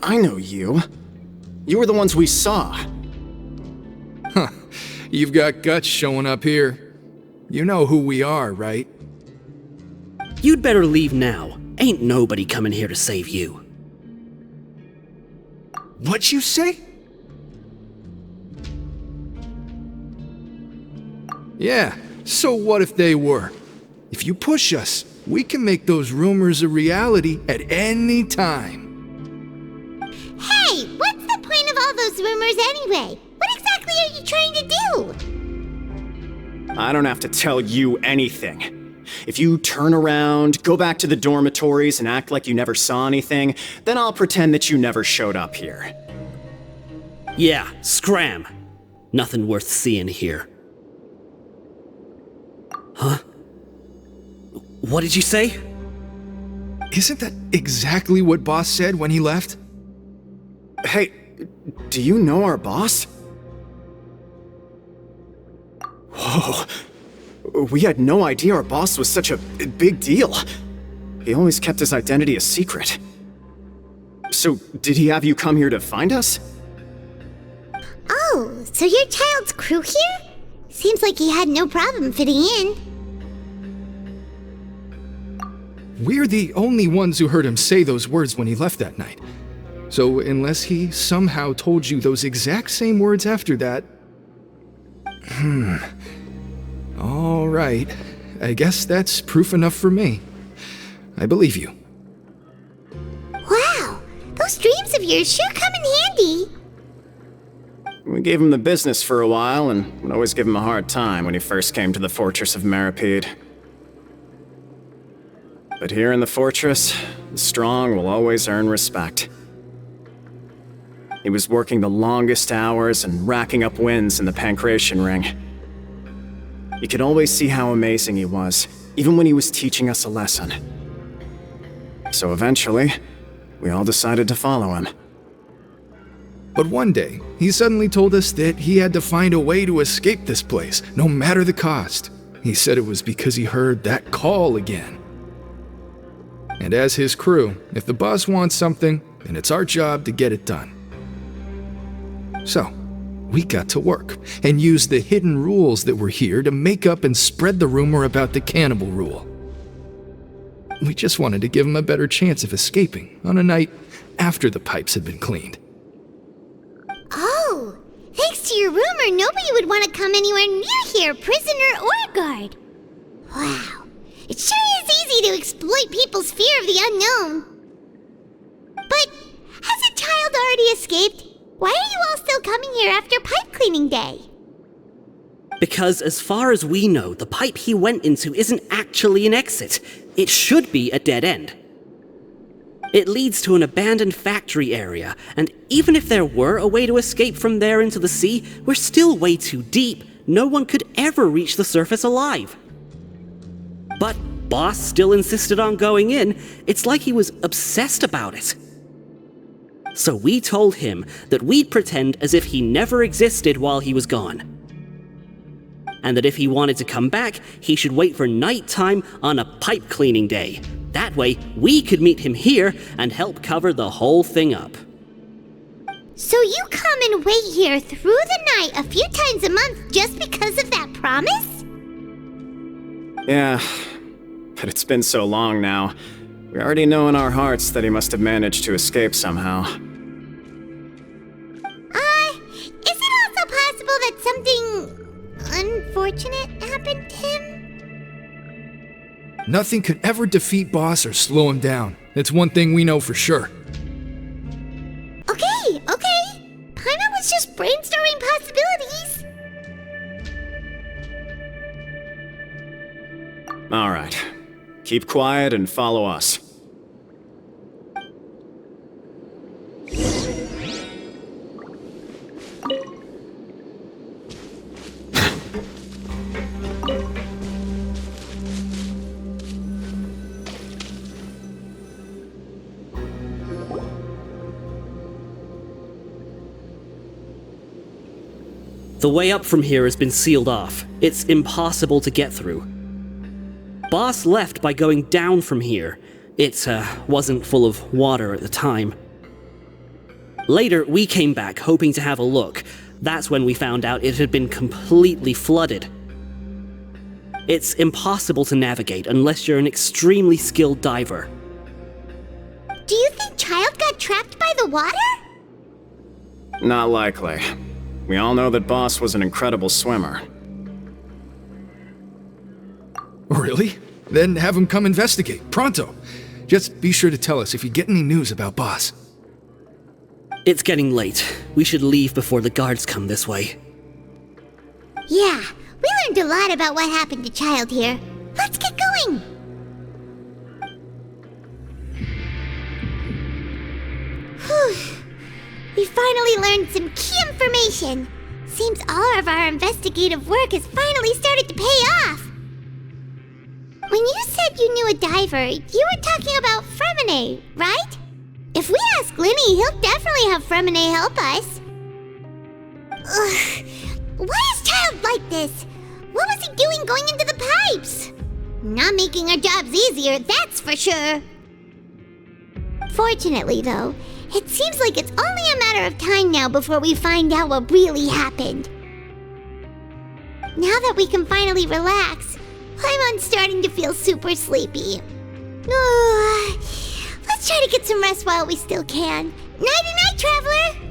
I know you. You were the ones we saw. Huh. You've got guts showing up here. You know who we are, right? You'd better leave now. Ain't nobody coming here to save you. What'd you say? Yeah, so what if they were? If you push us, we can make those rumors a reality at any time. Hey, what's the point of all those rumors anyway? What exactly are you trying to do? I don't have to tell you anything. If you turn around, go back to the dormitories, and act like you never saw anything, then I'll pretend that you never showed up here. Yeah, scram. Nothing worth seeing here. Huh? What did you say? Isn't that exactly what Boss said when he left? Hey, do you know our boss? Whoa. We had no idea our boss was such a big deal. He always kept his identity a secret. So, did he have you come here to find us? Oh, so you're Childe's crew here? Seems like he had no problem fitting in. We're the only ones who heard him say those words when he left that night. So unless he somehow told you those exact same words after that... All right. I guess that's proof enough for me. I believe you. Wow! Those dreams of yours sure come in handy! We gave him the business for a while, and would always give him a hard time when he first came to the Fortress of Meropide. But here in the fortress, the strong will always earn respect. He was working the longest hours and racking up wins in the Pancration Ring. You could always see how amazing he was, even when he was teaching us a lesson. So eventually, we all decided to follow him. But one day, he suddenly told us that he had to find a way to escape this place, no matter the cost. He said it was because he heard that call again. And as his crew, if the boss wants something, then it's our job to get it done. So, we got to work, and used the hidden rules that were here to make up and spread the rumor about the cannibal rule. We just wanted to give him a better chance of escaping on a night after the pipes had been cleaned. Oh, thanks to your rumor, nobody would want to come anywhere near here, prisoner or guard. Wow, it sure is easy to exploit people's fear of the unknown. But hasn't Childe already escaped? Why are you all still coming here after pipe cleaning day? Because as far as we know, the pipe he went into isn't actually an exit. It should be a dead end. It leads to an abandoned factory area, and even if there were a way to escape from there into the sea, we're still way too deep. No one could ever reach the surface alive. But Boss still insisted on going in. It's like he was obsessed about it. So we told him that we'd pretend as if he never existed while he was gone. And that if he wanted to come back, he should wait for nighttime on a pipe cleaning day. That way, we could meet him here and help cover the whole thing up. So you come and wait here through the night a few times a month just because of that promise? Yeah, but it's been so long now. We already know in our hearts that he must have managed to escape somehow. Is it also possible that something unfortunate happened to him? Nothing could ever defeat Boss or slow him down. It's one thing we know for sure. Okay. Paimon was just brainstorming possibilities. Alright. Keep quiet and follow us. The way up from here has been sealed off. It's impossible to get through. Boss left by going down from here. It wasn't full of water at the time. Later, we came back hoping to have a look. That's when we found out it had been completely flooded. It's impossible to navigate unless you're an extremely skilled diver. Do you think Childe got trapped by the water? Not likely. We all know that Boss was an incredible swimmer. Really? Then have him come investigate, pronto. Just be sure to tell us if you get any news about Boss. It's getting late. We should leave before the guards come this way. Yeah, we learned a lot about what happened to Childe here. Let's get going! Whew. We finally learned some key information. Seems all of our investigative work has finally started to pay off. When you said you knew a diver, you were talking about ferminet, right? If we ask Lyney, he'll definitely have ferminet help us. Ugh. Why is Childe like this? What was he doing going into the pipes? Not making our jobs easier, that's for sure. Fortunately, though, it seems like it's only a matter of time now before we find out what really happened. Now that we can finally relax, Paimon's starting to feel super sleepy. Let's try to get some rest while we still can. Nighty-night, Traveler!